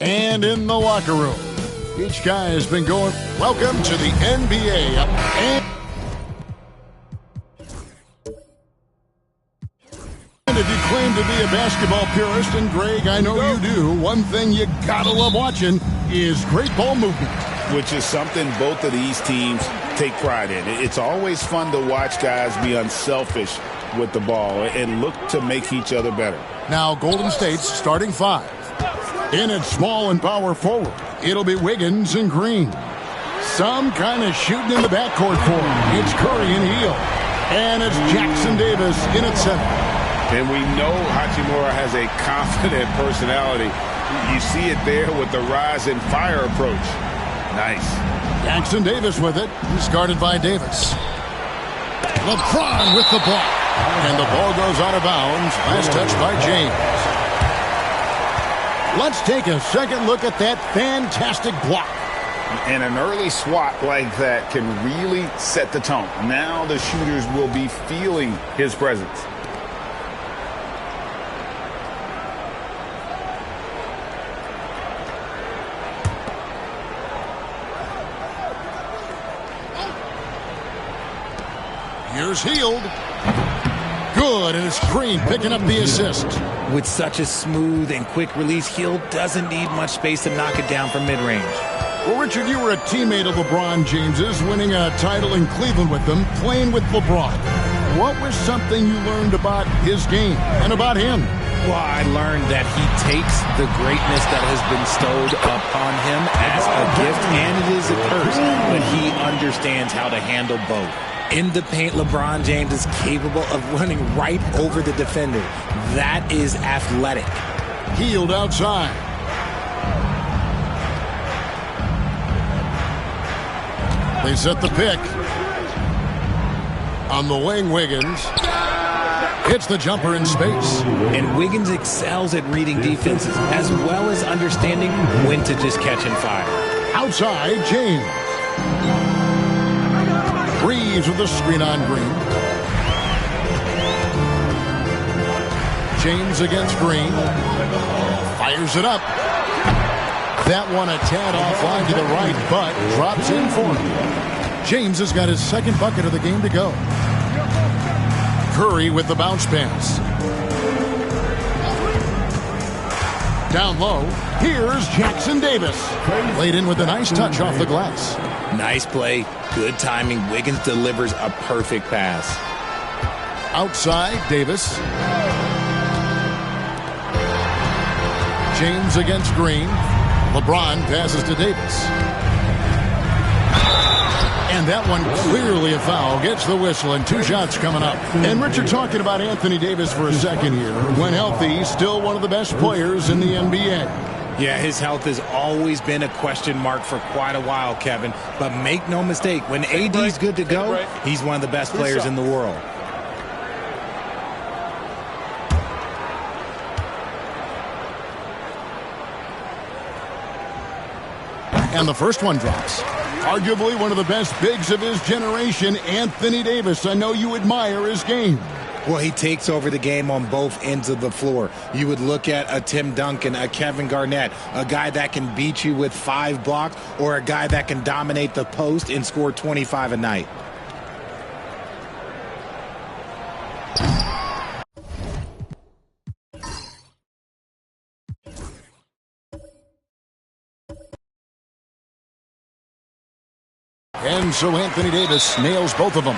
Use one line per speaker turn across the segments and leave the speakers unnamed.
And in the locker room, each guy has been going, welcome to the NBA. And if you claim to be a basketball purist, and Greg, I know you do, one thing you gotta love watching is great ball movement.
Which is something both of these teams take pride in. It's always fun to watch guys be unselfish with the ball and look to make each other better.
Now Golden State's starting five. In at small and power forward, it'll be Wiggins and Green. Some kind of shooting in the backcourt for him. It's Curry and Hield. And it's Jackson Davis in at center.
And we know Hachimura has a confident personality. You see it there with the rise and fire approach. Nice.
Jackson Davis with it. He's guarded by Davis. LeBron with the ball. And the ball goes out of bounds. Last touch by James. Let's take a second look at that fantastic block.
And an early swat like that can really set the tone. Now the shooters will be feeling his presence.
Here's Hield. Good, and it's Green picking up the assist.
With such a smooth and quick release, Hield doesn't need much space to knock it down from mid-range.
Well, Richard, you were a teammate of LeBron James's, winning a title in Cleveland with them, playing with LeBron. What was something you learned about his game and about him?
Well, I learned that he takes the greatness that has been bestowed upon him as a gift, and it is a curse, but he understands how to handle both. In the paint, LeBron James is capable of running right over the defender. That is athletic.
Hield outside. They set the pick. On the wing, Wiggins. Hits the jumper in space.
And Wiggins excels at reading defenses, as well as understanding when to just catch and fire.
Outside, James. Reeves with the screen on Green. James against Green. Fires it up. That one a tad offline to the right, but drops in for him. James has got his second bucket of the game to go. Curry with the bounce pass. Down low, here's Jackson Davis. Laid in with a nice touch off the glass.
Nice play, good timing. Wiggins delivers a perfect pass.
Outside, Davis. James against Green. LeBron passes to Davis. And that one clearly a foul. Gets the whistle, and two shots coming up. And Richard, talking about Anthony Davis for a second here. When healthy, still one of the best players in the NBA.
Yeah, his health has always been a question mark for quite a while, Kevin. But make no mistake, when AD's good to go, he's one of the best players in the world.
And the first one drops. Arguably one of the best bigs of his generation, Anthony Davis. I know you admire his game.
Well, he takes over the game on both ends of the floor. You would look at a Tim Duncan, a Kevin Garnett, a guy that can beat you with 5 blocks, or a guy that can dominate the post and score 25 a night.
And so Anthony Davis nails both of them.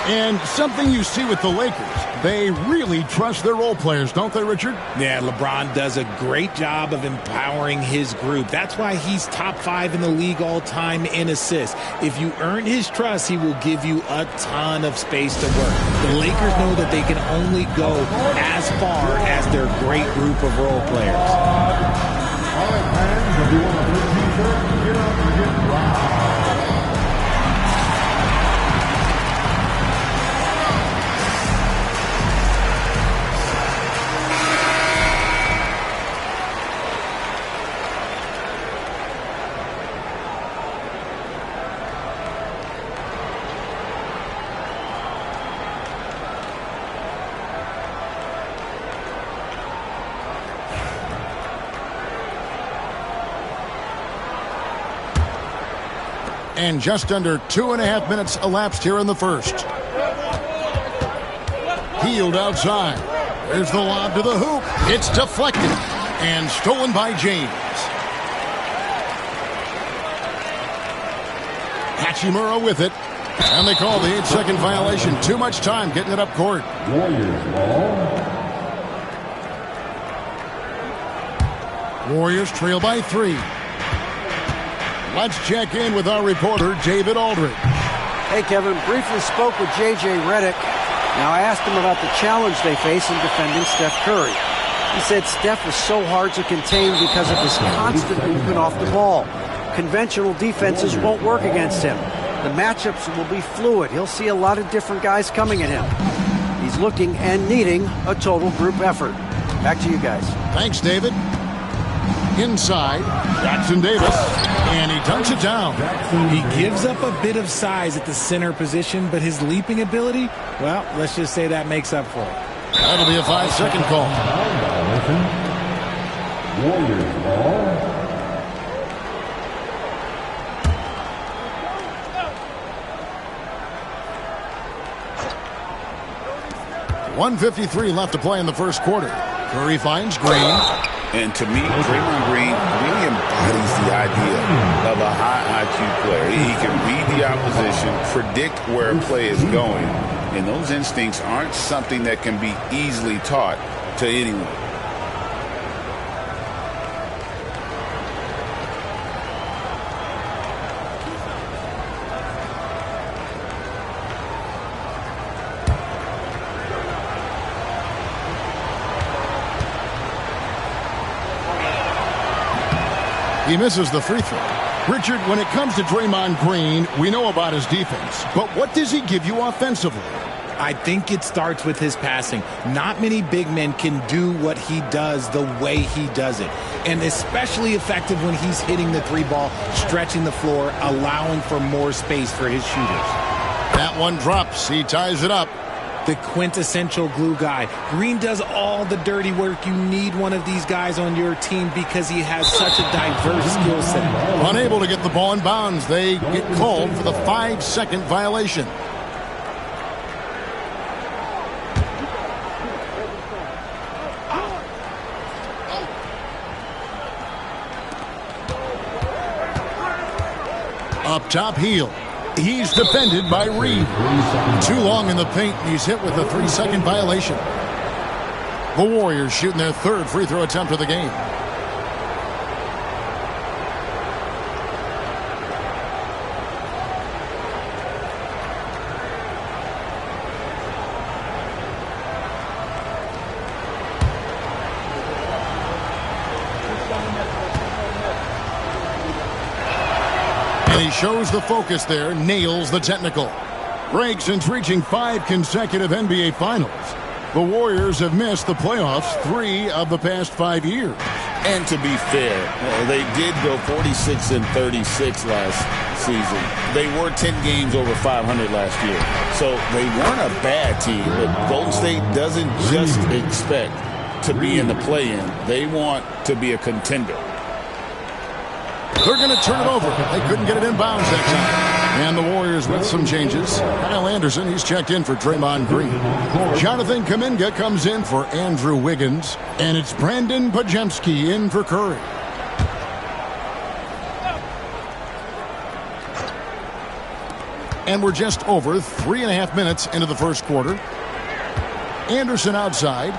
And something you see with the Lakers, they really trust their role players, don't they, Richard?
Yeah, LeBron does a great job of empowering his group. That's why he's top 5 in the league all time in assists. If you earn his trust, he will give you a ton of space to work. The Lakers know that they can only go as far as their great group of role players.
All right, fans, if you want a blue t-shirt, get up and get loud.
And just under 2.5 minutes elapsed here in the first. Healed outside. There's the lob to the hoop. It's deflected and stolen by James. Hachimura with it. And they call the 8-second violation. Too much time getting it up court.
Warriors ball.
Warriors trail by 3. Let's check in with our reporter, David Aldridge.
Hey, Kevin. Briefly spoke with J.J. Redick. Now, I asked him about the challenge they face in defending Steph Curry. He said Steph is so hard to contain because of his constant movement off the ball. Conventional defenses won't work against him. The matchups will be fluid. He'll see a lot of different guys coming at him. He's looking and needing a total group effort. Back to you guys.
Thanks, David. Inside, Jackson Davis, and he dunks it down.
He gives up a bit of size at the center position, but his leaping ability, well, let's just say that makes up for it.
That'll be a 5-second call.
Warriors ball.
.153 left to play in the first quarter. Curry finds Green.
And to me, Draymond Green really embodies the idea of a high IQ player. He can read the opposition, predict where a play is going, and those instincts aren't something that can be easily taught to anyone.
He misses the free throw. Richard, when it comes to Draymond Green, we know about his defense. But what does he give you offensively?
I think it starts with his passing. Not many big men can do what he does the way he does it. And especially effective when he's hitting the 3-ball, stretching the floor, allowing for more space for his shooters.
That one drops. He ties it up.
The quintessential glue guy. Green does all the dirty work. You need one of these guys on your team because he has such a diverse skill set.
Unable to get the ball in bounds. They get called for the 5-second violation. Up top, Hield. He's defended by Reed. Too long in the paint. He's hit with a 3-second violation. The Warriors shooting their third free throw attempt of the game. And he shows the focus there, nails the technical. Greg, since reaching 5 consecutive NBA Finals, the Warriors have missed the playoffs 3 of the past 5 years.
And to be fair, they did go 46-36 last season. They were 10 games over 500 last year. So they weren't a bad team, but Golden State doesn't just expect to be in the play-in. They want to be a contender.
They're going to turn it over. They couldn't get it in bounds that time. And the Warriors with some changes. Kyle Anderson, he's checked in for Draymond Green. Jonathan Kuminga comes in for Andrew Wiggins. And it's Brandon Podziemski in for Curry. And we're just over 3.5 minutes into the first quarter. Anderson outside.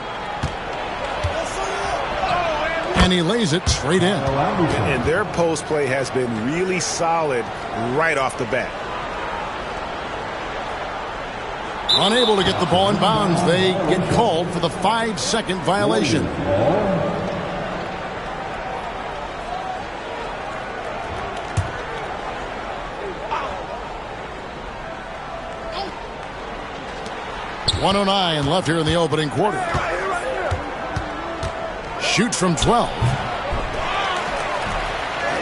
And he lays it straight in.
And their post play has been really solid right off the bat.
Unable to get the ball in bounds. They get called for the 5-second violation. .109 left here in the opening quarter. Shoots from 12.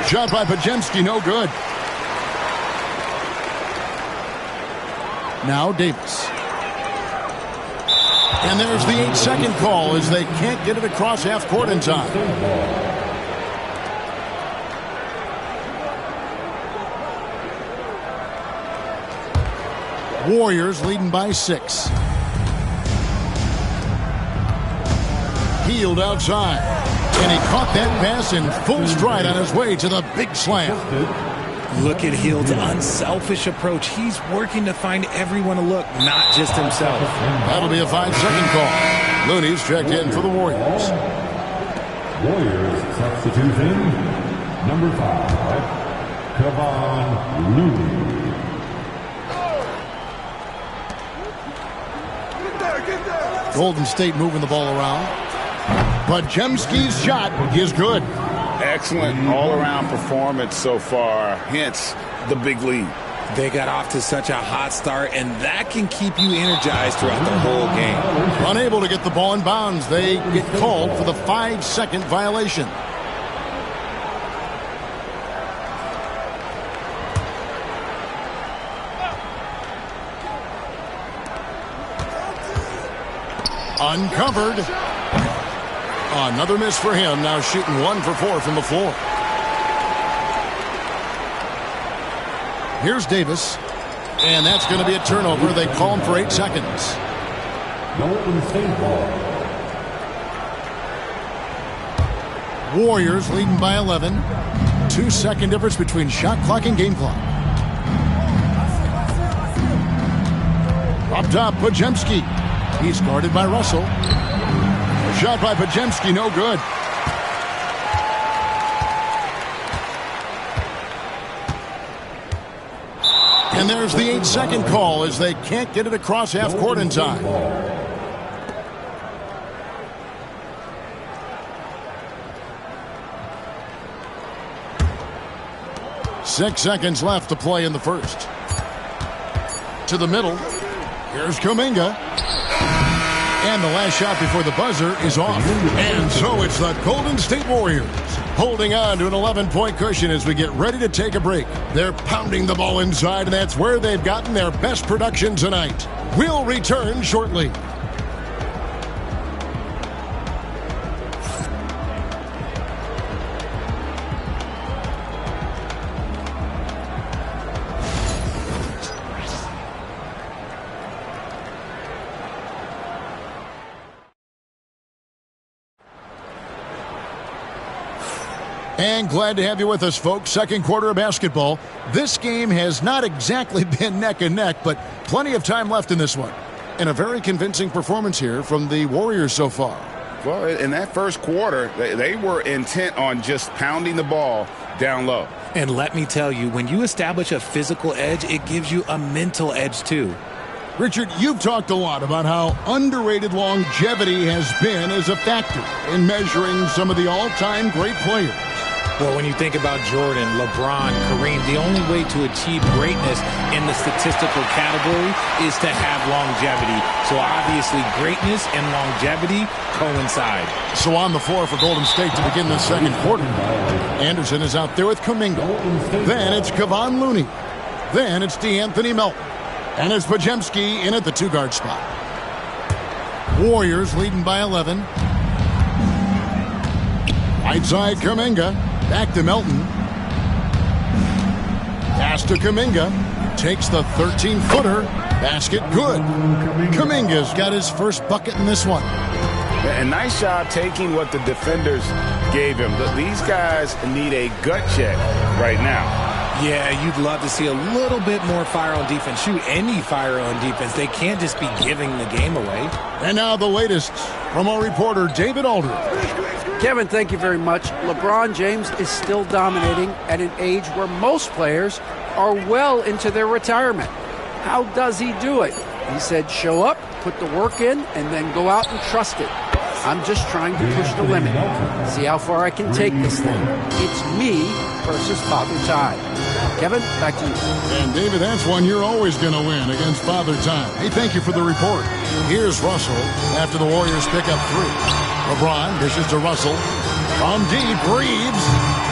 Shot by Podziemski, no good. Now Davis. And there's the 8-second call as they can't get it across half court in time. Warriors leading by 6. Healed outside. And he caught that pass in full stride on his way to the big slam.
Look at Hield's unselfish approach. He's working to find everyone to look, not just himself.
That'll be a 5-second call. Looney's checked in for the Warriors.
Warriors substitution, number 5, Kevon Looney.
Golden State moving the ball around. Podziemski's shot is good.
Excellent all-around performance so far, hence the big lead.
They got off to such a hot start, and that can keep you energized throughout the whole game.
Unable to get the ball in bounds, they get called for the 5-second violation. Uncovered. Another miss for him. Now shooting 1 for 4 from the floor. Here's Davis. And that's going to be a turnover. They call him for 8 seconds.
Golden State ball.
Warriors leading by 11. 2-second difference between shot clock and game clock. Up top, Podziemski. He's guarded by Russell. Shot by Podziemski, no good. And there's the 8-second call as they can't get it across half court in time. Six seconds left to play in the first. To the middle. Here's Kuminga. And the last shot before the buzzer is off. And so it's the Golden State Warriors holding on to an 11-point cushion as we get ready to take a break. They're pounding the ball inside, and that's where they've gotten their best production tonight. We'll return shortly. And glad to have you with us, folks. Second quarter of basketball. This game has not exactly been neck and neck, but plenty of time left in this one. And a very convincing performance here from the Warriors so far.
Well, in that first quarter, they were intent on just pounding the ball down low.
And let me tell you, when you establish a physical edge, it gives you a mental edge too.
Richard, you've talked a lot about how underrated longevity has been as a factor in measuring some of the all-time great players.
Well, when you think about Jordan, LeBron, Kareem, the only way to achieve greatness in the statistical category is to have longevity. So obviously greatness and longevity coincide.
So on the floor for Golden State to begin the second quarter. Anderson is out there with Kuminga. Then it's Kevon Looney. Then it's DeAnthony Melton. And it's Podziemski in at the two-guard spot. Warriors leading by 11. Right side, Kuminga. Back to Melton. Pass to Kuminga. Takes the 13-footer. Basket good. Kuminga's got his first bucket in this one.
A nice job taking what the defenders gave him. These guys need a gut check right now.
Yeah, you'd love to see a little bit more fire on defense. Shoot, any fire on defense. They can't just be giving the game away.
And now the latest from our reporter, David Aldridge.
Kevin, thank you very much. LeBron James is still dominating at an age where most players are well into their retirement. How does he do it? He said, show up, put the work in, and then go out and trust it. I'm just trying to push the limit. See how far I can take this thing. It's me versus Father Time. Kevin, back to you.
And David, that's one you're always going to win against Father Time. Hey, thank you for the report. Here's Russell after the Warriors pick up 3. LeBron dishes to Russell. From deep, Reeves.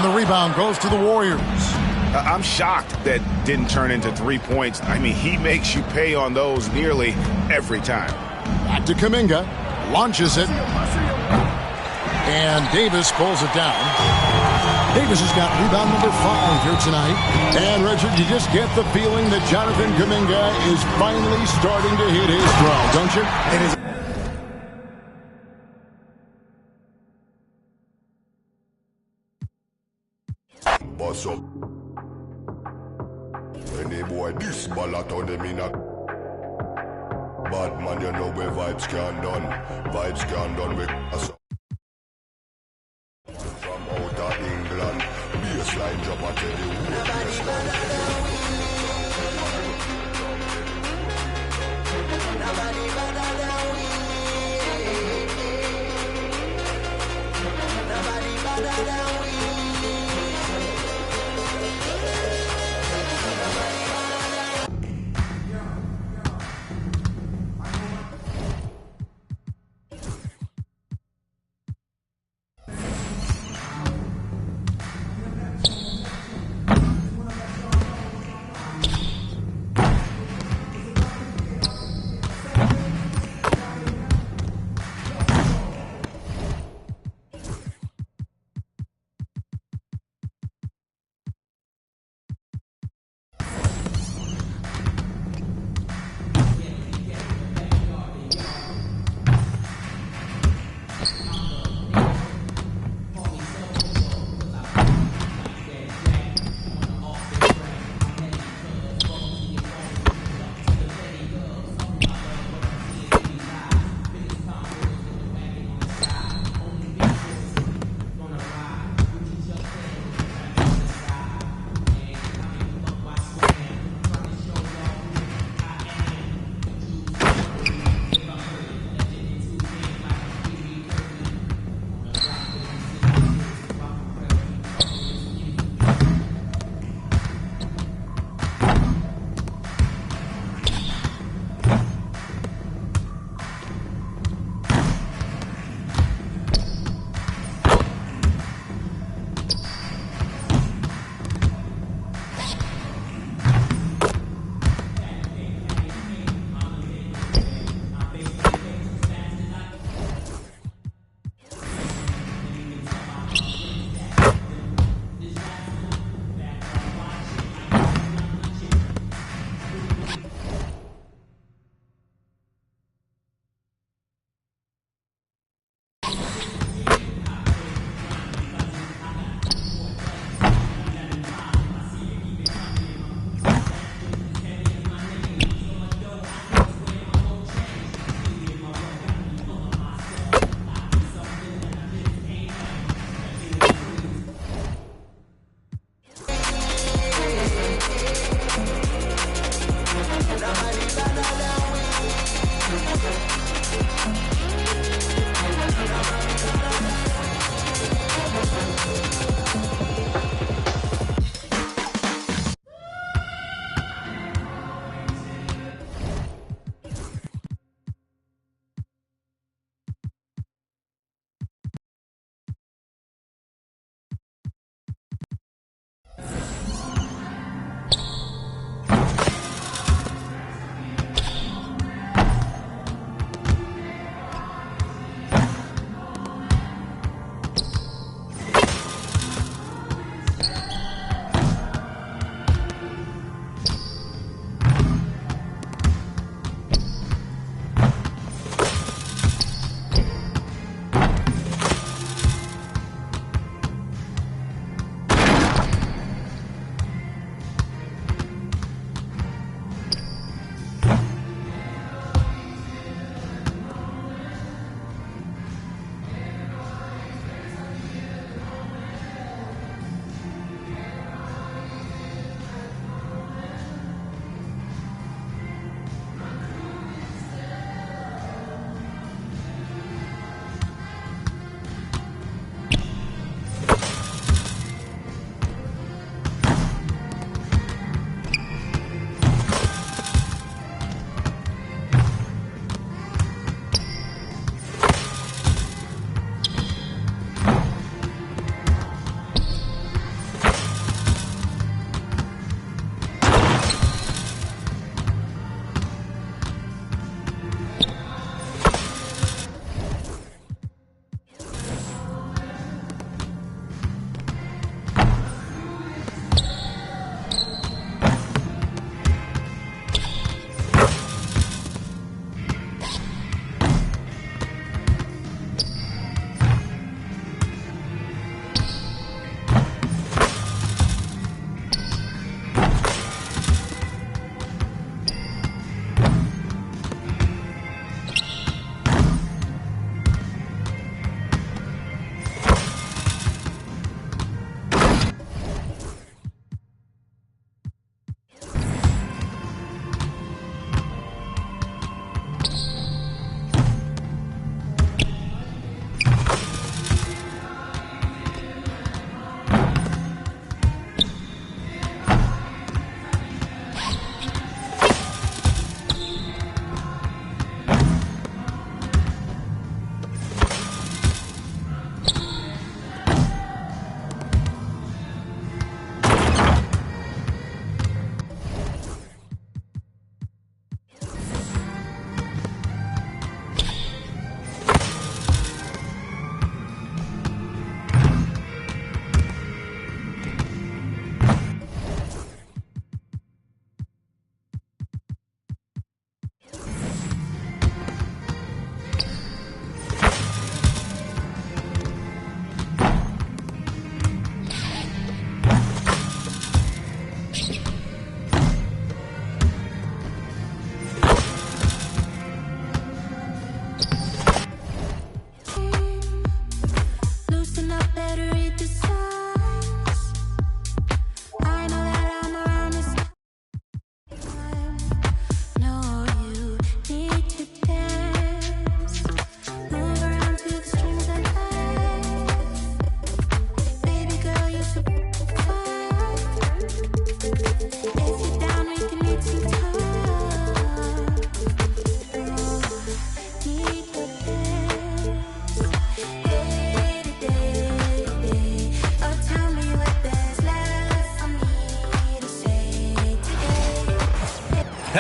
And the rebound goes to the Warriors.
I'm shocked that didn't turn into 3 points. I mean, he makes you pay on those nearly every time.
Back to Kuminga. Launches it. And Davis pulls it down. Davis has got rebound number 5 here tonight. And, Richard, you just get the feeling that Jonathan Kuminga is finally starting to hit his stride, don't you?
It is.
Boss up. Any boy this ballot on them in a bad man, you know where vibes can done. Vibes can done with us. From out of England, baseline drop I tell you who baseline.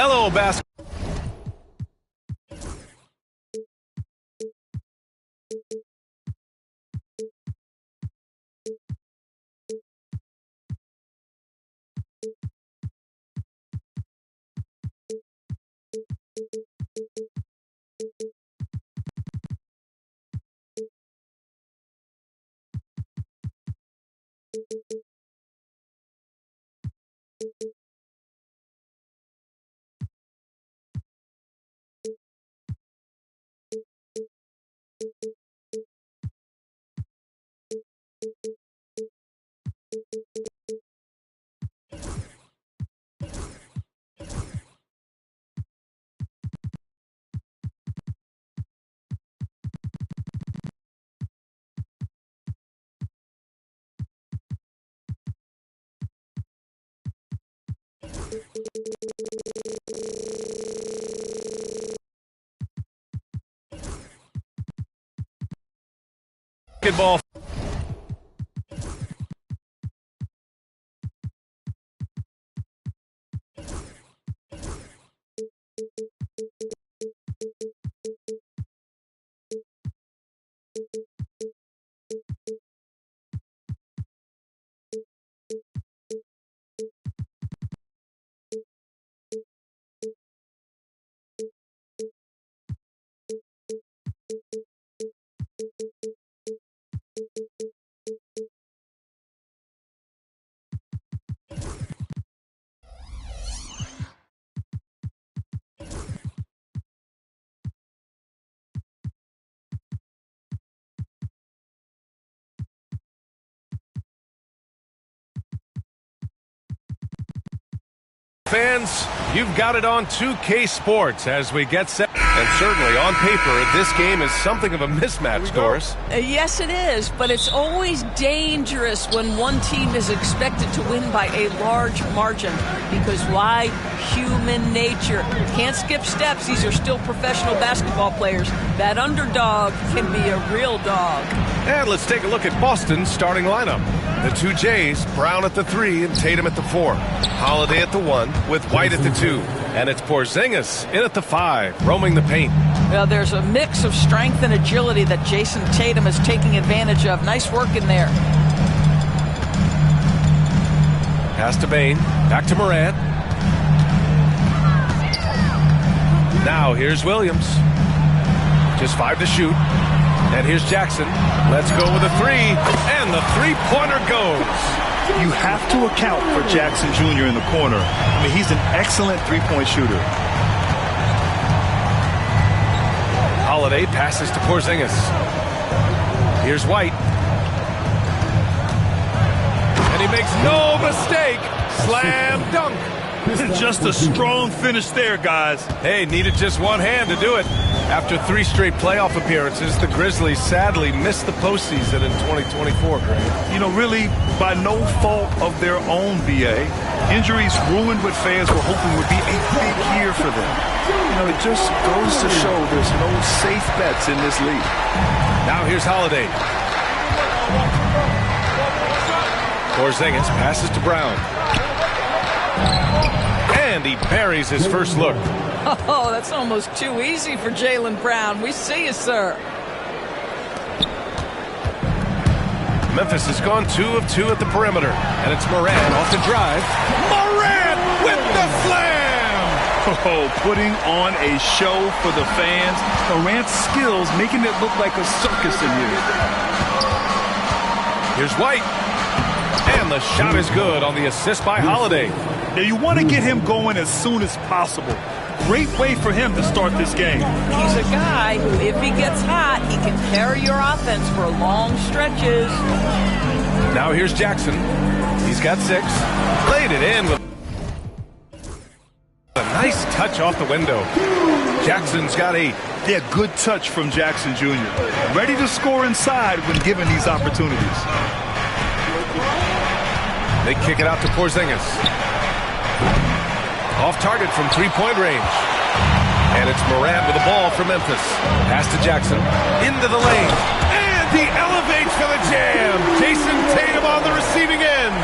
Hello, basketball. Basketball. Fans, you've got it on 2K Sports as we get set. And certainly on paper, this game is something of a mismatch, Doris.
Yes, it is, but it's always dangerous when one team is expected to win by a large margin. Because why? Human nature. Can't skip steps. These are still professional basketball players. That underdog can be a real dog.
And let's take a look at Boston's starting lineup. The two Jays, Brown at the 3 and Tatum at the 4. Holiday at the 1 with White at the 2. And it's Porzingis in at the 5, roaming the paint.
Well, there's a mix of strength and agility that Jason Tatum is taking advantage of. Nice work in there.
Pass to Bane, back to Morant. Now here's Williams. Just 5 to shoot. And here's Jackson. Let's go with a 3. And the three-pointer goes.
You have to account for Jackson Jr. in the corner. I mean, he's an excellent three-point shooter.
Holiday passes to Porzingis. Here's White. And he makes no mistake. Slam dunk.
Just a strong finish there, guys.
Hey, needed just one hand to do it. After 3 straight playoff appearances, the Grizzlies sadly missed the postseason in 2024, Greg.
You know, really, by no fault of their own, B.A. Injuries ruined what fans were hoping would be a big year for them. You know, it just goes to show there's no safe bets in this league.
Now here's Holiday. Porzingis passes to Brown. And he buries his first look.
Oh, that's almost too easy for Jaylen Brown. We see you, sir.
Memphis has gone 2 of 2 at the perimeter. And it's Morant off the drive. Morant with the slam!
Oh, putting on a show for the fans. Morant's skills making it look like a circus in here.
Here's White. And the shot is good on the assist by Holiday.
Now, you want to get him going as soon as possible. Great way for him to start this game.
He's a guy who, if he gets hot, he can carry your offense for long stretches.
Now here's Jackson. He's got 6. Laid it in with a nice touch off the window. Jackson's got 8.
Yeah, good touch from Jackson Jr. Ready to score inside when given these opportunities.
They kick it out to Porzingis. Off target from 3-point range. And it's Morant with the ball for Memphis. Pass to Jackson. Into the lane. And He elevates for the jam. Jason Tatum on the receiving end.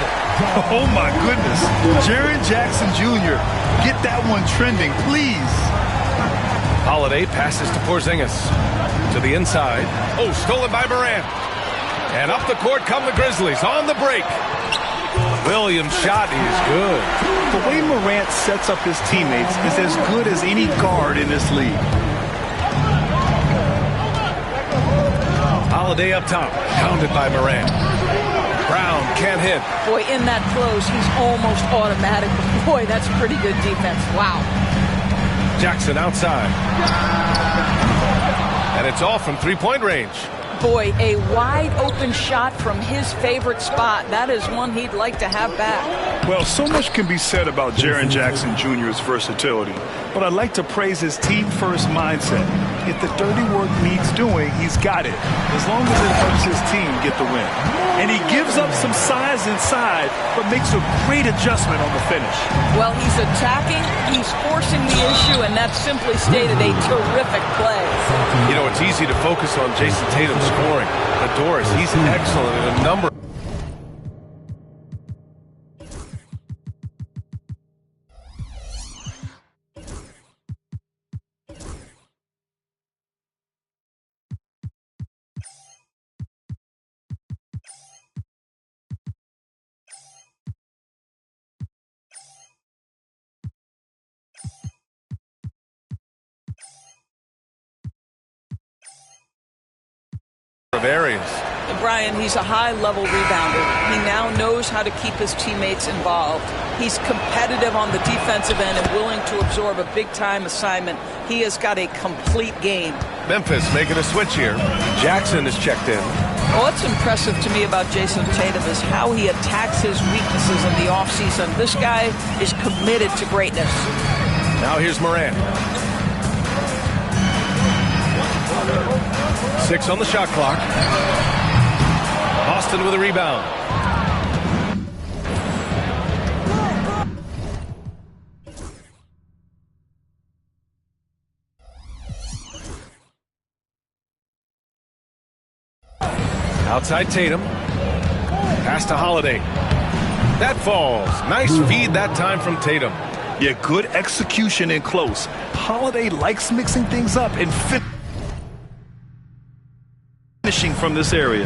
Oh, my goodness. Jaren Jackson Jr., get that one trending, please.
Holiday passes to Porzingis. To the inside. Oh, stolen by Morant. And up the court come the Grizzlies on the break. Williams' shot is good.
The way Morant sets up his teammates is as good as any guard in this league.
Holiday up top. Pounded by Morant. Brown can't hit.
Boy, in that close, he's almost automatic. Boy, that's pretty good defense. Wow.
Jackson outside. And it's off from three-point range.
Boy, a wide-open shot from his favorite spot. That is one he'd like to have back.
Well, so much can be said about Jaren Jackson Jr.'s versatility, but I'd like to praise his team-first mindset. If the dirty work needs doing, he's got it, as long as it helps his team get the win. And he gives up some size inside, but makes a great adjustment on the finish.
Well, he's attacking, he's forcing the issue, and that's simply stated a terrific play.
You know, it's easy to focus on Jason Tatum scoring. But Doris, he's excellent in a number. Of areas.
And Brian, he's a high-level rebounder. He now knows how to keep his teammates involved. He's competitive on the defensive end and willing to absorb a big-time assignment. He has got a complete game.
Memphis making a switch here. Jackson is checked in.
What's impressive to me about Jason Tatum is how he attacks his weaknesses in the offseason. This guy is committed to greatness.
Now here's Morant. 6 on the shot clock. Boston with a rebound. Outside Tatum. Pass to Holiday. That falls. Nice feed that time from Tatum.
Yeah, good execution in close. Holiday likes mixing things up and finishing from this area.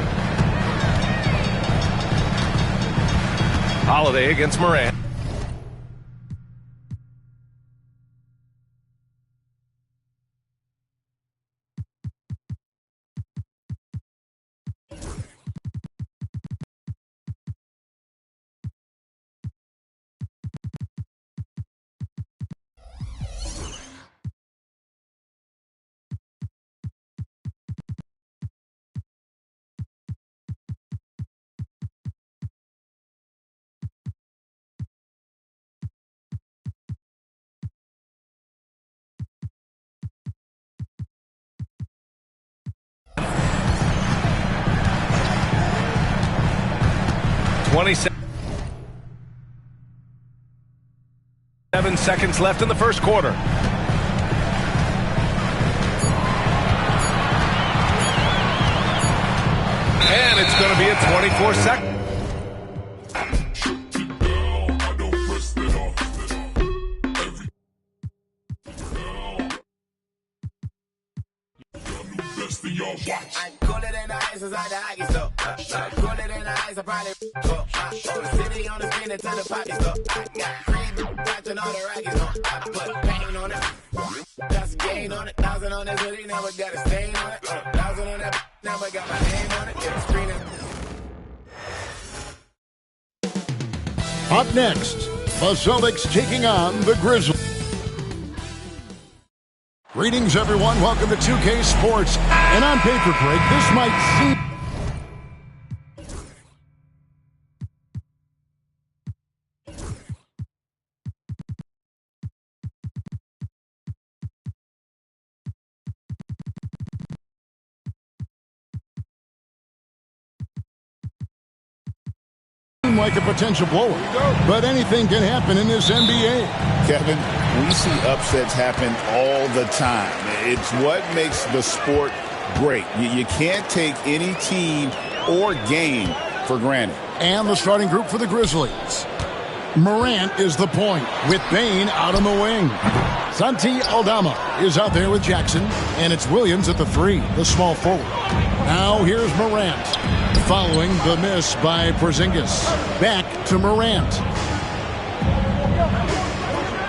Holiday against Morant. Seven seconds left in the first quarter. And it's going to be a 24-second.
I'm cooler than the ice inside the hockey store. Cooler than the ice, I probably go. City on the screen until the poppy store. I got cream, watching all the Rockies on. I put paint on it, got some gain on it. 1,000 on this hoodie, never got a stain on it. 1,000 on that, never got my name on it. Yeah, screening.
Up next, the Celtics taking on the Grizzlies. Greetings, everyone. Welcome to 2K Sports. And on paper break, this might seem... like a potential blower, but anything can happen in this NBA.
Kevin, we see upsets happen all the time. It's what makes the sport
great. You can't take any team or game for granted.
And the starting group for the Grizzlies. Morant is the point with Bane out on the wing. Santi Aldama is out there with Jackson, and it's Williams at the 3, the small forward. Now here's Morant, following the miss by Porzingis. Back to Morant.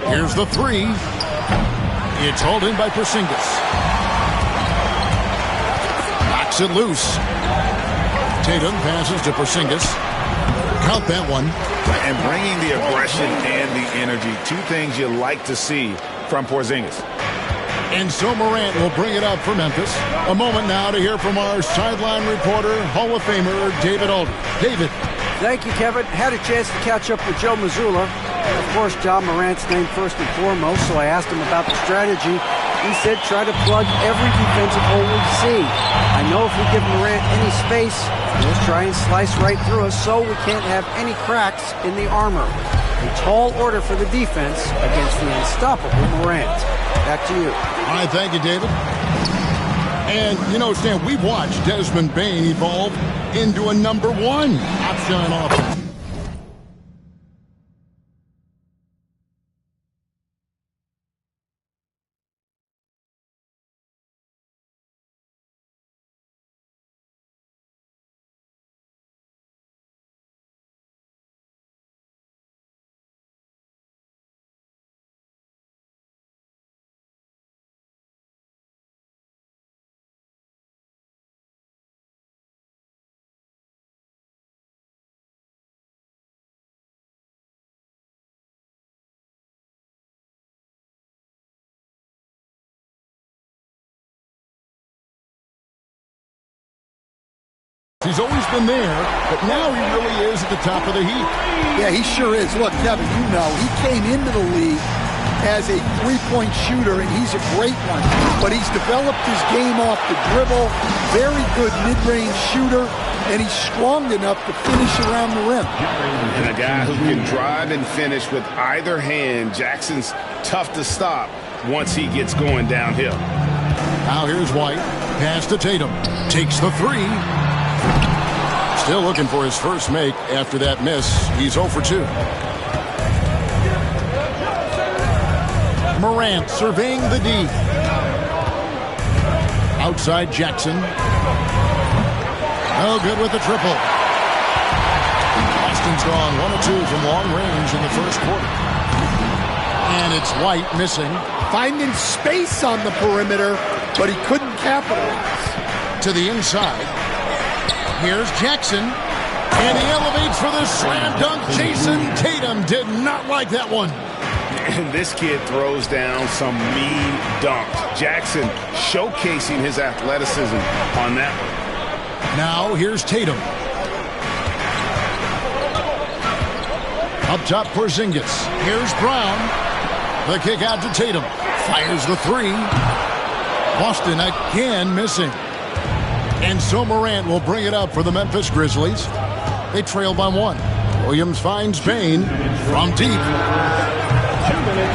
Here's the 3. It's hauled in by Porzingis. Knocks it loose. Tatum passes to Porzingis. Count that one.
And bringing the aggression and the energy, two things you like to see from Porzingis.
And so Morant will bring it up for Memphis. A moment now to hear from our sideline reporter, Hall of Famer David Aldridge. David.
Thank you, Kevin. Had a chance to catch up with Joe Mazzulla. And of course, John Morant's named first and foremost, so I asked him about the strategy. He said try to plug every defensive hole we see. I know if we give Morant any space, he'll try and slice right through us so we can't have any cracks in the armor. A tall order for the defense against the unstoppable Morant. Back to you.
All right, thank you, David. And, you know, Stan, we watched Desmond Bane evolve into a number 1 option on offense. He's always been there, but now he really is at the top of the heap.
Yeah, he sure is. Look, Kevin, you know, he came into the league as a three-point shooter, and he's a great one. But he's developed his game off the dribble, very good mid-range shooter, and he's strong enough to finish around the rim.
And a guy who can drive and finish with either hand. Jackson's tough to stop once he gets going downhill.
Now here's White. Pass to Tatum. Takes the 3. Still looking for his first make after that miss. He's 0 for 2. Morant surveying the D. Outside Jackson. No good with the triple. Boston's gone 1 of 2 from long range in the first quarter. And it's White missing.
Finding space on the perimeter, but he couldn't capitalize.
To the inside. Here's Jackson, and he elevates for the slam dunk. Jason Tatum did not like that one.
And this kid throws down some mean dunks. Jackson showcasing his athleticism on that one.
Now here's Tatum. Up top, Porzingis. Here's Brown. The kick out to Tatum. Fires the 3. Boston again missing. And so Morant will bring it up for the Memphis Grizzlies. They trail by 1. Williams finds Bane from deep.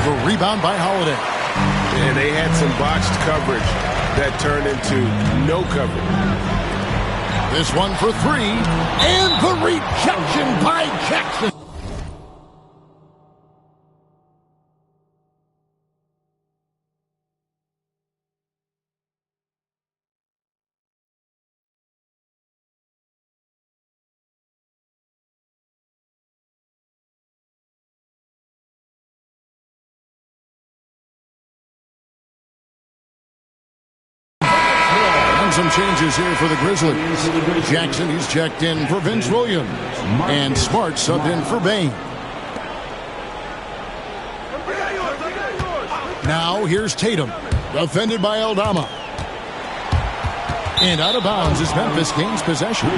The rebound by Holiday.
And they had some botched coverage that turned into no coverage.
This one for 3. And the rejection by Jackson. Some changes here for the Grizzlies. Jackson, he's checked in for Vince Williams. And Smart subbed in for Bane. Now here's Tatum. Defended by Aldama. And out of bounds as Memphis gains possession.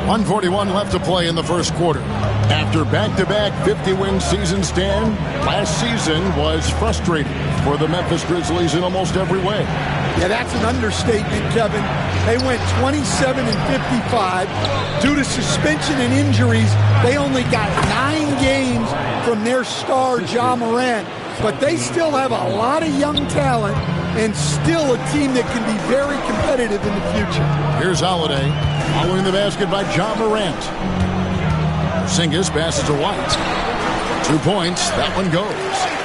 1:41 left to play in the first quarter. After back-to-back 50-win seasons, Dan, last season was frustrating for the Memphis Grizzlies in almost every way.
Yeah, that's an understatement, Kevin. They went 27-55. Due to suspension and injuries, they only got 9 games from their star, Ja Morant. But they still have a lot of young talent and still a team that can be very competitive in the future.
Here's Holiday, following the basket by Ja Morant. Porzingis passes to White. 2 points, that one goes.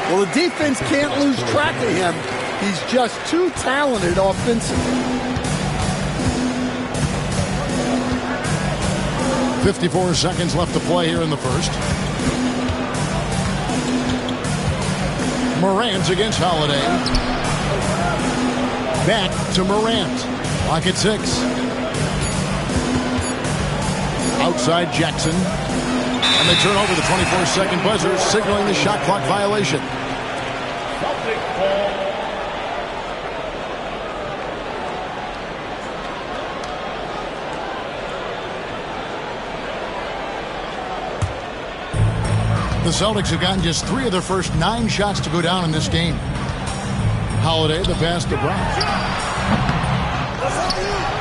Well, the defense can't lose track of him. He's just too talented offensively.
54 seconds left to play here in the first. Morant against Holiday. Back to Morant. Clock at 6. Outside Jackson. And they turn over the 24-second buzzer, signaling the shot clock violation. The Celtics have gotten just 3 of their first 9 shots to go down in this game. Holiday, the pass to Brown.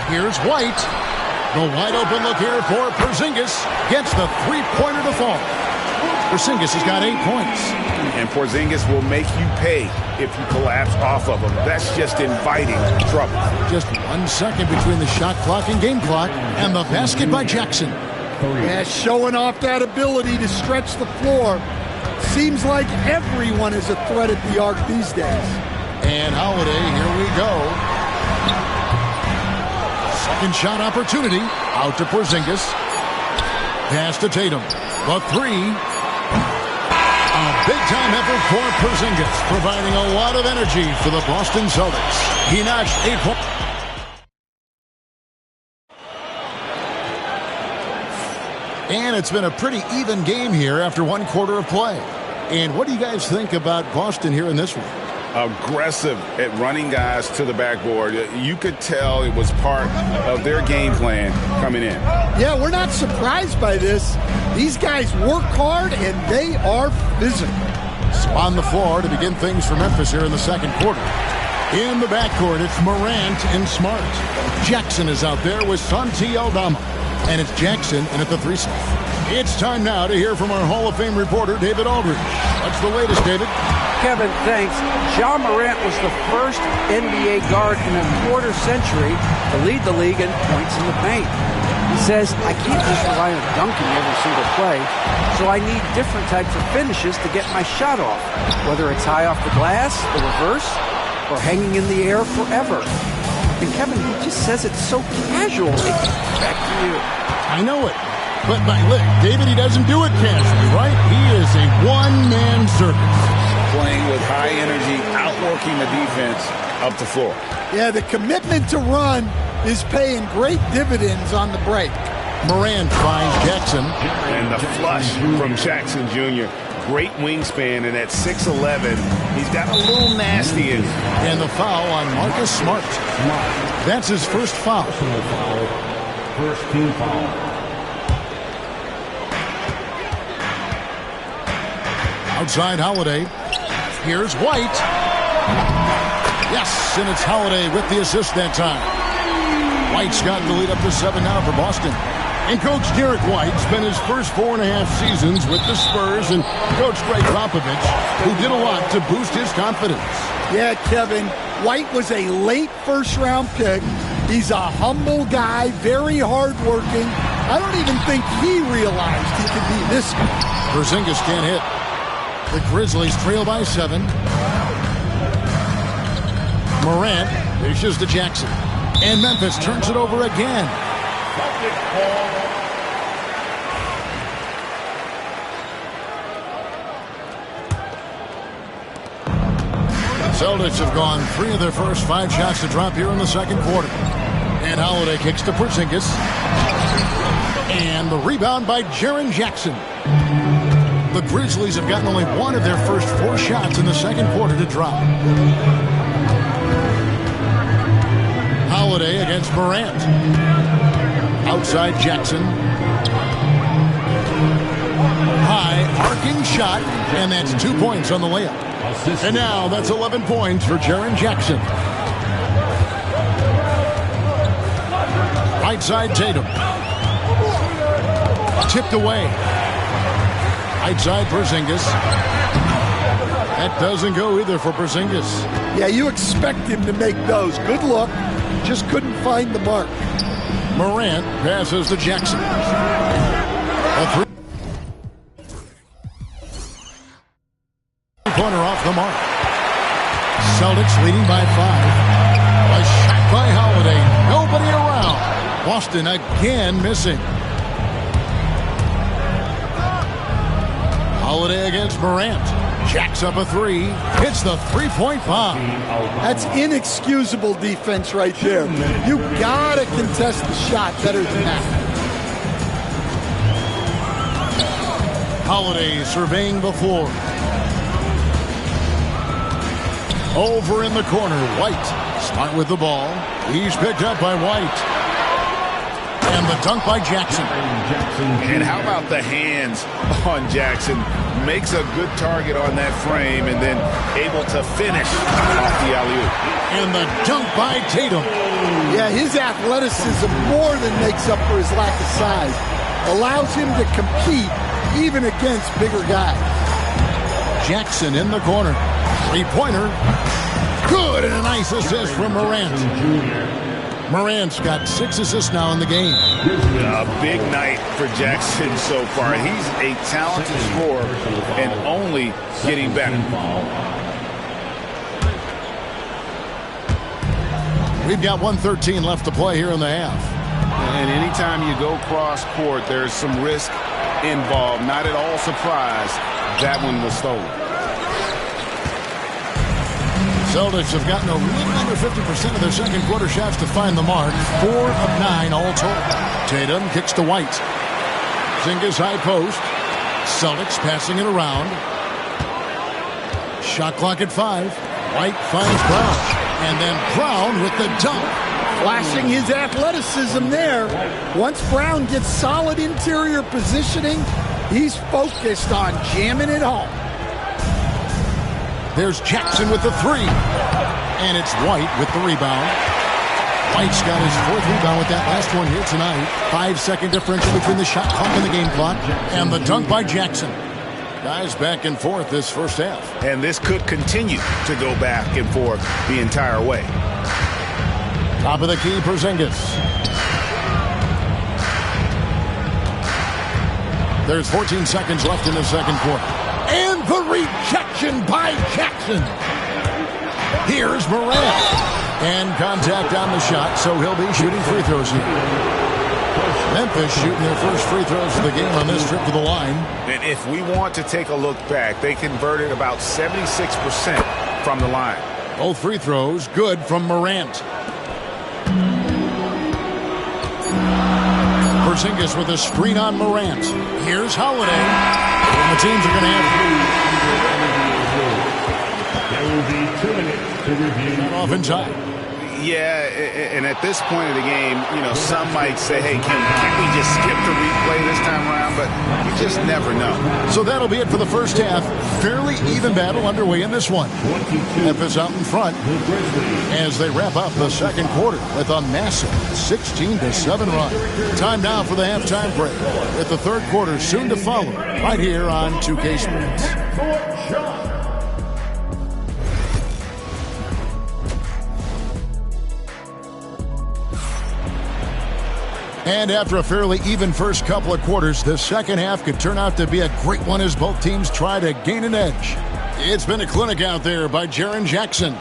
Here's White. The wide open look here for Porzingis. Gets the 3-pointer to fall. Porzingis has got 8 points.
And Porzingis will make you pay if you collapse off of him. That's just inviting trouble.
Just 1 second between the shot clock and game clock. And the basket by Jackson.
Yeah, showing off that ability to stretch the floor. Seems like everyone is a threat at the arc these days.
And Holiday, here we go. Second shot opportunity. Out to Porzingis. Pass to Tatum. The 3. A big-time effort for Porzingis, providing a lot of energy for the Boston Celtics. He notched 8 points. And it's been a pretty even game here after 1 quarter of play. And what do you guys think about Boston here in this one?
Aggressive at running guys to the backboard. You could tell it was part of their game plan coming in.
Yeah, we're not surprised by this. These guys work hard and they are physical.
On the floor to begin things for Memphis here in the second quarter. In the backcourt, it's Morant and Smart. Jackson is out there with Santi Aldama. And it's Jackson in at the 3 spot. It's time now to hear from our Hall of Fame reporter, David Aldridge. What's the latest, David?
Kevin, thanks. Ja Morant was the first NBA guard in a quarter century to lead the league in points in the paint. He says, I can't just rely on dunking every single play, so I need different types of finishes to get my shot off, whether it's high off the glass, the reverse, or hanging in the air forever. And Kevin, he just says it so casually. Back to you.
I know it. But David, he doesn't do it casually, right? He is a one-man circus.
Playing with high energy, outworking the defense up the floor.
Yeah, the commitment to run is paying great dividends on the break.
Morant finds Jackson.
And the flush from Jackson Jr. Great wingspan, and at 6'11", he's got a little nasty in him.
And the foul on Marcus Smart. That's his first foul.
First team foul.
Outside Holiday. Here's White. Yes, and it's Holiday with the assist that time. White's got the lead up to 7 now for Boston. And Coach Derek White spent his first 4.5 seasons with the Spurs and Coach Greg Popovich, who did a lot to boost his confidence.
Yeah, Kevin, White was a late first-round pick. He's a humble guy, very hard-working. I don't even think he realized he could be this good.
Porzingis can't hit. The Grizzlies trail by 7. Morant dishes to Jackson. And Memphis turns it over again. Celtics have gone 3 of their first 5 shots to drop here in the second quarter. And Holiday kicks to Porzingis. And the rebound by Jaren Jackson. The Grizzlies have gotten only 1 of their first 4 shots in the second quarter to drop. Holiday against Morant. Outside Jackson. arcing shot, and that's 2 points on the layup. And now that's 11 points for Jaren Jackson. Right side Tatum. Tipped away. Right side Porzingis. That doesn't go either for Porzingis.
Yeah, you expect him to make those. Good look. Just couldn't find the mark.
Morant passes to Jackson. A three-pointer off the mark. Celtics leading by 5. A shot by Holiday. Nobody around. Boston again missing. Holiday against Morant. Jacks up a 3. Hits the three-point bomb.
That's inexcusable defense right there. You gotta contest the shot better than that.
Holiday surveying the floor. Over in the corner, White. Smart with the ball. He's picked up by White. And the dunk by Jackson.
And how about the hands on Jackson? Makes a good target on that frame and then able to finish off the alley-oop.
And the dunk by Tatum.
Yeah, his athleticism more than makes up for his lack of size. Allows him to compete even against bigger guys.
Jackson in the corner. Three-pointer. Good, and a nice assist from Morant. Morant's got 6 assists now in the game.
A big night for Jackson so far. He's a talented scorer and only getting better.
We've got 1:13 left to play here in the half.
And anytime you go cross court, there's some risk involved. Not at all surprised that one was stolen.
Celtics have gotten a little under 50% of their second quarter shots to find the mark. 4 of 9 all told. Tatum kicks to White. Porzingis high post. Celtics passing it around. Shot clock at 5. White finds Brown. And then Brown with the dunk.
Flashing his athleticism there. Once Brown gets solid interior positioning, he's focused on jamming it home.
There's Jackson with the 3. And it's White with the rebound. White's got his 4th rebound with that last one here tonight. 5-second differential between the shot clock and the game clock. And the dunk by Jackson. Guys back and forth this first half.
And this could continue to go back and forth the entire way.
Top of the key, Porzingis. There's 14 seconds left in the second quarter. And the rejection by Jackson. Here's Morant. And contact on the shot, so he'll be shooting free throws here. Memphis shooting their first free throws of the game on this trip to the line.
And if we want to take a look back, they converted about 76% from the line.
Both free throws good from Morant. Porzingis with a screen on Morant. Here's Holiday. And the teams are going to have off in time.
Yeah, and at this point of the game, you know, some might say, hey, can't we just skip the replay this time around? But you just never know.
So that'll be it for the first half. Fairly even battle underway in this one. Memphis out in front as they wrap up the second quarter with a massive 16-7 run. Time now for the halftime break, with the third quarter soon to follow right here on 2K Sports. And after a fairly even first couple of quarters, the second half could turn out to be a great one as both teams try to gain an edge. It's been a clinic out there by Jaren Jackson.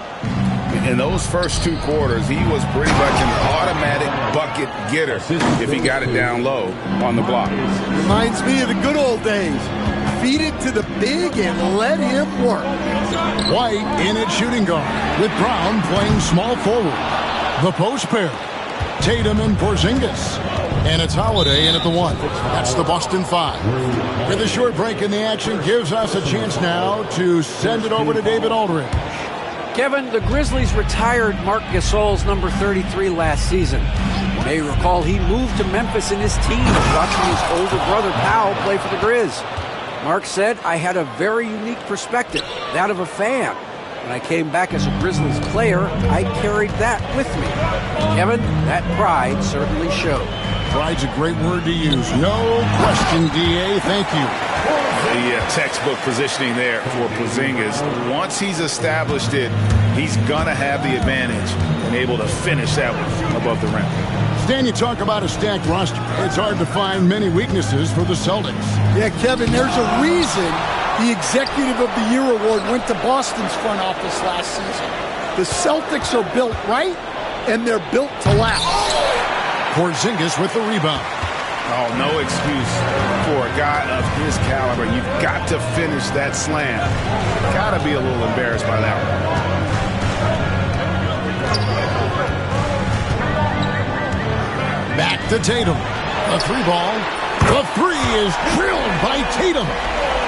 In those first 2 quarters, he was pretty much an automatic bucket getter if he got it down low on the block.
Reminds me of the good old days. Feed it to the big and let him work.
White in at shooting guard with Brown playing small forward. The post pair. Tatum and Porzingis. And it's Holiday in at the 1. That's the Boston 5. With a short break in the action gives us a chance now to send it over to David Aldridge.
Kevin, the Grizzlies retired Marc Gasol's number 33 last season. You may recall he moved to Memphis in his teens, watching his older brother Powell play for the Grizz. Mark said, I had a very unique perspective, that of a fan. When I came back as a Grizzlies player, I carried that with me. Kevin, that pride certainly showed.
Pride's a great word to use. No question, D.A. Thank you.
The textbook positioning there for Porzingis. Once he's established it, he's going to have the advantage and able to finish that one above the rim.
Stan, you talk about a stacked roster. It's hard to find many weaknesses for the Celtics.
Yeah, Kevin, there's a reason the Executive of the Year award went to Boston's front office last season. The Celtics are built right, and they're built to last.
Porzingis with the rebound.
Oh, no excuse for a guy of his caliber. You've got to finish that slam. Got to be a little embarrassed by that one.
Back to Tatum. The three ball. The three is drilled by Tatum.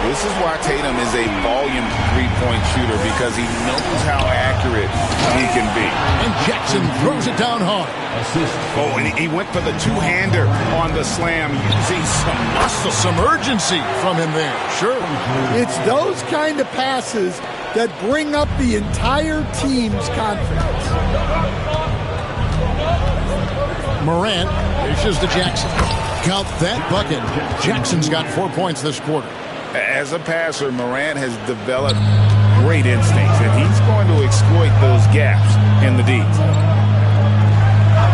This is why Tatum is a volume three-point shooter, because he knows how accurate he can be.
And Jackson throws it down hard.
Oh, and he went for the two-hander on the slam, using some muscle.
Some urgency from him there, sure.
It's those kind of passes that bring up the entire team's confidence.
Morant dishes to Jackson. Count that bucket. Jackson's got 4 points this quarter.
As a passer, Morant has developed great instincts, and he's going to exploit those gaps in the D.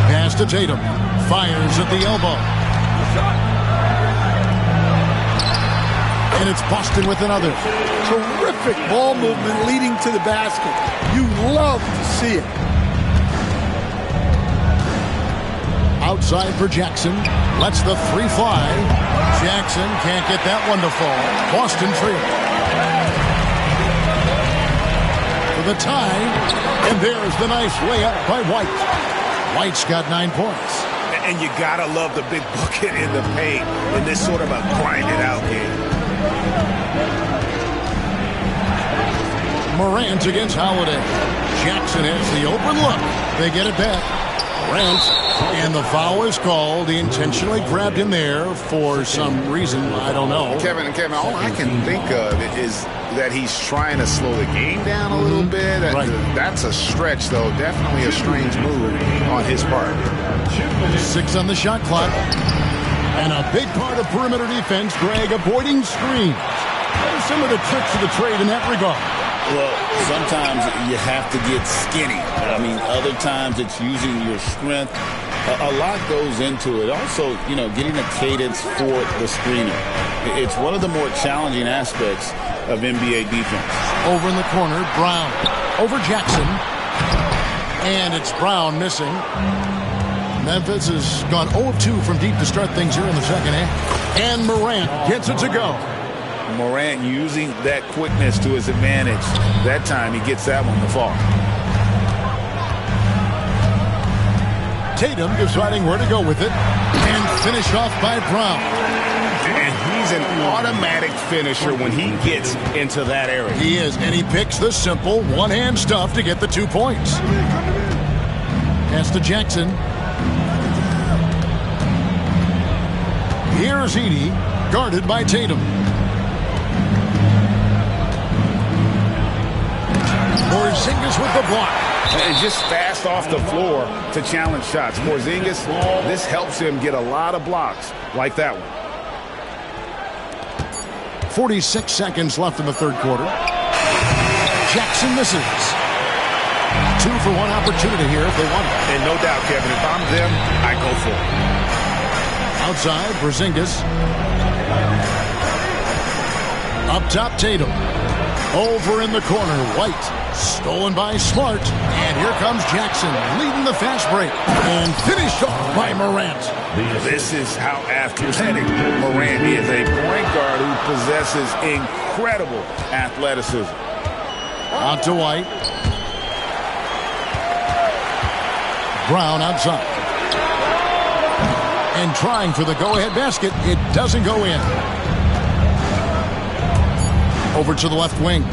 Pass to Tatum. Fires at the elbow. And it's Boston with another.
Terrific ball movement leading to the basket. You love to see it.
Outside for Jackson. Lets the three fly. Jackson can't get that one to fall. Boston trailing. For the tie. And there's the nice layup by White. White's got 9 points.
And you got to love the big bucket in the paint in this sort of a grind-it-out game.
Morant against Holiday. Jackson has the open look. They get it back. Morant, and the foul is called. He intentionally grabbed him there for some reason. I don't know.
Kevin, all I can think of is that he's trying to slow the game down a little bit.
Right.
That's a stretch, though. Definitely a strange move on his part.
6 on the shot clock. And a big part of perimeter defense, Greg, avoiding screens. What are some of the tricks of the trade in that regard?
Well, sometimes you have to get skinny. I mean, other times it's using your strength. A lot goes into it. Also, getting a cadence for the screener. It's one of the more challenging aspects of NBA defense.
Over in the corner, Brown. Over Jackson. And it's Brown missing. Memphis has gone 0-2 from deep to start things here in the second half. And Morant gets it to go.
Morant using that quickness to his advantage. That time he gets that one to fall.
Tatum deciding where to go with it. And finished off by Brown.
And he's an automatic finisher when he gets into that area.
He is, and he picks the simple one-hand stuff to get the 2 points. Pass to Jackson. Here's Edey, guarded by Tatum. Porzingis with the block.
And just fast off the floor to challenge shots. Porzingis, this helps him get a lot of blocks like that one.
46 seconds left in the third quarter. Jackson misses. 2 for 1 opportunity here if they want it.
And no doubt, Kevin, if I'm them, I go for it.
Outside, Porzingis. Up top, Tatum. Over in the corner, White. Stolen by Smart. And here comes Jackson, leading the fast break. And finished off by Morant.
This is how athletic Morant is. A point guard who possesses incredible athleticism.
Out to White. Brown outside. And trying for the go-ahead basket. It doesn't go in. Over to the left wing.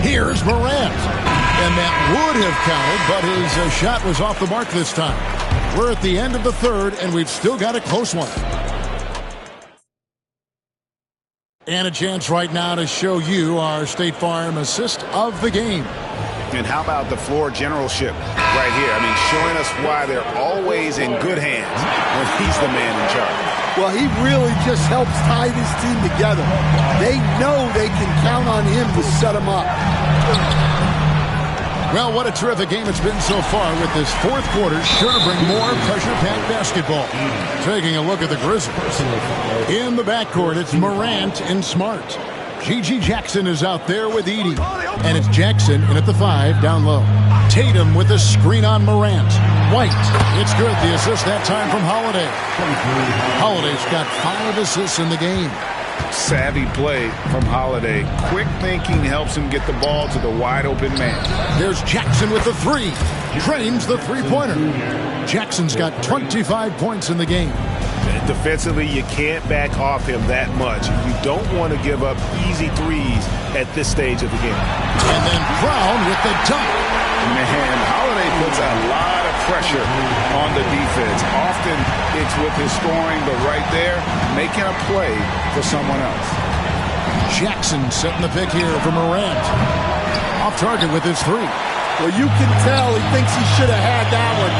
Here's Morant. And that would have counted, but his shot was off the mark this time. We're at the end of the third, and we've still got a close one. And a chance right now to show you our State Farm assist of the game.
And how about the floor generalship right here? I mean, showing us why they're always in good hands when he's the man in charge.
Well, he really just helps tie this team together. They know they can count on him to set them up.
Well, what a terrific game it's been so far with this fourth quarter. Sure to bring more pressure-packed basketball. Taking a look at the Grizzlies. In the backcourt, it's Morant and Smart. G.G. Jackson is out there with Edey. And it's Jackson in at the 5 down low. Tatum with a screen on Morant. White. It's good. The assist that time from Holiday. Holiday's got 5 assists in the game.
Savvy play from Holiday. Quick thinking helps him get the ball to the wide open man.
There's Jackson with the 3. Drains the three-pointer. Jackson's got 25 points in the game.
Defensively, you can't back off him that much. You don't want to give up easy threes at this stage of the game.
And then Brown with the dunk.
Man, Holiday puts a lot of pressure on the defense. Often it's with his scoring, but right there, making a play for someone else.
Jackson setting the pick here for Morant. Off target with his 3.
Well, you can tell he thinks he should have had that one.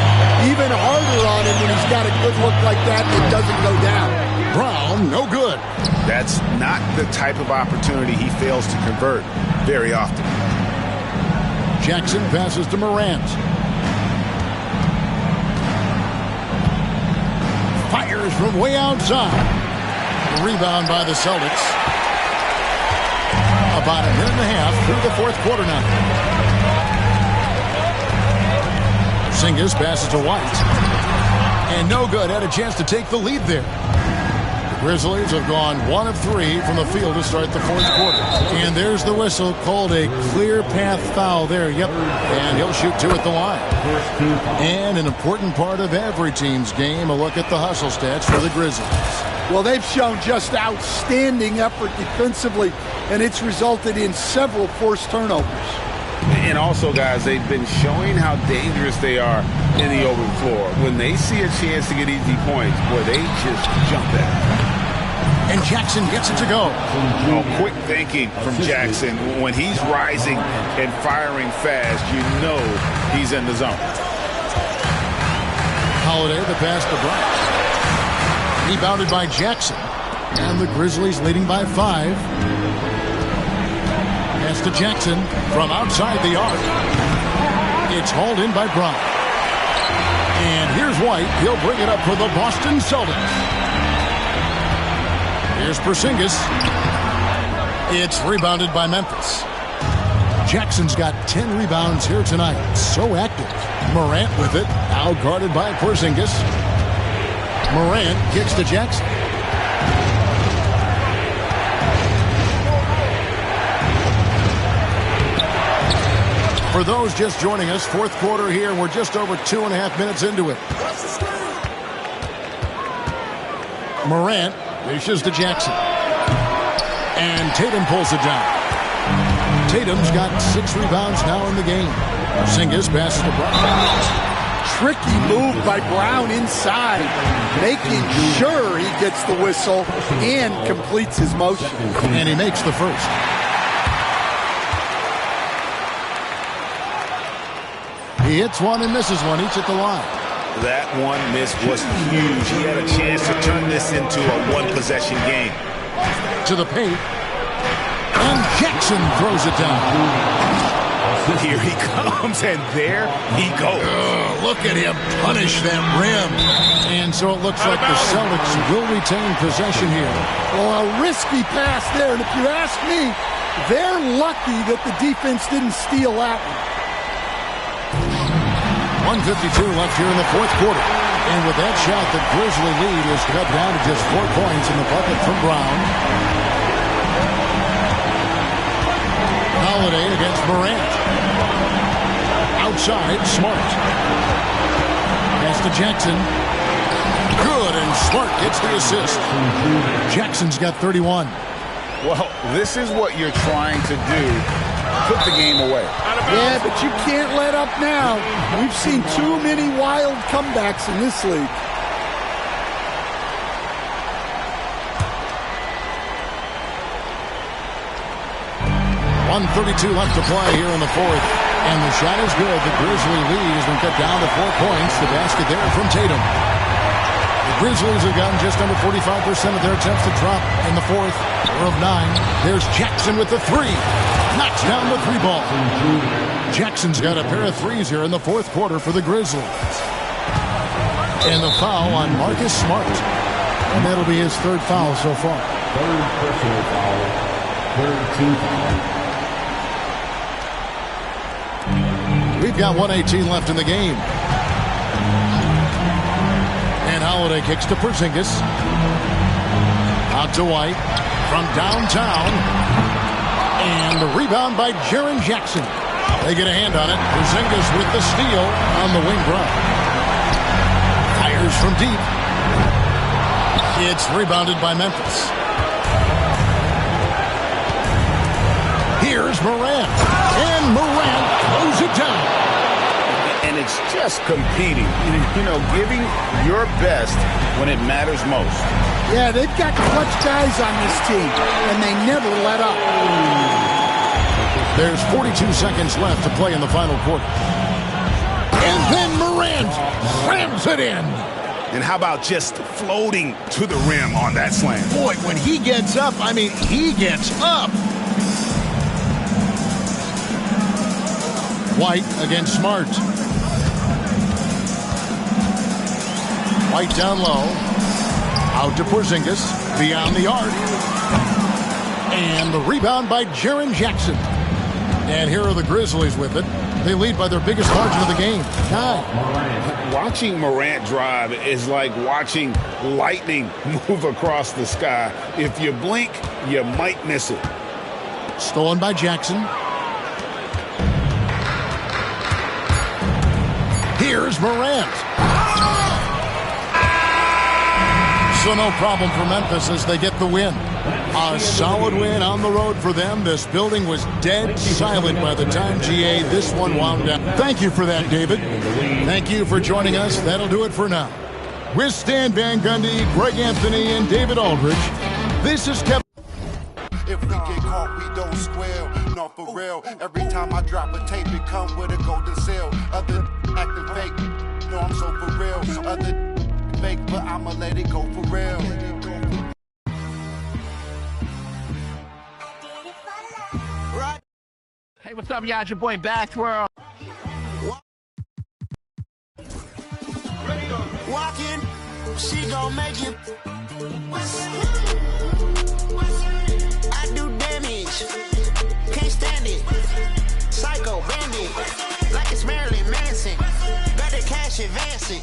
Even harder on him when he's got a good look like that and it doesn't go down.
Brown, no good.
That's not the type of opportunity he fails to convert very often.
Jackson passes to Morant. Fires from way outside. Rebound by the Celtics. About a minute and a half through the fourth quarter now. Porzingis passes to White. And no good. Had a chance to take the lead there. The Grizzlies have gone 1 of 3 from the field to start the fourth quarter. And there's the whistle. Called a clear path foul there. Yep. And he'll shoot 2 at the line. And an important part of every team's game, a look at the hustle stats for the Grizzlies.
Well, they've shown just outstanding effort defensively, and it's resulted in several forced turnovers.
And also, guys, they've been showing how dangerous they are in the open floor. When they see a chance to get easy points, boy, they just jump at it.
And Jackson gets it to go.
Oh, quick thinking from Jackson. When he's rising and firing fast, you know he's in the zone.
Holiday, the pass to Bryce. Rebounded by Jackson. And the Grizzlies leading by 5. Pass to Jackson from outside the arc. It's hauled in by Brown. And here's White. He'll bring it up for the Boston Celtics. Here's Porzingis. It's rebounded by Memphis. Jackson's got 10 rebounds here tonight. So active. Morant with it. Now guarded by Porzingis. Morant kicks to Jackson. For those just joining us, fourth quarter here, and we're just over 2.5 minutes into it. Morant dishes to Jackson. And Tatum pulls it down. Tatum's got 6 rebounds now in the game. Porzingis passes to Brown.
Tricky move by Brown inside, making sure he gets the whistle and completes his motion.
And he makes the first. He hits one and misses one, each at the line.
That one miss was huge. He had a chance to turn this into a one-possession game.
To the paint. And Jackson throws it down.
Here he comes, and there he goes.
Look at him punish that rim. And so it looks like the Celtics will retain possession here.
Well, a risky pass there, and if you ask me, they're lucky that the defense didn't steal that one.
1:52 left here in the fourth quarter. And with that shot, the Grizzly lead is cut down to just 4 points in the bucket from Brown. Holiday against Morant. Outside, Smart. Pass to Jackson. Good, and Smart gets the assist. Jackson's got 31.
Well, this is what you're trying to do. Put the game away.
Yeah, but you can't let up now. We've seen too many wild comebacks in this league.
1:32 left to play here in the fourth. And the shot is good. The Grizzly lead has been cut down to 4 points. The basket there from Tatum. The Grizzlies have gotten just under 45% of their attempts to drop in the fourth. 4 of 9. There's Jackson with the three. Knocks down the three ball. Jackson's got a pair of threes here in the fourth quarter for the Grizzlies. And the foul on Marcus Smart. And that'll be his third foul so far.
Third personal foul. Third team foul.
We've got 1:18 left in the game. And Holiday kicks to Porzingis. Out to White. From downtown. And the rebound by Jaren Jackson. They get a hand on it. Porzingis with the steal on the wing run. Fires from deep. It's rebounded by Memphis. Here's Morant. And Morant throws it down.
And it's just competing. You know, giving your best when it matters most.
Yeah, they've got clutch guys on this team, and they never let up.
There's 42 seconds left to play in the final quarter. And then Morant slams it in.
And how about just floating to the rim on that slam?
Boy, when he gets up, I mean, he gets up. White against Smart. White down low. Out to Porzingis. Beyond the arc. And the rebound by Jaren Jackson. And here are the Grizzlies with it. They lead by their biggest margin of the game. 9.
Watching Morant drive is like watching lightning move across the sky. If you blink, you might miss it.
Stolen by Jackson. Here's Morant. So no problem for Memphis as they get the win. A solid win on the road for them. This building was dead silent by the time, GA, this one wound down. Thank you for that, David. Thank you for joining us. That'll do it for now. With Stan Van Gundy, Greg Anthony, and David Aldridge, this is Kevin.
If we get caught, we don't squeal. No, for real. Every time I drop a tape, it come with a golden seal. Other acting fake. No, I'm so for real. Other fake, but I'ma let it go for real.
Hey, what's up, y'all? It's your boy Bathworld.
Walking, she gon' make you. I do damage, can't stand it. Psycho bandit, like it's Marilyn Manson. Got the cash advancing.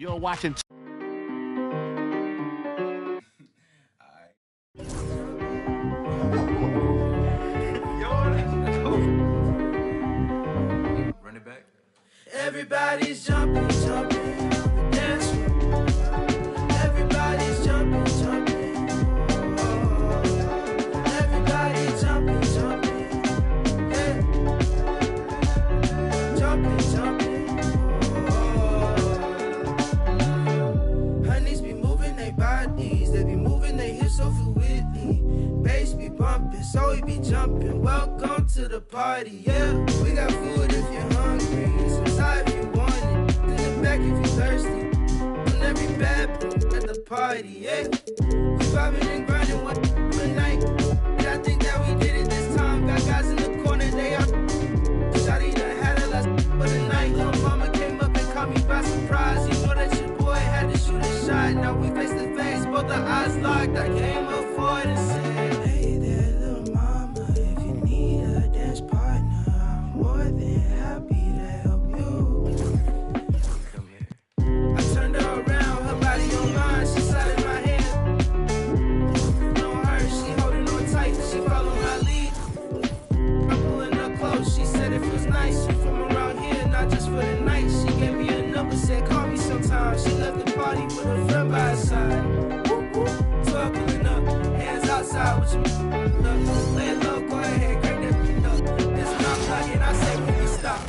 You're watching.
Run it back. Everybody's jumping, jumping, dance. Everybody's jumping, jumping. Everybody's jumping, jumping. Yeah. Jumping, jumping. Honeys be moving their bodies, they be moving their hips so fluidly. Bass be bumping, so we be jumping. Welcome to the party, yeah. We got food if you're hungry, some side if you want it. In the back if you're thirsty. On every bad at the party, yeah. We vibing and grinding one night. And I think that we did it this time. Got guys in the corner, they are. Shawty done had a last for the night. Little mama came up and caught me by surprise. You know that your boy had to shoot a shot. Now we face to face, both the eyes locked. I came up forward and said, hey there, little mama. If you need a dance partner, I'm more than happy to help you. Come here. I turned her around, her body on mine. She slided my hand. On her, she holding on tight. She followed my lead. I'm pulling her close. She said it feels nice. She from around here, not just for the night. She gave me a number, said call me sometime. She left the party with her friend by her side. 12 pulling up, hands outside with your look. Lay it low, go ahead, crank that up. This when I'm plugging, I say when we stop.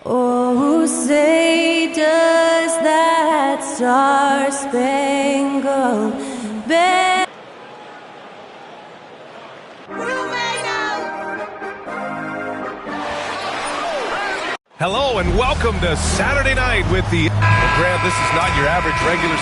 Oh, say does that star-spangled banner
Hello and welcome to Saturday Night with the... Well, Grant, this is not your average regular...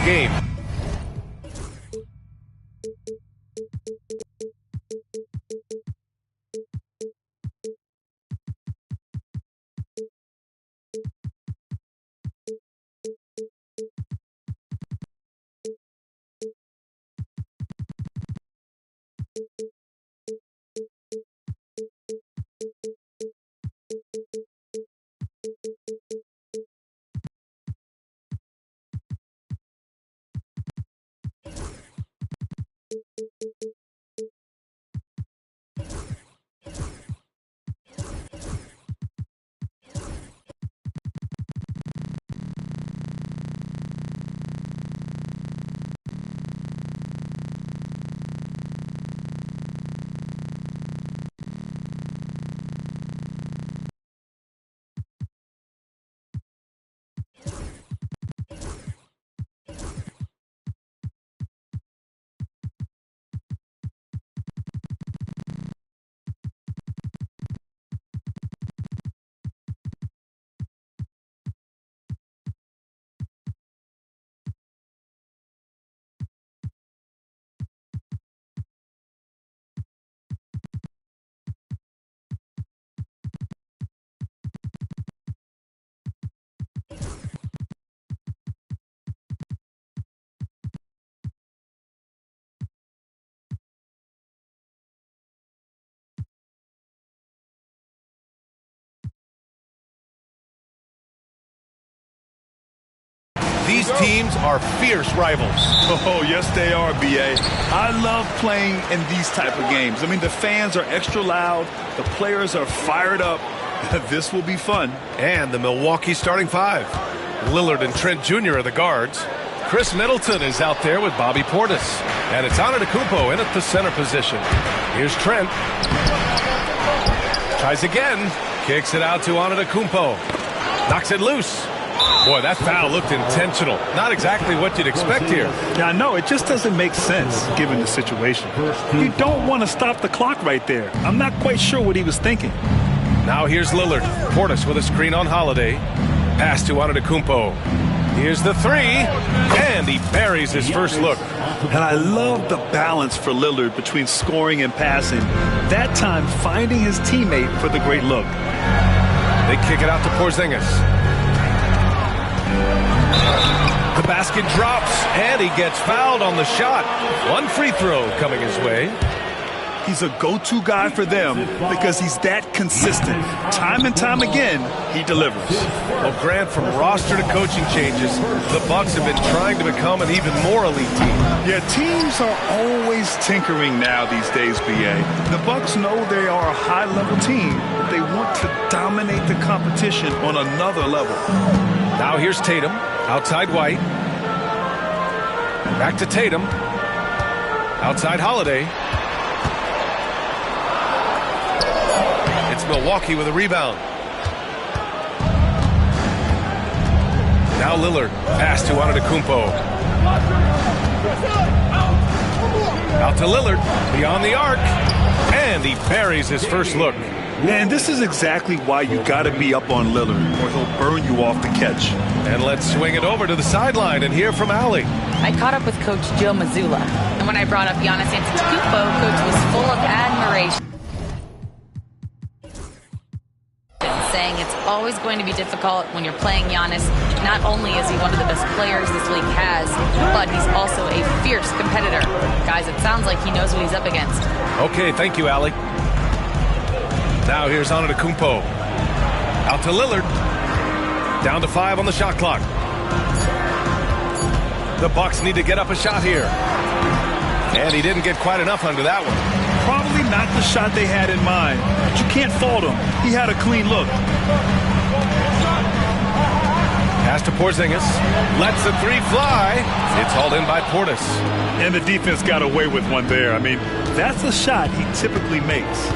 one game. These teams are fierce rivals.
Oh, yes, they are, B.A. I love playing in these type of games. I mean, the fans are extra loud. The players are fired up. This will be fun.
And the Milwaukee starting five. Lillard and Trent Jr. are the guards. Chris Middleton is out there with Bobby Portis. And it's Antetokounmpo in at the center position. Here's Trent. Tries again. Kicks it out to Antetokounmpo. Knocks it loose. Boy, that foul looked intentional. Not exactly what you'd expect here.
Yeah, no, it just doesn't make sense given the situation. You don't want to stop the clock right there. I'm not quite sure what he was thinking.
Now here's Lillard. Portis with a screen on Holiday. Pass to Antetokounmpo. Here's the three. And he buries his first look.
And I love the balance for Lillard between scoring and passing. That time finding his teammate for the great look.
They kick it out to Porzingis. The basket drops, and he gets fouled on the shot. One free throw coming his way.
He's a go-to guy for them because he's that consistent. Time and time again, he delivers.
Well, Grant, from roster to coaching changes, the Bucks have been trying to become an even more elite team.
Yeah, teams are always tinkering now these days, B.A. The Bucks know they are a high-level team, but they want to dominate the competition on another level.
Now here's Tatum, outside White. Back to Tatum. Outside Holiday. It's Milwaukee with a rebound. Now Lillard. Pass to Antetokounmpo. Out to Lillard. Beyond the arc. And he buries his first look.
Man, this is exactly why you got to be up on Lillard, or he'll burn you off the catch.
And let's swing it over to the sideline and hear from Allie.
I caught up with Coach Joe Mazzulla, and when I brought up Giannis Antetokounmpo, Coach was full of admiration, saying it's always going to be difficult when you're playing Giannis. Not only is he one of the best players this league has, but he's also a fierce competitor. Guys, it sounds like he knows what he's up against.
Okay, thank you, Allie. Now here's Antetokounmpo. Out to Lillard. Down to 5 on the shot clock. The Bucks need to get up a shot here. And he didn't get quite enough under that one.
Probably not the shot they had in mind, but you can't fault him. He had a clean look.
Pass to Porzingis. Lets the three fly. It's hauled in by Portis.
And the defense got away with one there. I mean, that's a shot he typically makes.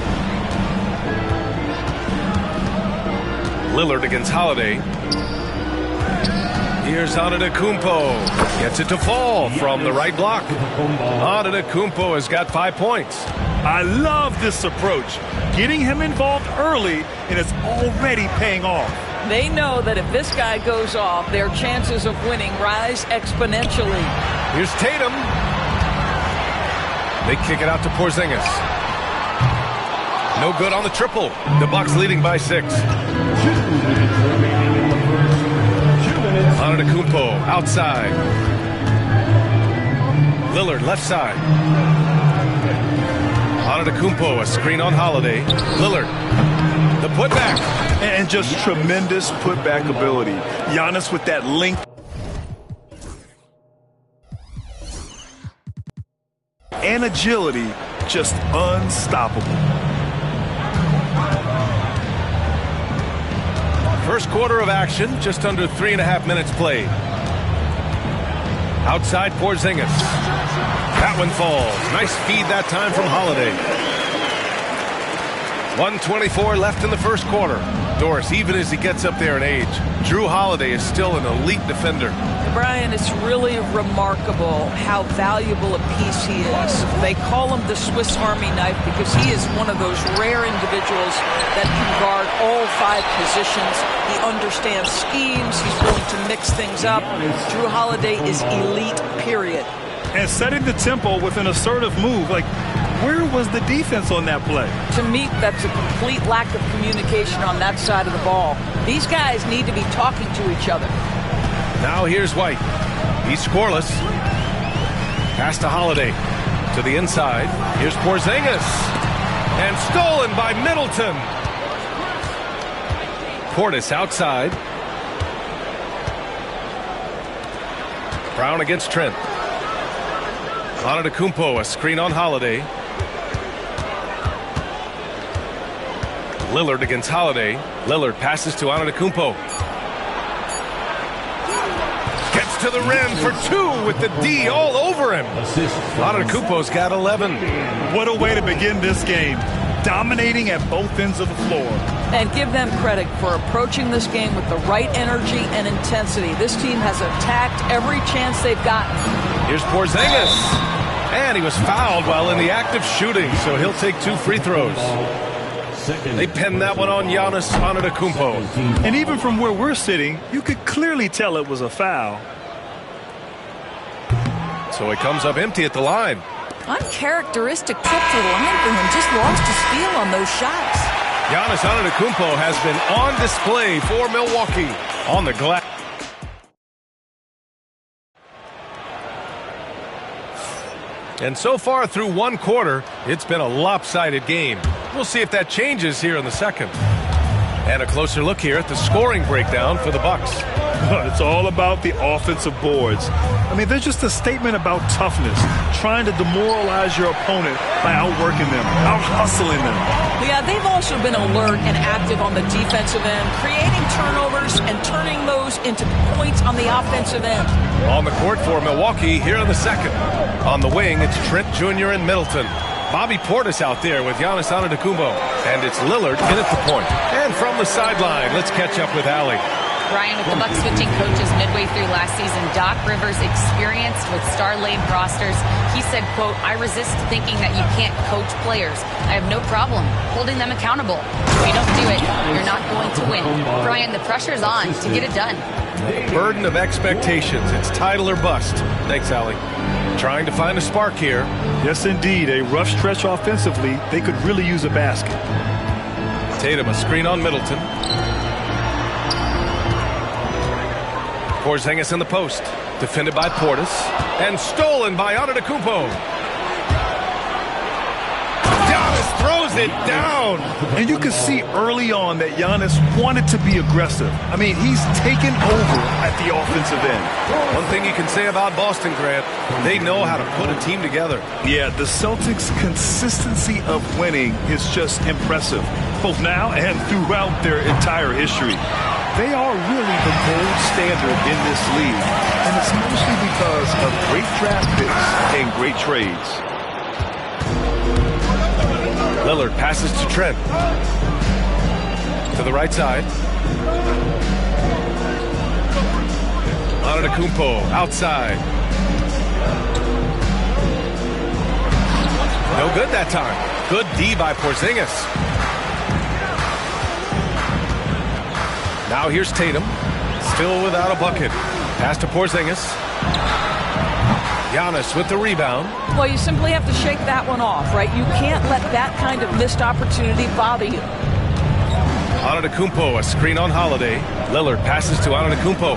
Lillard against Holiday. Here's Antetokounmpo. Gets it to fall from the right block. Antetokounmpo has got 5 points. I love this approach. Getting him involved early, and it's already paying off.
They know that if this guy goes off, their chances of winning rise exponentially.
Here's Tatum. They kick it out to Porzingis. No good on the triple. The Bucks leading by 6. Antetokounmpo outside. Lillard left side. Antetokounmpo, a screen on Holiday. Lillard, the putback.
And just tremendous putback ability. Giannis with that length and agility, just unstoppable.
First quarter of action, just under 3.5 minutes played. Outside Porzingis. That one falls. Nice feed that time from Holiday. 1:24 left in the first quarter. Doris, even as he gets up there in age, Jrue Holiday is still an elite defender.
Brian, it's really remarkable how valuable a piece he is. They call him the Swiss Army knife because he is one of those rare individuals that can guard all 5 positions. He understands schemes. He's willing to mix things up. Jrue Holiday is elite, period.
And setting the tempo with an assertive move. Like, where was the defense on that play?
To me, that's a complete lack of communication on that side of the ball. These guys need to be talking to each other.
Now here's White. He's scoreless. Pass to Holiday. To the inside. Here's Porzingis. And stolen by Middleton. Portis outside. Brown against Trent. Antetokounmpo, a screen on Holiday. Lillard against Holiday. Lillard passes to Antetokounmpo. Gets to the rim for 2 with the D all over him. Antetokounmpo's got 11.
What a way to begin this game. Dominating at both ends of the floor.
And give them credit for approaching this game with the right energy and intensity. This team has attacked every chance they've gotten.
Here's Porzingis. And he was fouled while in the act of shooting, so he'll take 2 free throws. They pinned that one on Giannis Antetokounmpo.
And even from where we're sitting, you could clearly tell it was a foul.
So he comes up empty at the line.
Uncharacteristic trip to the line for him. Just lost his feel on those shots.
Giannis Antetokounmpo has been on display for Milwaukee on the glass. And so far through 1 quarter, it's been a lopsided game. We'll see if that changes here in the second. And a closer look here at the scoring breakdown for the Bucks.
It's all about the offensive boards. I mean, they're just a statement about toughness, trying to demoralize your opponent by outworking them, out-hustling them.
Yeah, they've also been alert and active on the defensive end, creating turnovers and turning those into points on the offensive end.
On the court for Milwaukee here in the second. On the wing, it's Trent Jr. and Middleton. Bobby Portis out there with Giannis Antetokounmpo. And it's Lillard in at the point. And from the sideline, let's catch up with Allie.
Brian, with the Bucks switching coaches midway through last season, Doc Rivers, experienced with star-laden rosters, he said, quote, "I resist thinking that you can't coach players. I have no problem holding them accountable. If you don't do it, you're not going to win." Brian, the pressure's on to get it done.
Burden of expectations. It's title or bust. Thanks, Allie. Trying to find a spark here.
Yes, indeed. A rough stretch offensively. They could really use a basket.
Tatum, a screen on Middleton. Porzingis in the post. Defended by Portis. And stolen by Antetokounmpo. Giannis throws it down.
And you could see early on that Giannis wanted to be aggressive. I mean, he's taken over at the offensive end.
One thing you can say about Boston, Grant, they know how to put a team together.
Yeah, the Celtics' consistency of winning is just impressive, both now and throughout their entire history. They are really the gold standard in this league, and it's mostly because of great draft picks and great trades.
Lillard passes to Trent. To the right side. Antetokounmpo outside. No good that time. Good D by Porzingis. Now here's Tatum. Still without a bucket. Pass to Porzingis. Giannis with the rebound.
Well, you simply have to shake that one off, right? You can't let that kind of missed opportunity bother you.
Antetokounmpo, a screen on Holiday. Lillard passes to Antetokounmpo.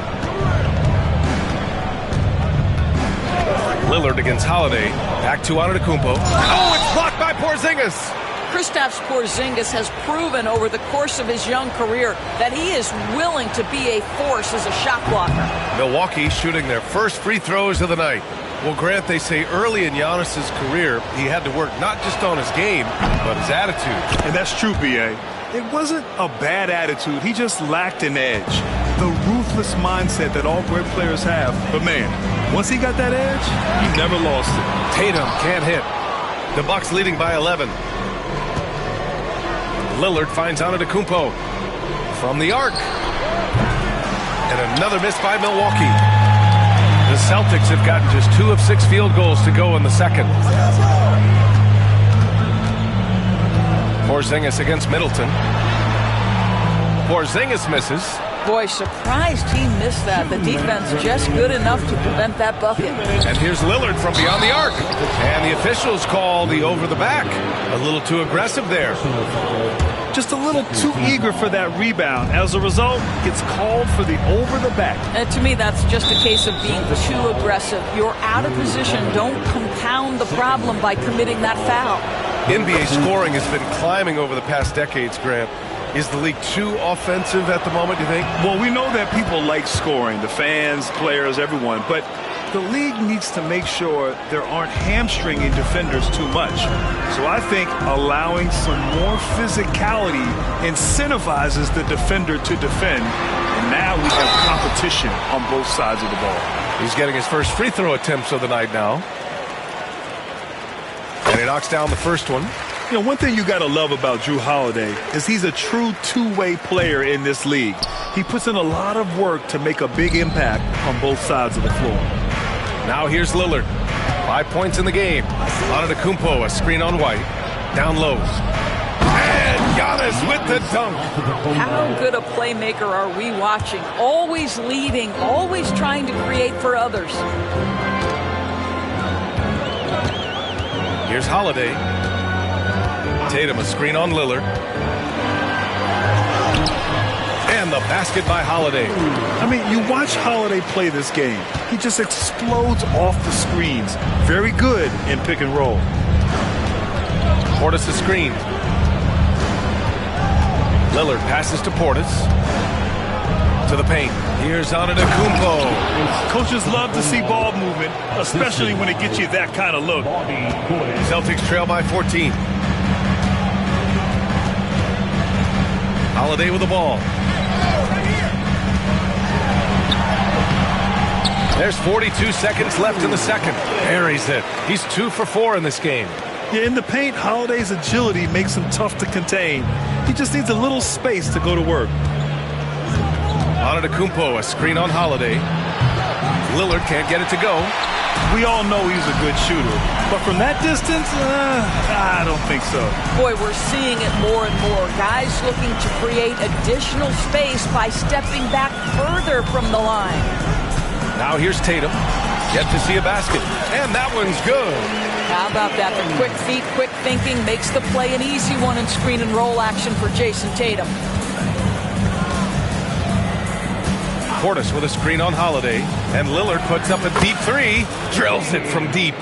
Lillard against Holiday. Back to Antetokounmpo. Oh, it's blocked by Porzingis.
Kristaps Porzingis has proven over the course of his young career that he is willing to be a force as a shot blocker.
Milwaukee shooting their first free throws of the night. Well, Grant, they say early in Giannis's career, he had to work not just on his game, but his attitude.
And that's true, B.A. It wasn't a bad attitude. He just lacked an edge. The ruthless mindset that all great players have. But, man, once he got that edge, he never lost it.
Tatum can't hit. The Bucks leading by 11. Lillard finds Antetokounmpo from the arc. And another miss by Milwaukee. The Celtics have gotten just 2 of 6 field goals to go in the second. Porzingis against Middleton. Porzingis misses.
Boy, surprised he missed that. The defense just good enough to prevent that bucket.
And here's Lillard from beyond the arc. And the officials call the over the back. A little too aggressive there.
Just a little too eager for that rebound. As a result, gets called for the over the back.
And to me, that's just a case of being too aggressive. You're out of position. Don't compound the problem by committing that foul.
NBA scoring has been climbing over the past decades, Grant. Is the league too offensive at the moment, do you think?
Well, we know that people like scoring, the fans, players, everyone, but the league needs to make sure there aren't hamstringing defenders too much. So I think allowing some more physicality incentivizes the defender to defend, and now we have competition on both sides of the ball.
He's getting his first free throw attempts of the night now. And he knocks down the first one.
You know, one thing you got to love about Jrue Holiday is he's a true two-way player in this league. He puts in a lot of work to make a big impact on both sides of the floor.
Now here's Lillard. 5 points in the game. Antetokounmpo, a screen on White. Down low. And Giannis with the dunk.
How good a playmaker are we watching? Always leading, always trying to create for others.
Here's Holiday. Tatum, a screen on Lillard. And the basket by Holiday.
I mean, you watch Holiday play this game. He just explodes off the screens. Very good in pick and roll.
Portis a screen. Lillard passes to Portis. To the paint. Here's Antetokounmpo.
Coaches love to see ball movement, especially when it gets you that kind of look.
Celtics trail by 14. Holiday with the ball. There's 42 seconds left in the second. Buries it. He's 2 for 4 in this game.
Yeah, in the paint, Holiday's agility makes him tough to contain. He just needs a little space to go to work.
Antetokounmpo, a screen on Holiday. Lillard can't get it to go.
We all know he's a good shooter, but from that distance, I don't think so.
Boy, we're seeing it more and more. Guys looking to create additional space by stepping back further from the line.
Now here's Tatum. Yet to see a basket, and that one's good.
How about that? The quick feet, quick thinking makes the play an easy one in screen and roll action for Jason Tatum.
Portis with a screen on Holiday, and Lillard puts up a deep 3, drills it from deep.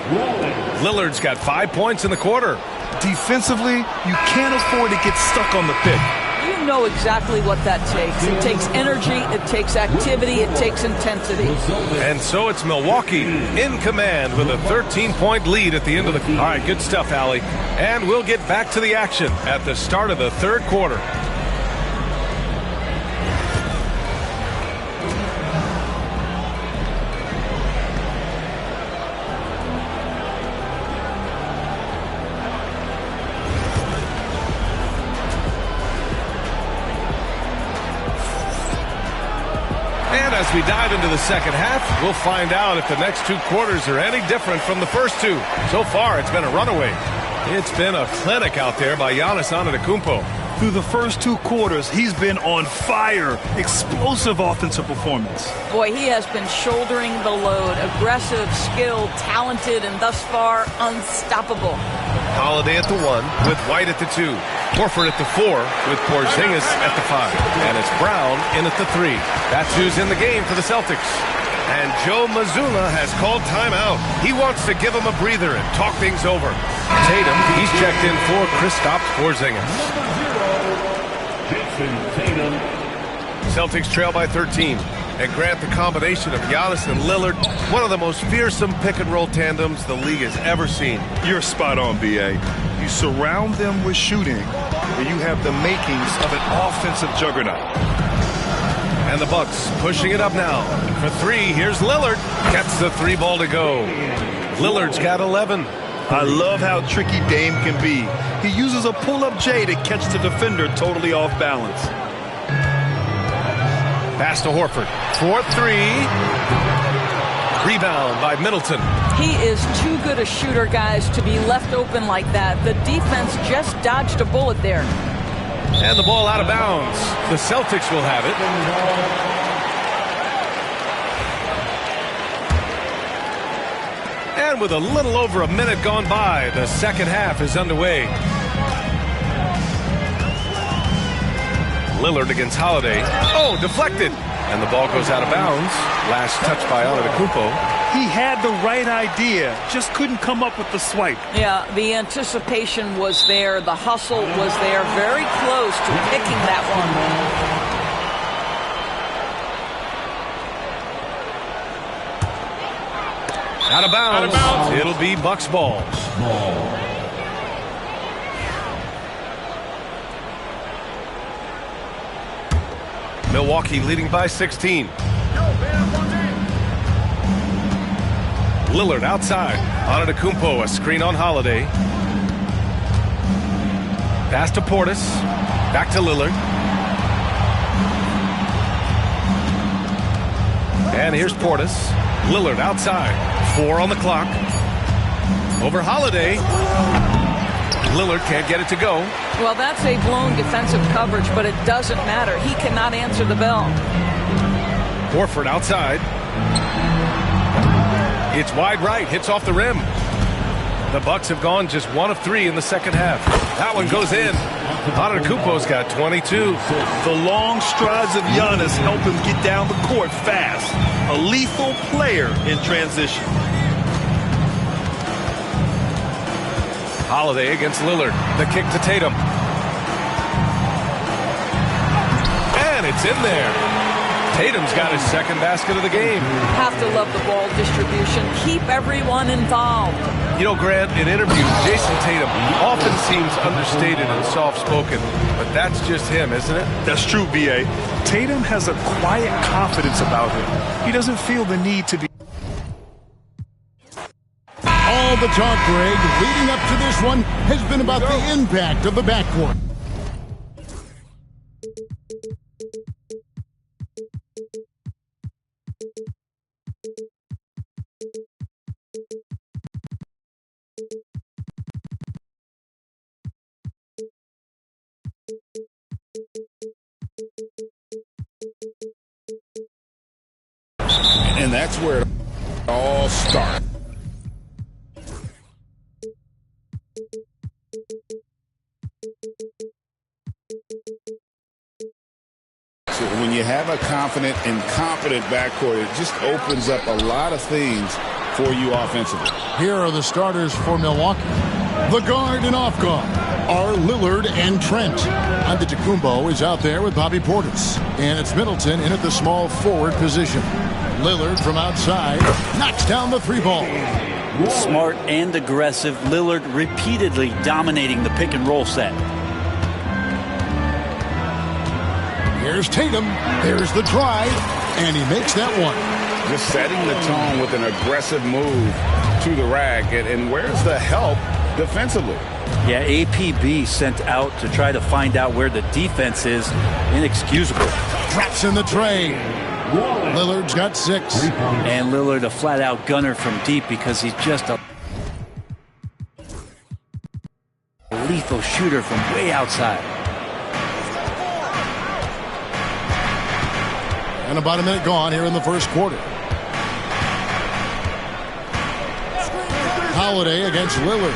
Lillard's got 5 points in the quarter.
Defensively, you can't afford to get stuck on the pick.
You know exactly what that takes. It takes energy, it takes activity, it takes intensity.
And so it's Milwaukee in command with a 13-point lead at the end of the... All right, good stuff, Allie. And we'll get back to the action at the start of the third quarter. As we dive into the second half, we'll find out if the next 2 quarters are any different from the first 2. So far, it's been a runaway. It's been a clinic out there by Giannis Antetokounmpo.
Through the first 2 quarters, he's been on fire. Explosive offensive performance.
Boy, he has been shouldering the load. Aggressive, skilled, talented, and thus far, unstoppable.
Holiday at the 1 with White at the 2. Horford at the 4 with Porzingis at the 5. And it's Brown in at the 3. That's who's in the game for the Celtics. And Joe Mazzulla has called timeout. He wants to give him a breather and talk things over. Tatum, he's checked in for Kristaps Porzingis. Celtics trail by 13. And Grant, the combination of Giannis and Lillard, one of the most fearsome pick-and-roll tandems the league has ever seen.
You're spot on, B.A. You surround them with shooting, and you have the makings of an offensive juggernaut.
And the Bucks pushing it up now. For 3, here's Lillard. Gets the 3 ball to go. Lillard's got 11.
I love how tricky Dame can be. He uses a pull-up J to catch the defender totally off balance.
Pass to Horford. For 3. Rebound by Middleton.
He is too good a shooter, guys, to be left open like that. The defense just dodged a bullet there.
And the ball out of bounds. The Celtics will have it. And with a little over a minute gone by, the second half is underway. Lillard against Holiday. Oh, deflected. And the ball goes out of bounds. Last touch by Antetokounmpo.
He had the right idea, just couldn't come up with the swipe.
Yeah, the anticipation was there. The hustle was there. Very close to picking that
one. Out of bounds. It'll be Bucks ball. Milwaukee leading by 16. Lillard outside. Antetokounmpo, a screen on Holiday. Pass to Portis. Back to Lillard. And here's Portis. Lillard outside. 4 on the clock. Over Holiday. Lillard can't get it to go.
Well, that's a blown defensive coverage, but it doesn't matter. He cannot answer the bell.
Horford outside. It's wide right, hits off the rim. The Bucks have gone just 1 of 3 in the second half. That one goes in. Antetokounmpo's got 22.
The long strides of Giannis help him get down the court fast. A lethal player in transition.
Holiday against Lillard. The kick to Tatum. And it's in there. Tatum's got his second basket of the game.
Have to love the ball distribution. Keep everyone involved.
You know, Grant, in interviews, Jason Tatum often seems understated and soft-spoken, but that's just him, isn't it?
That's true, B.A. Tatum has a quiet confidence about him. He doesn't feel the need to be...
All the talk, Greg, leading up to this one has been about the impact of the backcourt.
And that's where it all starts. So when you have a confident and competent backcourt, it just opens up a lot of things for you offensively.
Here are the starters for Milwaukee. The guard and off guard are Lillard and Trent. Antetokounmpo is out there with Bobby Portis. And it's Middleton in at the small forward position. Lillard from outside knocks down the 3-ball.
Smart and aggressive. Lillard repeatedly dominating the pick and roll set.
Here's Tatum. There's the drive. And he makes that one.
Just setting the tone with an aggressive move to the rack. And where's the help defensively?
Yeah, APB sent out to try to find out where the defense is. Inexcusable.
Drops in the tray. Lillard's got 6.
And Lillard a flat-out gunner from deep because he's just a lethal shooter from way outside.
And about a minute gone here in the first quarter. Holiday against Lillard.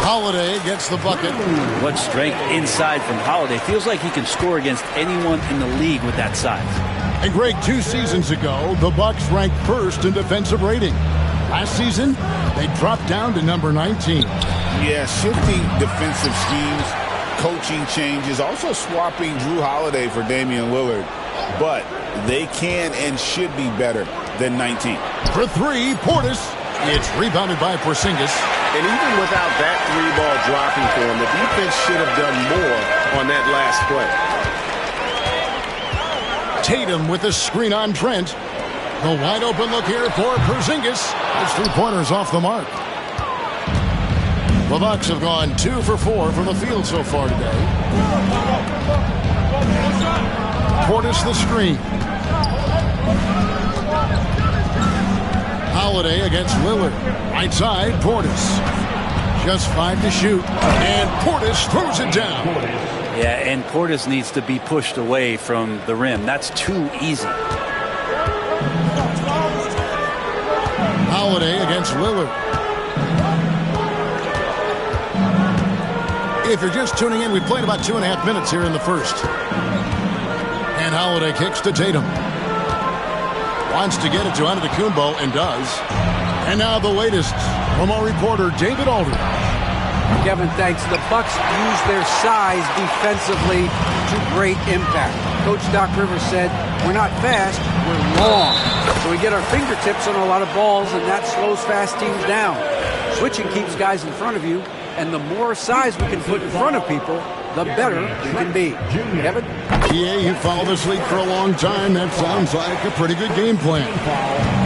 Holiday gets the bucket.
What strength inside from Holiday. Feels like he can score against anyone in the league with that size.
And Greg, 2 seasons ago, the Bucks ranked first in defensive rating. Last season, they dropped down to number 19.
Yeah, shifting defensive schemes, coaching changes, also swapping Drew Holiday for Damian Lillard. But they can and should be better than 19.
For 3, Portis. It's rebounded by Porzingis.
And even without that 3-ball dropping for him, the defense should have done more on that last play.
Tatum with the screen on Trent. The wide open look here for Porzingis. His 3-pointers off the mark. The Bucks have gone 2 for 4 from the field so far today. Portis the screen. Holiday against Lillard. Right side, Portis. Just 5 to shoot. And Portis throws it down.
Yeah, and Portis needs to be pushed away from the rim. That's too easy.
Holiday against Lillard. If you're just tuning in, we played about 2.5 minutes here in the first. And Holiday kicks to Tatum. Wants to get it to Antetokounmpo and does. And now the latest from our reporter David Aldridge.
Kevin, thanks. The Bucks use their size defensively to great impact. Coach Doc Rivers said, we're not fast, we're long. So we get our fingertips on a lot of balls, and that slows fast teams down. Switching keeps guys in front of you, and the more size we can put in front of people, the better we can be. Kevin?
Yeah, you followed this league for a long time. That sounds like a pretty good game plan.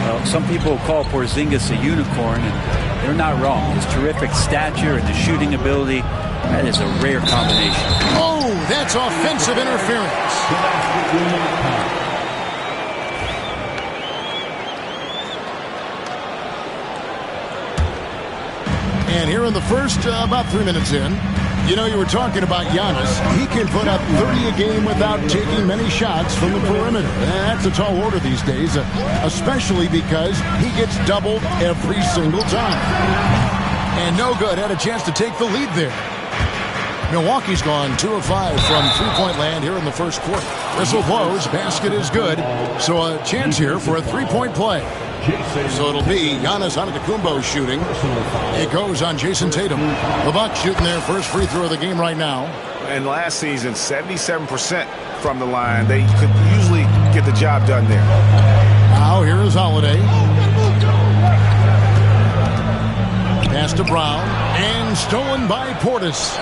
Well, some people call Porzingis a unicorn, and they're not wrong. His terrific stature and the shooting ability, that is a rare combination.
Oh, that's offensive interference. And here in the first, about 3 minutes in, you know, you were talking about Giannis. He can put up 30 a game without taking many shots from the perimeter. That's a tall order these days, especially because he gets doubled every single time. And no good. Had a chance to take the lead there. Milwaukee's gone 2 of 5 from three-point land here in the first quarter. Whistle blows. Basket is good. So a chance here for a three-point play. So it'll be Giannis Antetokounmpo shooting. It goes on Jason Tatum. The Bucks shooting their first free throw of the game right now.
And last season, 77% from the line. They could usually get the job done there.
Now here is Holiday. Pass to Brown. And stolen by Portis.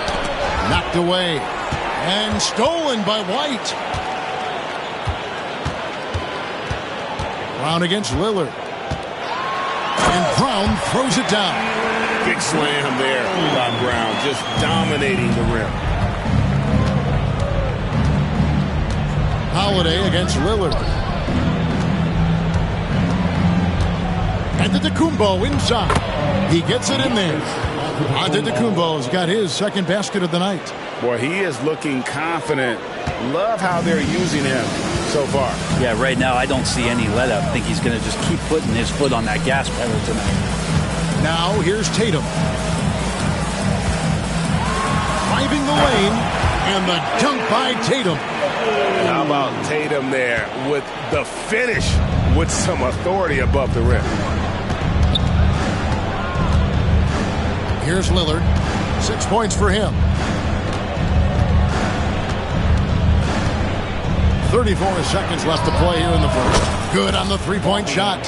Knocked away. And stolen by White. Brown against Lillard. And Brown throws it down.
Big slam there by Brown, just dominating the rim.
Holiday against Lillard. Antetokounmpo inside. He gets it in there. Antetokounmpo's got his second basket of the night.
Boy, he is looking confident. Love how they're using him so far.
Yeah, right now I don't see any let-up. I think he's going to just keep putting his foot on that gas pedal tonight.
Now here's Tatum. Driving the lane, and the dunk by Tatum.
How about Tatum there with the finish with some authority above the rim.
Here's Lillard. 6 points for him. 34 seconds left to play here in the first. Good on the three-point shot.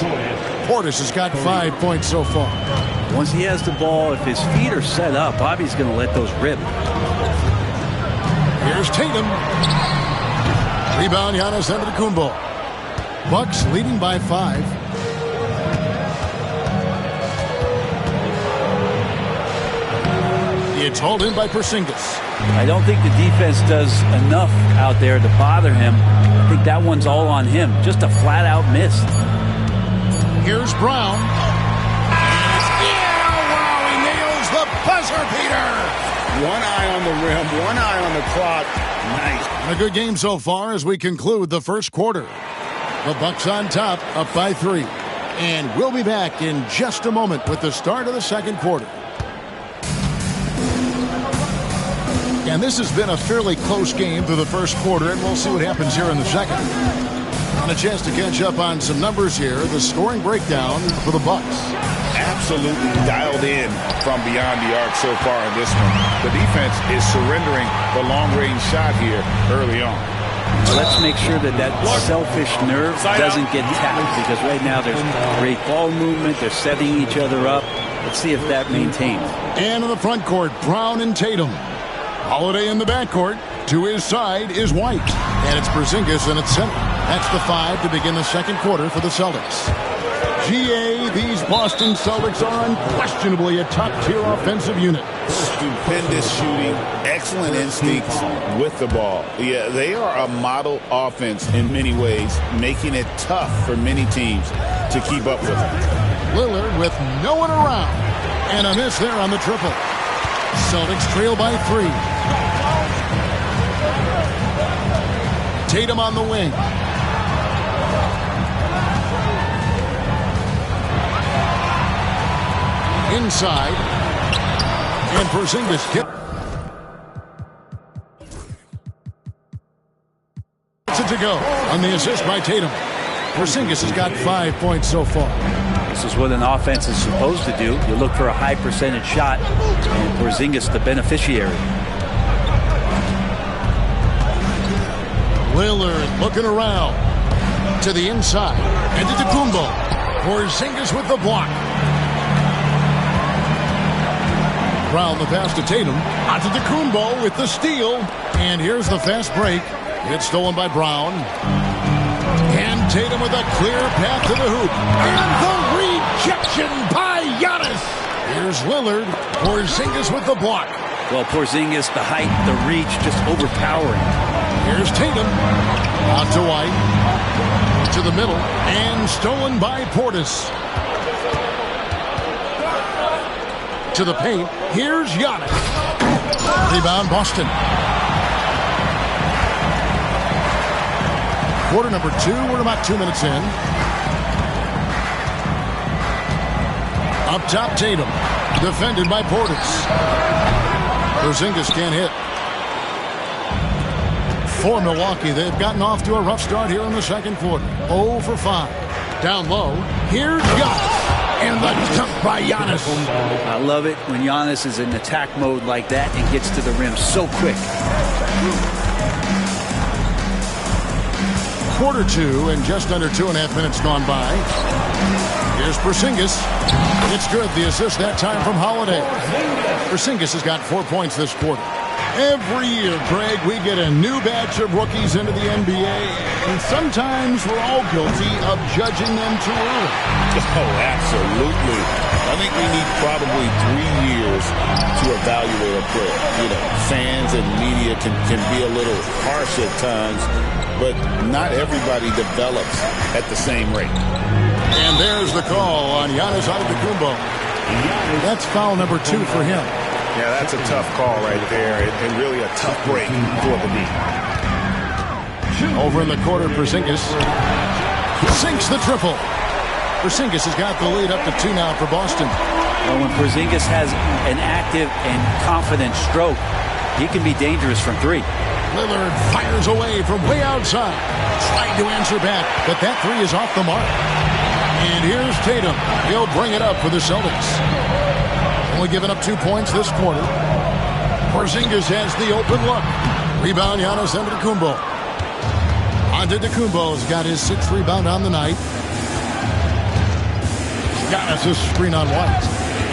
Portis has got 5 points so far.
Once he has the ball, if his feet are set up, Bobby's going to let those rip.
Here's Tatum. Rebound, Giannis Antetokounmpo. Bucks leading by 5. It's hauled in by Porzingis.
I don't think the defense does enough out there to bother him. I think that one's all on him. Just a flat-out miss.
Here's Brown. Yeah, wow, he nails the buzzer beater.
One eye on the rim, one eye on the clock. Nice.
A good game so far as we conclude the first quarter. The Bucks on top, up by 3. And we'll be back in just a moment with the start of the second quarter. And this has been a fairly close game through the first quarter, and we'll see what happens here in the second. On a chance to catch up on some numbers here, the scoring breakdown for the Bucks.
Absolutely dialed in from beyond the arc so far in this one. The defense is surrendering the long-range shot here early on.
Let's make sure that selfish nerve doesn't get tapped, because right now there's great ball movement. They're setting each other up. Let's see if that maintains.
And in the front court, Brown and Tatum. Holiday in the backcourt. To his side is White. And it's Porzingis in its center. That's the 5 to begin the second quarter for the Celtics. GA, these Boston Celtics are unquestionably a top-tier offensive unit.
Stupendous shooting, excellent instincts with the ball. Yeah, they are a model offense in many ways, making it tough for many teams to keep up with them.
Lillard with no one around. And a miss there on the triple. Celtics trail by 3. Tatum on the wing. Inside. And Porzingis hit. It's to go on the assist by Tatum. Porzingis has got 5 points so far.
This is what an offense is supposed to do. You look for a high percentage shot, and Porzingis the beneficiary.
Lillard looking around to the inside. And to Antetokounmpo. Porzingis with the block. Brown the pass to Tatum. Antetokounmpo with the steal. And here's the fast break. It's stolen by Brown. And Tatum with a clear path to the hoop. And the rejection by Giannis. Here's Lillard. Porzingis with the block.
Well, Porzingis, the height, the reach, just overpowering.
Here's Tatum. Out to White. To the middle. And stolen by Portis. To the paint. Here's Giannis. Rebound Boston. Quarter number 2. We're about 2 minutes in. Up top, Tatum. Defended by Portis. Porzingis can't hit. For Milwaukee, they've gotten off to a rough start here in the second quarter. 0 for 5. Down low. Here's Giannis. And the dunk by Giannis.
I love it when Giannis is in attack mode like that and gets to the rim so quick.
Quarter 2 and just under 2.5 minutes gone by. Here's Porzingis. It's good. The assist that time from Holiday. Porzingis has got 4 points this quarter. Every year, Greg, we get a new batch of rookies into the NBA, and sometimes we're all guilty of judging them too early.
Oh, absolutely. I think we need probably 3 years to evaluate a player. You know, fans and media can be a little harsh at times, but not everybody develops at the same rate.
And there's the call on Giannis Antetokounmpo. That's foul number 2 for him.
Yeah, that's a tough call right there, and really a tough break for the D.
Over in the quarter, Porzingis sinks the triple. Porzingis has got the lead up to 2 now for Boston.
Well, when Porzingis has an active and confident stroke, he can be dangerous from 3.
Lillard fires away from way outside. Tried to answer back, but that 3 is off the mark. And here's Tatum. He'll bring it up for the Celtics. Only giving up 2 points this quarter. Porzingis has the open look. Rebound Giannis Antetokounmpo. Antetokounmpo's got his 6th rebound on the night. Giannis a screen on White.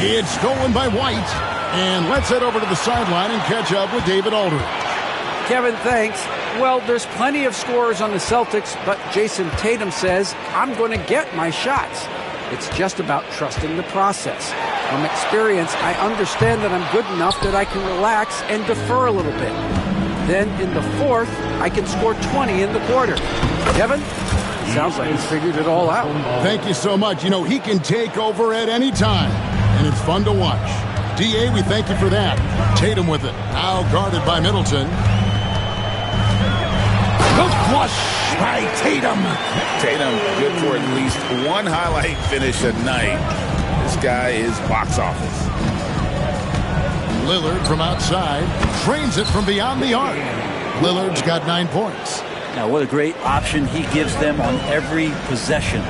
It's stolen by White. And let's head over to the sideline and catch up with David Aldridge.
Kevin, thanks. Well, there's plenty of scorers on the Celtics, but Jason Tatum says, I'm going to get my shots. It's just about trusting the process. From experience, I understand that I'm good enough that I can relax and defer a little bit. Then in the 4th, I can score 20 in the quarter. Kevin, sounds like he's figured it all out.
Thank you so much. You know, he can take over at any time, and it's fun to watch. D.A., we thank you for that. Tatum with it. Now guarded by Middleton. The flush by Tatum.
Tatum good for at least one highlight finish a night. This guy is box office.
Lillard from outside trains it from beyond the arc. Lillard's got 9 points.
Now, what a great option he gives them on every possession.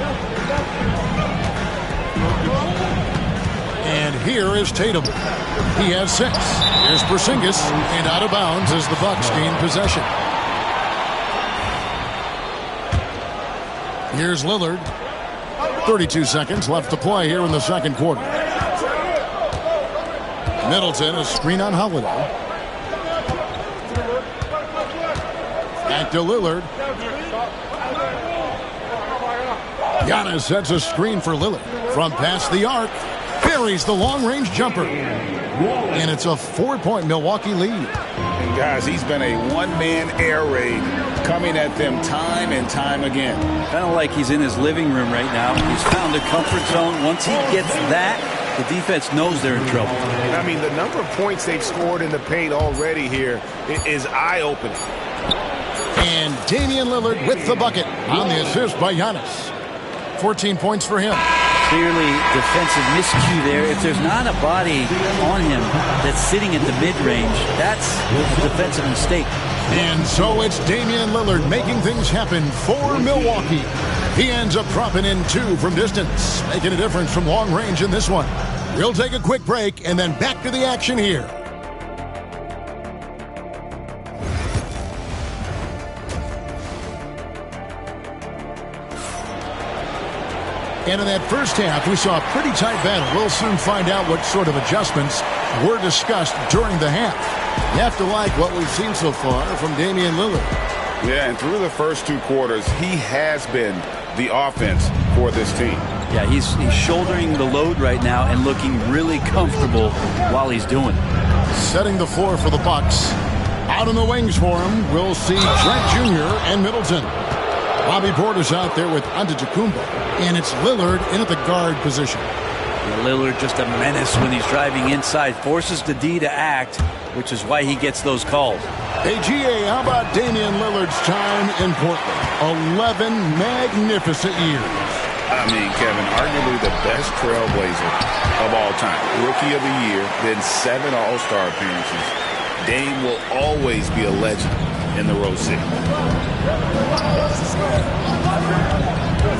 And here is Tatum. He has 6. Here's Porzingis, and out of bounds as the Bucks gain possession. Here's Lillard. 32 seconds left to play here in the second quarter. Middleton, a screen on Holiday. Back to Lillard. Giannis sets a screen for Lillard. From past the arc, buries the long-range jumper. And it's a 4-point Milwaukee lead.
And guys, he's been a one-man air raid coming at them time and time again.
Kind of like he's in his living room right now. He's found a comfort zone. Once he gets that, the defense knows they're in trouble.
I mean, the number of points they've scored in the paint already here is eye-opening.
And Damian Lillard with the bucket on the assist by Giannis. 14 points for him.
Clearly defensive miscue there. If there's not a body on him that's sitting at the mid-range, that's a defensive mistake.
And so it's Damian Lillard making things happen for Milwaukee. He ends up dropping in 2 from distance, making a difference from long range in this one. We'll take a quick break and then back to the action here. And in that first half, we saw a pretty tight battle. We'll soon find out what sort of adjustments were discussed during the half. You have to like what we've seen so far from Damian Lillard.
Yeah, and through the first 2 quarters, he has been the offense for this team.
Yeah, he's shouldering the load right now and looking really comfortable while he's doing it.
Setting the floor for the Bucks. Out in the wings for him, we'll see Trent Jr. and Middleton. Bobby Portis out there with Antetokounmpo. And it's Lillard in at the guard position.
And Lillard just a menace when he's driving inside. Forces the D to act, which is why he gets those calls.
Hey, GA, how about Damian Lillard's time in Portland? 11 magnificent years.
I mean, Kevin, arguably the best trailblazer of all time. Rookie of the year, then 7 All-Star appearances. Dame will always be a legend in the Rose City.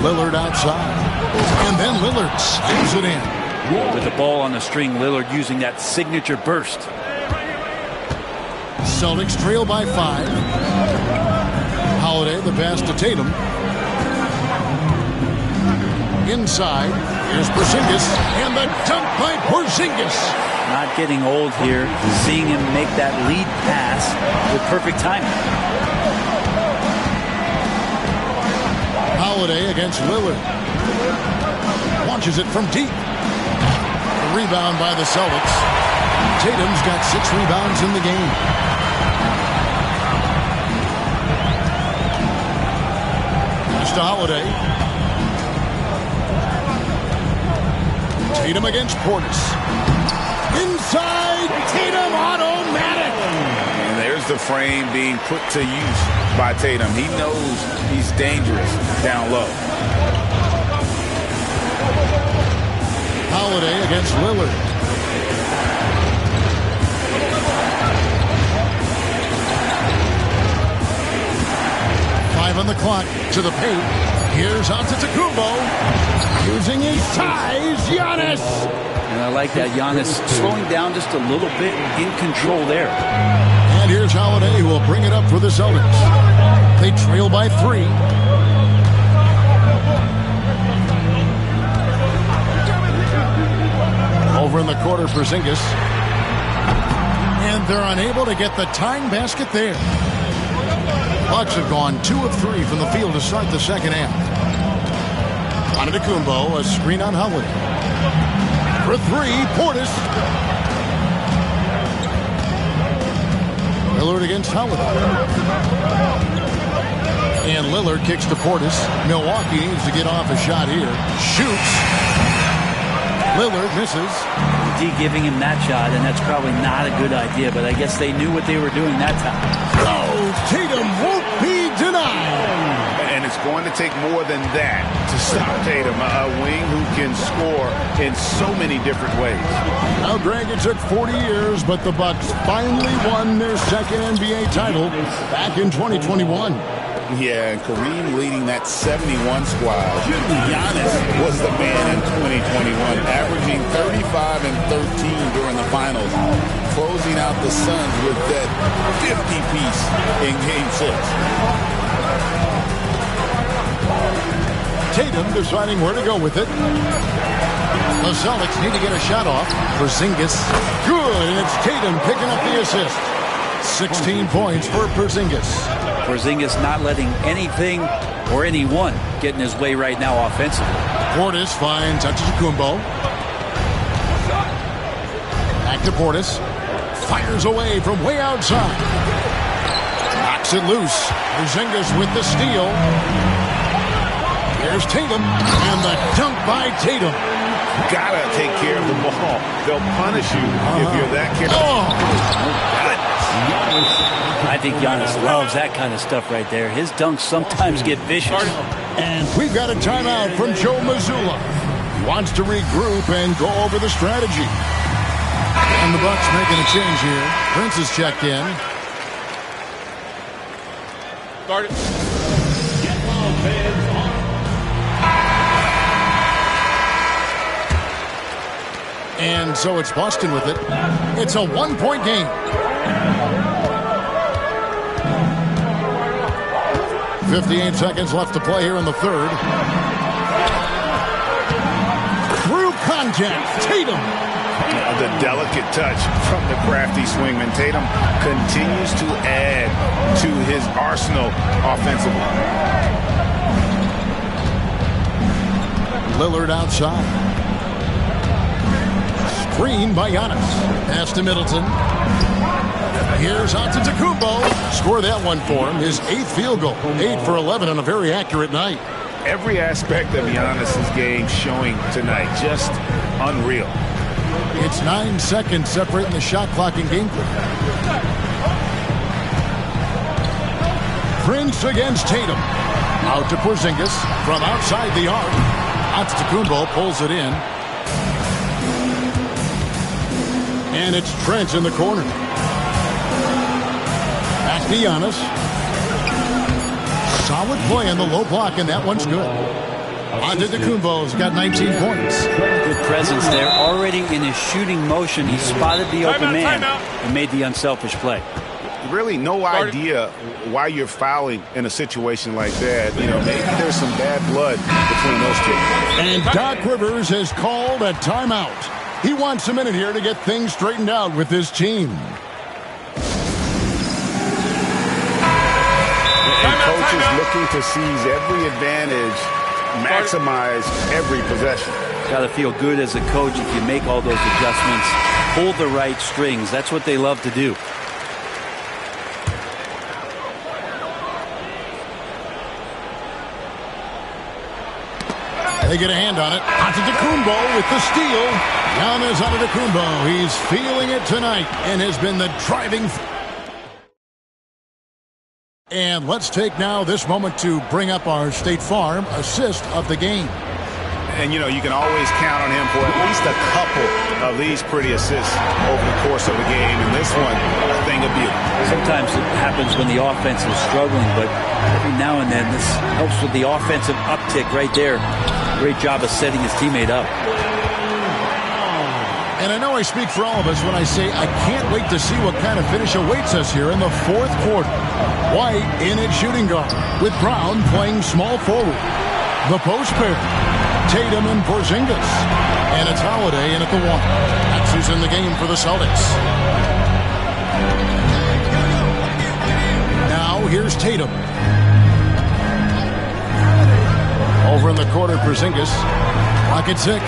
Lillard outside. And then Lillard slams it in.
With the ball on the string, Lillard using that signature burst.
Celtics trail by 5. Holiday, the pass to Tatum. Inside, here's Porzingis, and the dunk by Porzingis.
Not getting old here, seeing him make that lead pass with perfect timing.
Holiday against Lillard. Launches it from deep. The rebound by the Celtics. Tatum's got 6 rebounds in the game. Pass to Holiday. Tatum against Portis. Inside, Tatum automatic.
And there's the frame being put to use by Tatum. He knows he's dangerous down low.
Holiday against Lillard. On the clock to the paint. Here's Antetokounmpo using his size. Giannis.
And I like that. Giannis slowing down just a little bit, in control there.
And here's Holiday, who will bring it up for the Celtics. They trail by 3. Over in the quarter, Porzingis. And they're unable to get the tying basket there. Bucks have gone 2 of 3 from the field to start the second half. Antetokounmpo, a screen on Holiday. For 3, Portis. Lillard against Holiday. And Lillard kicks to Portis. Milwaukee needs to get off a shot here. Shoots. Lillard misses.
D giving him that shot, and that's probably not a good idea, but I guess they knew what they were doing that time.
Oh, Tatum won't be denied.
going to take more than that to stop Tatum, a wing who can score in so many different ways.
Now, Greg, it took 40 years, but the Bucks finally won their second NBA title back in 2021.
Yeah, and Kareem leading that 71 squad. Giannis was the man in 2021, averaging 35 and 13 during the finals, closing out the Suns with that 50-piece in Game 6.
Tatum deciding where to go with it. The Celtics need to get a shot off. Porzingis, good, and it's Tatum picking up the assist. 16 points for Porzingis.
Porzingis not letting anything or anyone get in his way right now offensively.
Portis finds Antetokounmpo. Back to Portis. Fires away from way outside. Knocks it loose. Porzingis with the steal. There's Tatum. And the dunk by Tatum.
Gotta take care of the ball. They'll punish you if you're that careful.
I think Giannis loves that kind of stuff right there. His dunks sometimes get vicious.
And we've got a timeout from Joe Mazzulla. He wants to regroup and go over the strategy. And the Bucks making a change here. Prince has checked in.
Start it.
And so it's Boston with it. It's a one-point game. 58 seconds left to play here in the third. Through contact, Tatum.
The delicate touch from the crafty swingman. Tatum continues to add to his arsenal offensively.
Lillard outside. Screen by Giannis. Pass to Middleton. Here's Antetokounmpo. Score that one for him. His 8th field goal. 8 for 11 on a very accurate night.
Every aspect of Giannis' game showing tonight. Just unreal.
It's 9 seconds separating the shot clock and game clock. Prince against Tatum. Out to Porzingis from outside the arc. Antetokounmpo pulls it in. And it's Trent in the corner. Back to Giannis. Solid play on the low block, and that one's good. Antetokounmpo's got 19 points.
Good presence there. Already in his shooting motion, he spotted the open man and made the unselfish play.
Really no idea why you're fouling in a situation like that. You know, maybe there's some bad blood between those two.
And Doc Rivers has called a timeout. He wants a minute here to get things straightened out with his team.
And coach is looking to seize every advantage, maximize every possession.
Got to feel good as a coach if you make all those adjustments, pull the right strings. That's what they love to do.
They get a hand on it. Antetokounmpo with the steal. Giannis Antetokounmpo. He's feeling it tonight and has been the driving. And let's take now this moment to bring up our State Farm assist of the game.
And, you know, you can always count on him for at least a couple of these pretty assists over the course of a game. And this one, a thing of beauty.
Sometimes it happens when the offense is struggling, but every now and then this helps with the offensive uptick right there. Great job of setting his teammate up.
And I know I speak for all of us when I say I can't wait to see what kind of finish awaits us here in the fourth quarter. White in at shooting guard with Brown playing small forward. The post pair, Tatum and Porzingis. And it's Holiday in at the one. That's who's in the game for the Celtics. Now here's Tatum. Over in the corner, Porzingis. Clock at 6.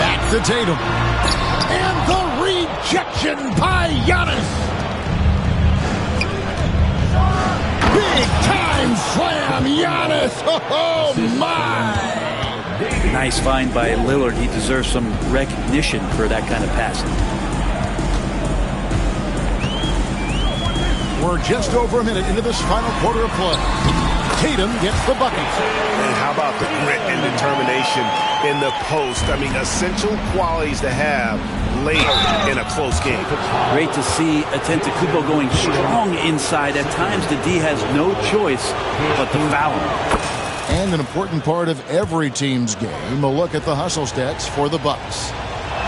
Back to Tatum. And the rejection by Giannis. Big time slam, Giannis. Oh, my.
Nice find by Lillard. He deserves some recognition for that kind of passing.
We're just over a minute into this final quarter of play. Tatum gets the bucket.
And how about the grit and determination in the post? I mean, essential qualities to have late in a close game.
Great to see Antetokounmpo going strong inside. At times, the D has no choice but to foul him.
And an important part of every team's game, a look at the hustle stats for the Bucks.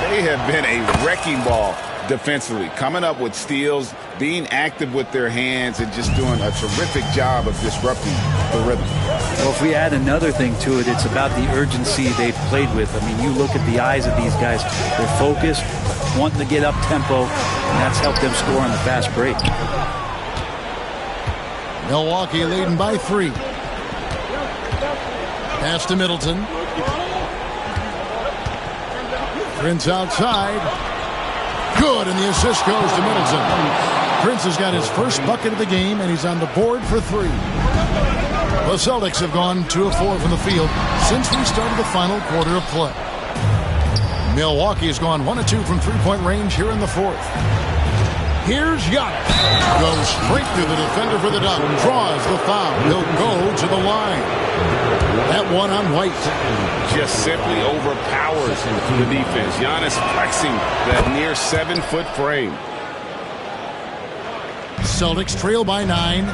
They have been a wrecking ball defensively, coming up with steals, being active with their hands, and just doing a terrific job of disrupting the rhythm.
Well, if we add another thing to it, it's about the urgency they've played with. I mean, you look at the eyes of these guys. They're focused, wanting to get up tempo, and that's helped them score on the fast break.
Milwaukee leading by 3. Pass to Middleton. Prince outside. Good, and the assist goes to Middleton. Prince has got his first bucket of the game, and he's on the board for 3. The Celtics have gone 2 of 4 from the field since we started the final quarter of play. Milwaukee has gone 1 of 2 from three-point range here in the 4th. Here's Giannis. Goes straight through the defender for the dunk. Draws the foul. He'll go to the line. That one on White.
Just simply overpowers the defense. Giannis flexing that near 7-foot frame.
Celtics trail by 9.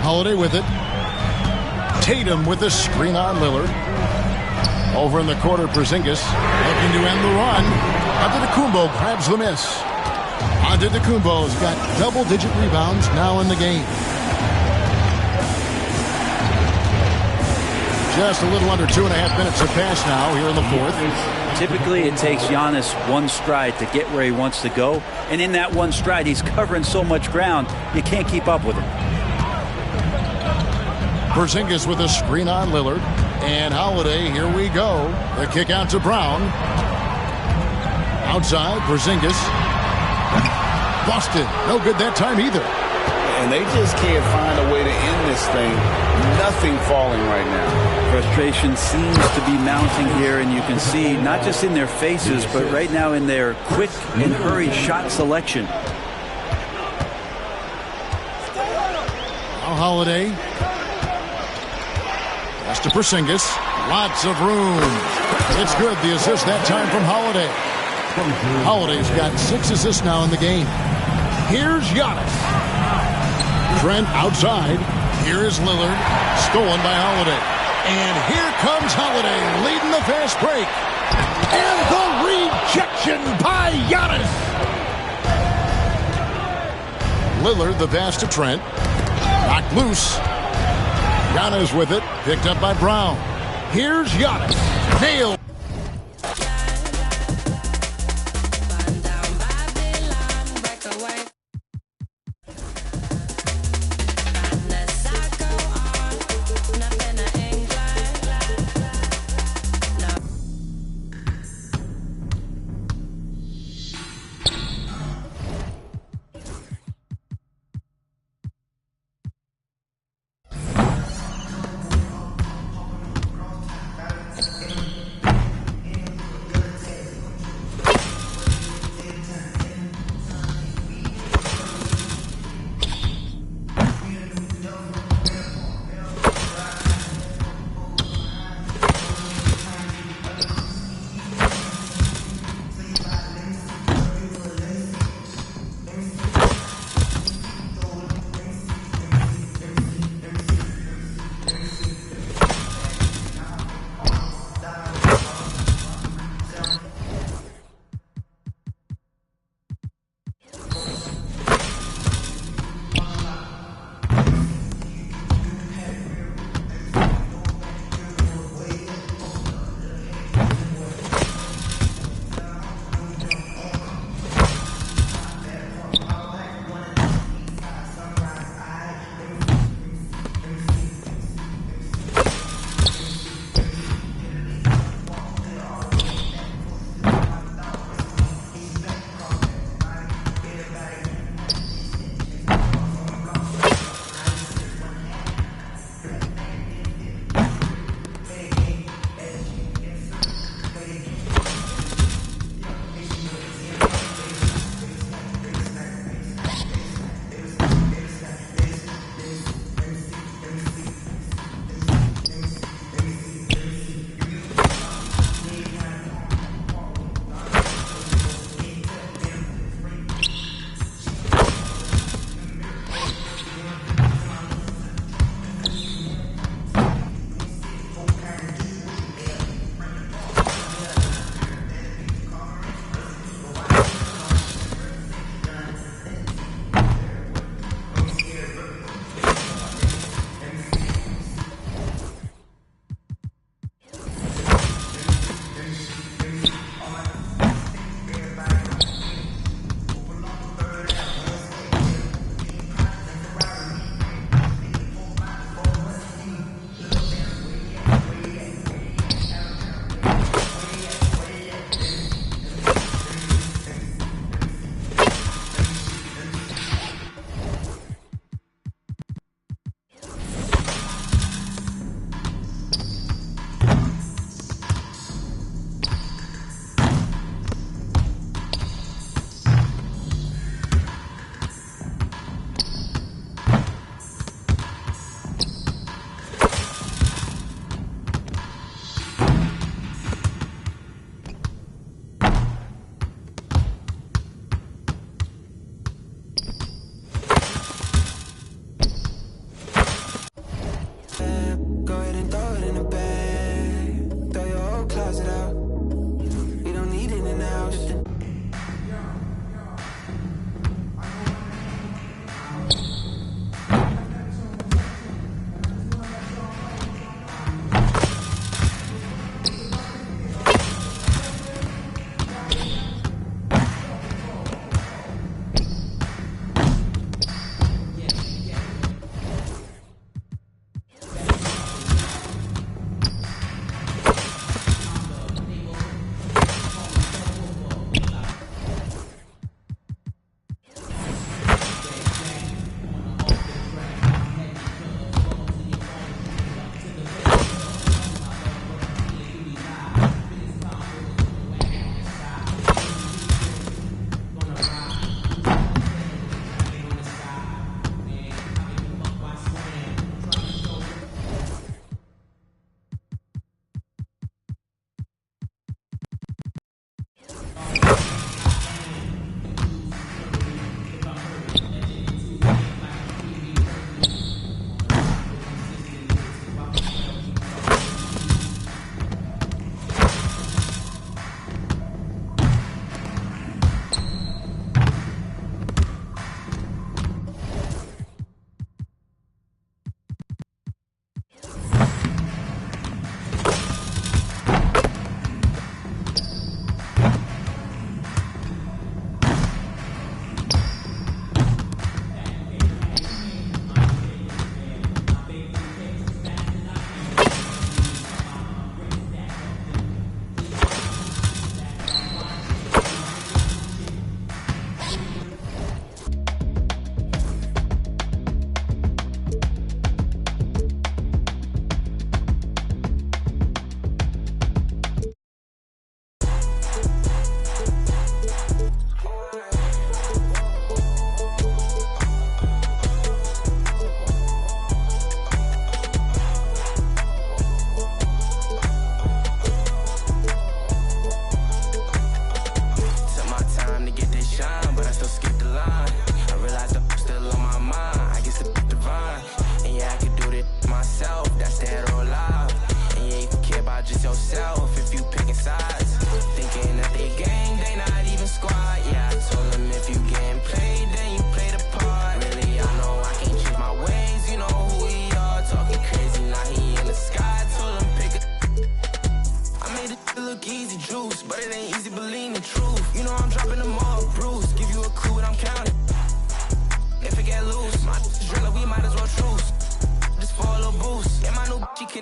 Holiday with it. Tatum with the screen on Lillard. Over in the quarter, Porzingis looking to end the run. Antetokounmpo grabs the miss. Antetokounmpo's got double-digit rebounds now in the game. Just a little under 2.5 minutes have passed now here in the 4th.
Typically, it takes Giannis one stride to get where he wants to go. And in that one stride, he's covering so much ground, you can't keep up with him.
Porzingis with a screen on Lillard. And Holiday, here we go. The kick out to Brown. Outside, Porzingis. Busted. No good that time either.
And they just can't find a way to end this thing. Nothing falling right now.
Frustration seems to be mounting here, and you can see not just in their faces, but right now in their quick and hurried shot selection.
Now Holiday. Pass to Porzingis. Lots of room. It's good. The assist that time from Holiday. Holiday's got 6 assists now in the game. Here's Giannis. Trent outside. Here is Lillard. Stolen by Holiday. And here comes Holiday leading the fast break. And the rejection by Giannis. Lillard the pass to Trent. Knocked loose. Giannis with it. Picked up by Brown. Here's Giannis. Nailed.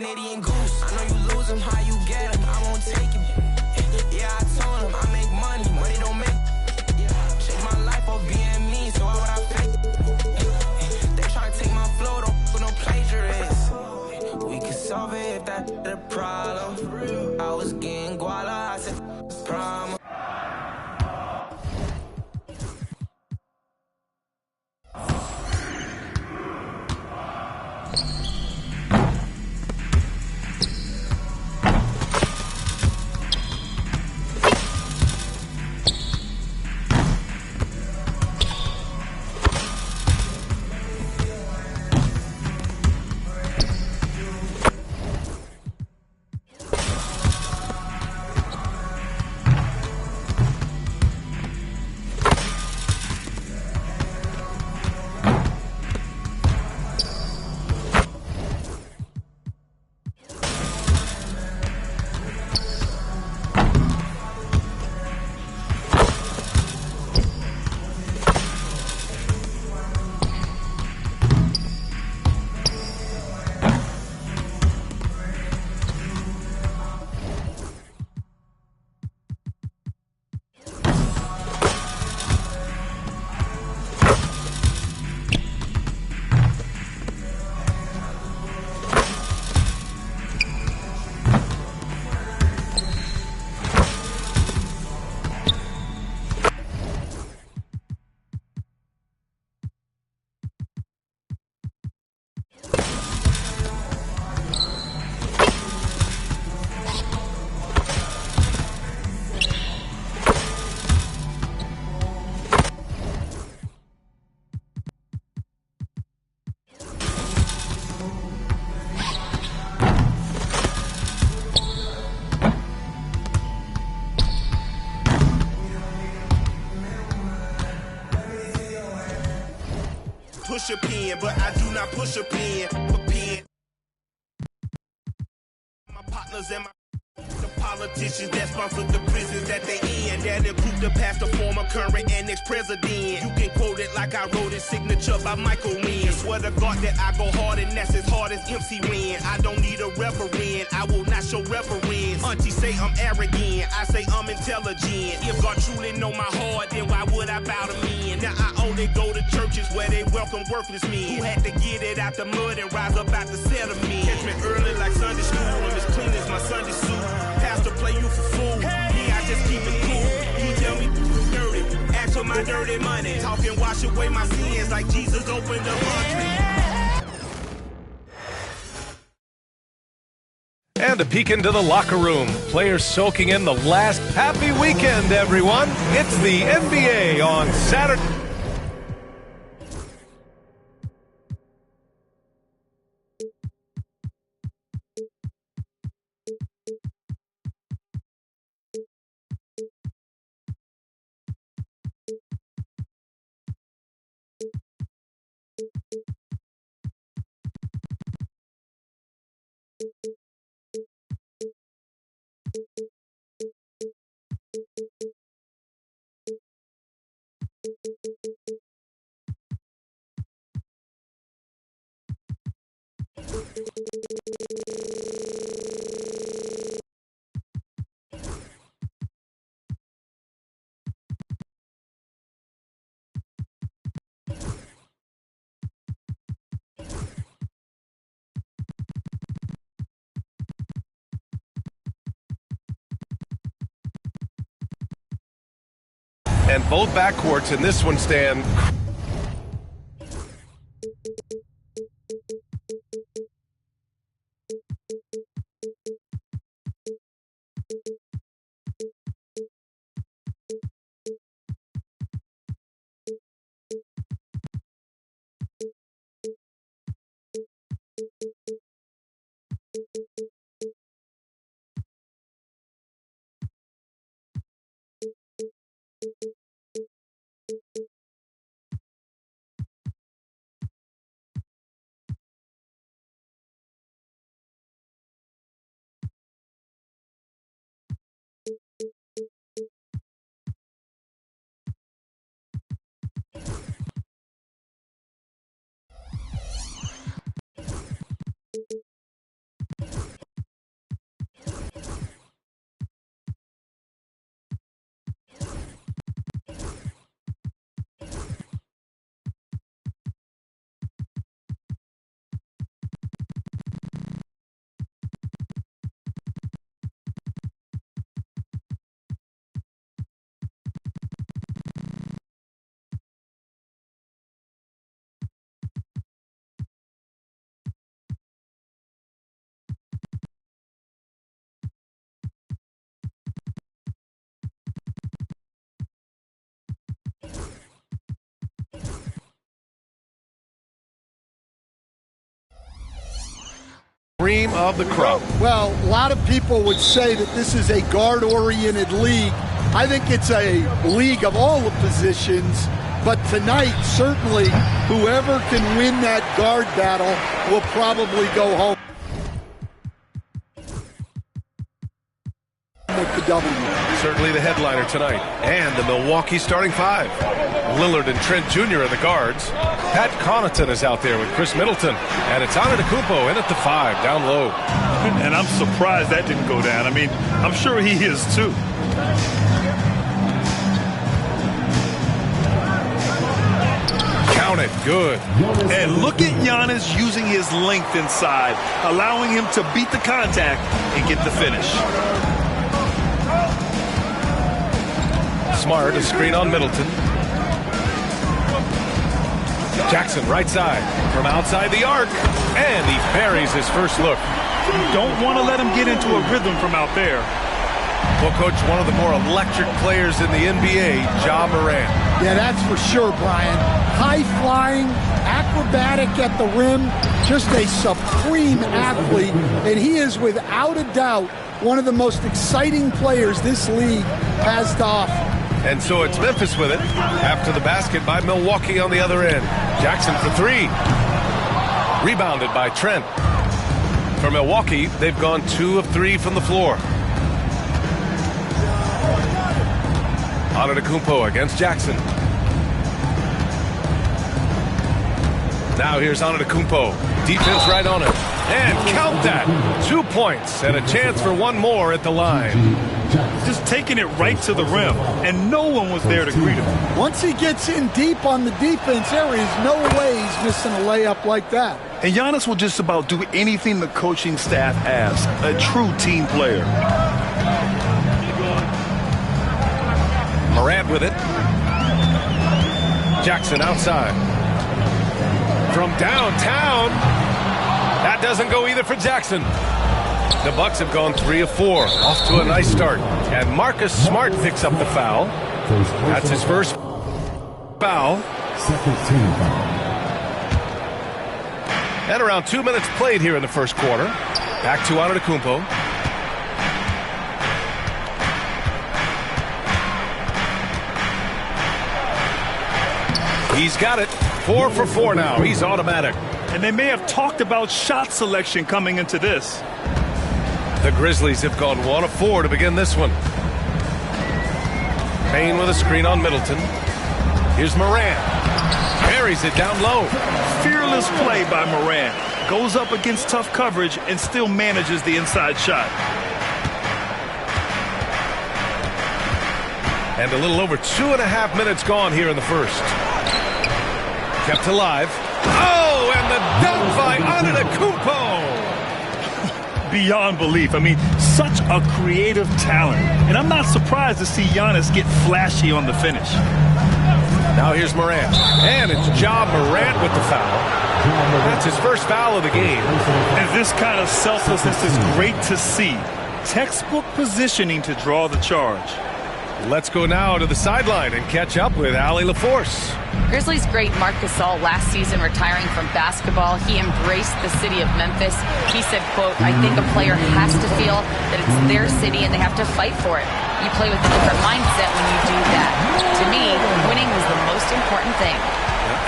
Canadian goose. I know you lose them, how you get them, I won't take it. Yeah, I told them I make money, money don't make. Shake my life off being me, so why would I fake? They try to take my flow, don't put no plagiarists. We can solve it if that's the problem. I was getting guala, I said promise. Push a pen, but I do not push a pen. A pen. My partners and the politicians that sponsor the prisons that they in, that include the past, the former, current, and ex-president. You can quote it like I wrote it, signature by Michael Wynn. Swear to God that I go hard, and that's as hard as MC Ren. I don't need a reverend, I will not show reverence. Auntie say I'm arrogant, I say I'm intelligent. If God truly know my heart, then why would I bow to men? Now I only go to churches where they welcome worthless men who had to get it out the mud and rise up out the settlement. Catch me early like Sunday school, I'm as clean as my Sunday suit. Pastor play you for fool, me I just keep it cool. You tell me dirty, ask for my dirty money. Talking wash away my sins like Jesus opened the laundry.
And a peek into the locker room. Players soaking in the last happy weekend, everyone. It's the NBA on Saturday. And both backcourts in this one stand. Cream of the crop.
Well, a lot of people would say that this is a guard-oriented league. I think it's a league of all the positions, but tonight, certainly, whoever can win that guard battle will probably go home with the W.
Certainly the headliner tonight. And the Milwaukee starting five. Lillard and Trent Jr. are the guards. Pat Connaughton is out there with Chris Middleton. And it's Antetokounmpo in at the 5, down low.
And I'm surprised that didn't go down. I mean, I'm sure he is too.
Count it, good.
And look at Giannis using his length inside, allowing him to beat the contact and get the finish.
Smart, a screen on Middleton. Jackson, right side, from outside the arc, and he buries his first look.
You don't want to let him get into a rhythm from out there.
Well, Coach, one of the more electric players in the NBA, Ja Morant.
Yeah, that's for sure, Brian. High-flying, acrobatic at the rim, just a supreme athlete, and he is without a doubt one of the most exciting players this league has to offer.
And so it's Memphis with it. After the basket by Milwaukee on the other end. Jackson for 3. Rebounded by Trent. For Milwaukee, they've gone 2 of 3 from the floor. Antetokounmpo against Jackson. Now here's Antetokounmpo. Defense right on him. And count that. 2 points and a chance for one more at the line.
Just taking it right to the rim, and no one was there to greet him.
Once he gets in deep on the defense, there is no way he's missing a layup like that.
And Giannis will just about do anything the coaching staff asks. A true team player.
Morant with it. Jackson outside. From downtown. That doesn't go either for Jackson. The Bucks have gone 3 of 4. Off to a nice start. And Marcus Smart picks up the foul. That's his first foul.
Second team foul.
And around 2 minutes played here in the first quarter. Back to Antetokounmpo. He's got it. 4 for 4 now. He's automatic.
And they may have talked about shot selection coming into this.
The Grizzlies have gone 1 of 4 to begin this one. Payne with a screen on Middleton. Here's Morant. Buries it down low.
Fearless play by Morant. Goes up against tough coverage and still manages the inside shot.
And a little over 2.5 minutes gone here in the first. Kept alive. Oh, and the dunk by Antetokounmpo.
Beyond belief. I mean, such a creative talent. And I'm not surprised to see Giannis get flashy on the finish.
Now here's Morant. And it's Ja Morant with the foul. That's his first foul of the game.
And this kind of selflessness is great to see. Textbook positioning to draw the charge.
Let's go now to the sideline and catch up with Allie LaForce.
Grizzlies great Marc Gasol last season retiring from basketball. He embraced the city of Memphis. He said, quote, I think a player has to feel that it's their city and they have to fight for it. You play with a different mindset when you do that. To me, winning was the most important thing.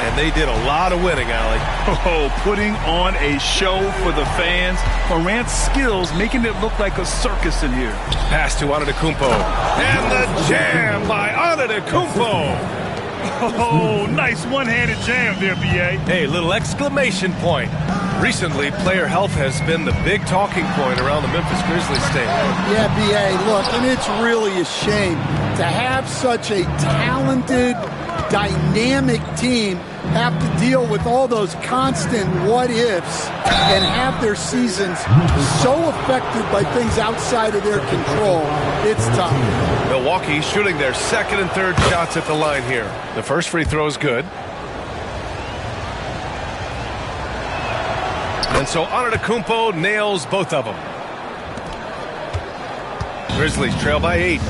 And they did a lot of winning, Allie.
Oh, putting on a show for the fans. Morant's skills making it look like a circus in here.
Pass to Antetokounmpo. And the jam by Antetokounmpo.
Oh, nice one-handed jam there, B.A.
Hey, little exclamation point. Recently, player health has been the big talking point around the Memphis Grizzlies stadium.
Yeah, B.A., look, and it's really a shame to have such a talented, dynamic team have to deal with all those constant what-ifs and have their seasons so affected by things outside of their control. It's tough.
Milwaukee shooting their second and third shots at the line here. The first free throw is good. And so Antetokounmpo nails both of them. Grizzlies trail by 8.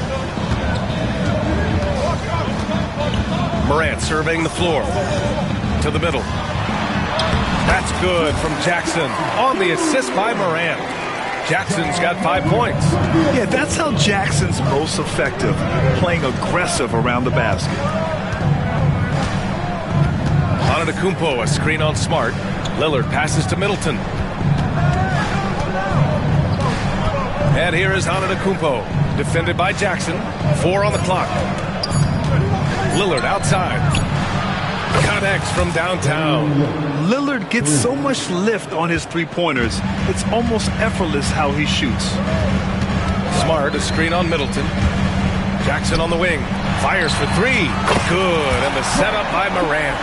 Morant surveying the floor. To the middle. That's good from Jackson on the assist by Morant. Jackson's got 5 points.
Yeah, that's how Jackson's most effective, playing aggressive around the basket.
Antetokounmpo, a screen on Smart. Lillard passes to Middleton. And here is Antetokounmpo, defended by Jackson. 4 on the clock. Lillard outside. Connects from downtown.
Lillard gets so much lift on his three-pointers, it's almost effortless how he shoots.
Smart, a screen on Middleton. Jackson on the wing. Fires for 3. Good. And the setup by Morant.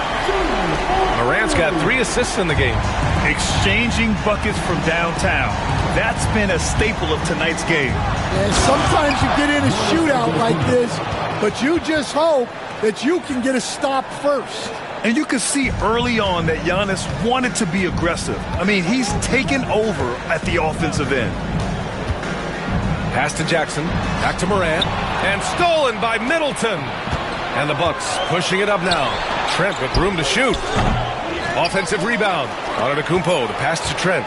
Morant's got 3 assists in the game.
Exchanging buckets from downtown. That's been a staple of tonight's game.
And sometimes you get in a shootout like this, but you just hope that you can get a stop first.
And you can see early on that Giannis wanted to be aggressive. I mean, he's taken over at the offensive end.
Pass to Jackson, back to Morant, and stolen by Middleton. And the Bucks pushing it up now. Trent with room to shoot. Offensive rebound. Antetokounmpo, the pass to Trent.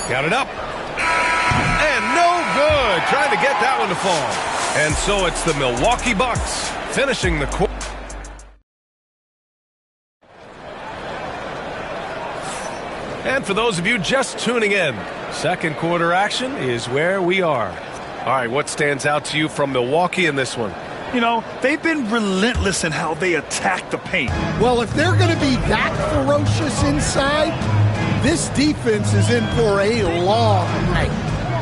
Got it up. And no good. Trying to get that one to fall. And so it's the Milwaukee Bucks finishing the quarter. And for those of you just tuning in, second quarter action is where we are. All right, what stands out to you from Milwaukee in this one?
You know, they've been relentless in how they attack the paint.
Well, if they're going to be that ferocious inside, this defense is in for a long night.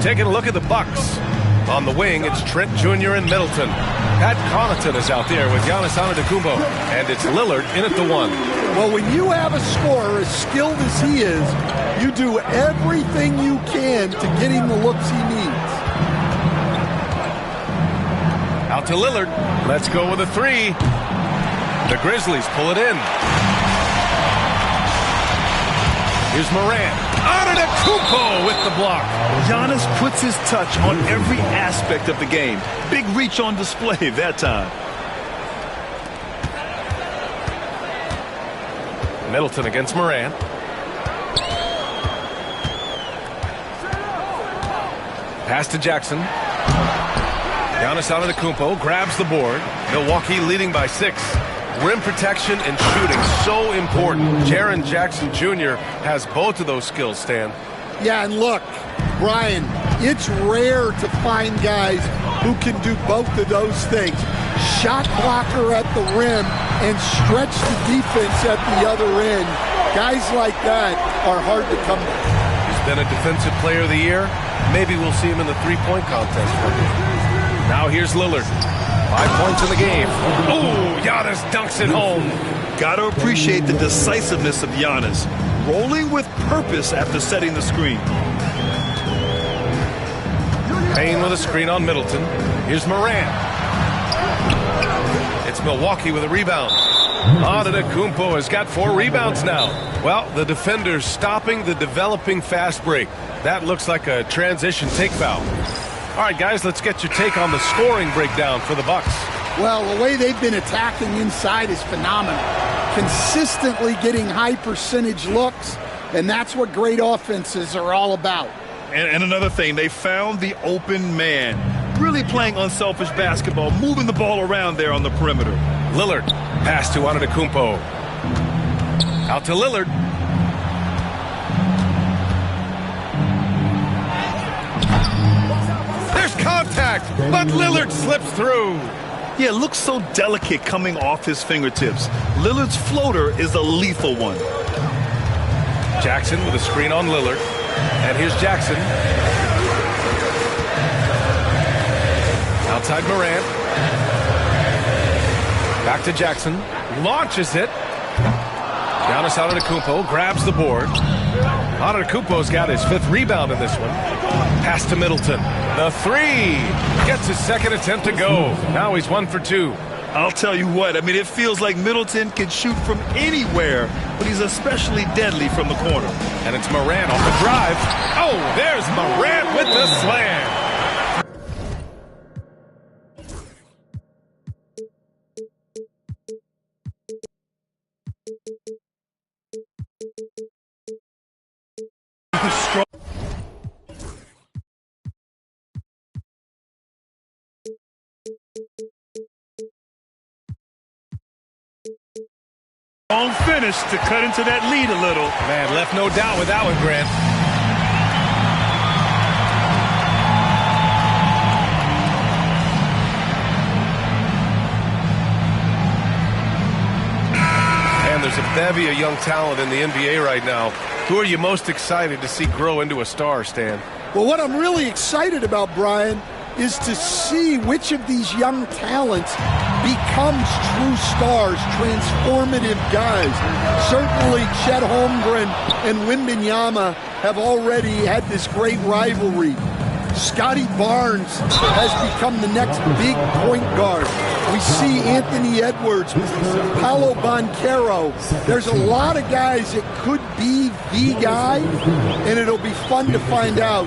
Taking a look at the Bucks. On the wing, it's Trent Jr. and Middleton. Pat Connaughton is out there with Giannis Antetokounmpo, and it's Lillard in at the 1.
Well, when you have a scorer as skilled as he is, you do everything you can to get him the looks he needs.
Out to Lillard. Let's go with a 3. The Grizzlies pull it in. Here's Morant. Antetokounmpo with the block.
Giannis puts his touch on every aspect of the game. Big reach on display that time.
Middleton against Morant. Pass to Jackson. Giannis Antetokounmpo grabs the board. Milwaukee leading by 6. Rim protection and shooting so important. Jaren Jackson Jr. has both of those skills, Stan.
Yeah, and look, Brian, it's rare to find guys who can do both of those things. Shot blocker at the rim and stretch the defense at the other end. Guys like that are hard to come by.
He's been a defensive player of the year. Maybe we'll see him in the three-point contest one day. Now here's Lillard. 5 points in the game. Oh, Giannis dunks it home.
Got to appreciate the decisiveness of Giannis. Rolling with purpose after setting the screen.
Payne with a screen on Middleton. Here's Morant. It's Milwaukee with a rebound. Antetokounmpo has got 4 rebounds now. Well, the defender's stopping the developing fast break. That looks like a transition take foul. All right, guys, let's get your take on the scoring breakdown for the Bucks.
Well, the way they've been attacking inside is phenomenal. Consistently getting high percentage looks, and that's what great offenses are all about.
And another thing, they found the open man. Really playing unselfish basketball, moving the ball around there on the perimeter.
Lillard, pass to Antetokounmpo. Out to Lillard. Contact, but Lillard slips through.
Yeah, it looks so delicate coming off his fingertips. Lillard's floater is a lethal one.
Jackson with a screen on Lillard. And here's Jackson. Outside Morant. Back to Jackson. Launches it. Giannis Antetokounmpo grabs the board. Antetokounmpo's got his 5th rebound in this one. Pass to Middleton. The 3 gets his 2nd attempt to go. Now he's 1 for 2.
I'll tell you what, I mean, it feels like Middleton can shoot from anywhere, but he's especially deadly from the corner.
And it's Morant off the drive. Oh, there's Morant with the slam.
Long finish to cut into that lead a little.
Man, left no doubt with that one, Grant. And there's a bevy of young talent in the NBA right now. Who are you most excited to see grow into a star, Stan?
Well, what I'm really excited about, Brian, is to see which of these young talents becomes true stars, transformative guys. Certainly Chet Holmgren and Wembanyama have already had this great rivalry. Scotty Barnes has become the next big point guard. We see Anthony Edwards, Paolo Banchero. There's a lot of guys that could be the guy, and it'll be fun to find out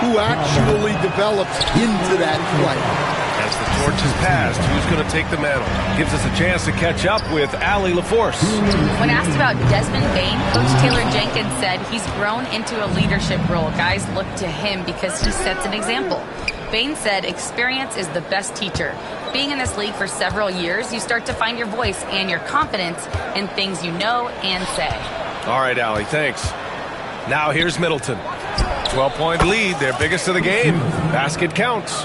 who actually develops into that play.
As the torch is passed, who's going to take the mantle? Gives us a chance to catch up with Allie LaForce.
When asked about Desmond Bane, Coach Taylor Jenkins said he's grown into a leadership role. Guys look to him because he sets an example. Bane said experience is the best teacher. Being in this league for several years, you start to find your voice and your confidence in things you know and say.
All right, Allie, thanks. Now here's Middleton. 12-point lead, their biggest of the game. Basket counts.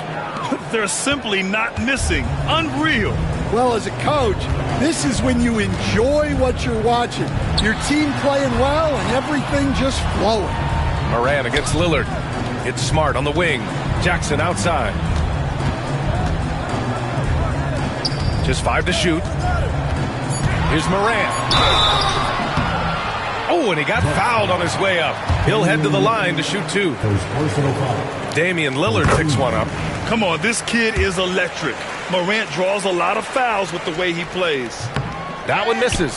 They're simply not missing. Unreal.
Well, as a coach, this is when you enjoy what you're watching. Your team playing well and everything just flowing.
Moran against Lillard. It's Smart on the wing. Jackson outside. Just 5 to shoot. Here's Moran. Oh, and he got fouled on his way up. He'll head to the line to shoot 2. Damian Lillard picks one up.
Come on, this kid is electric. Morant draws a lot of fouls with the way he plays.
That one misses.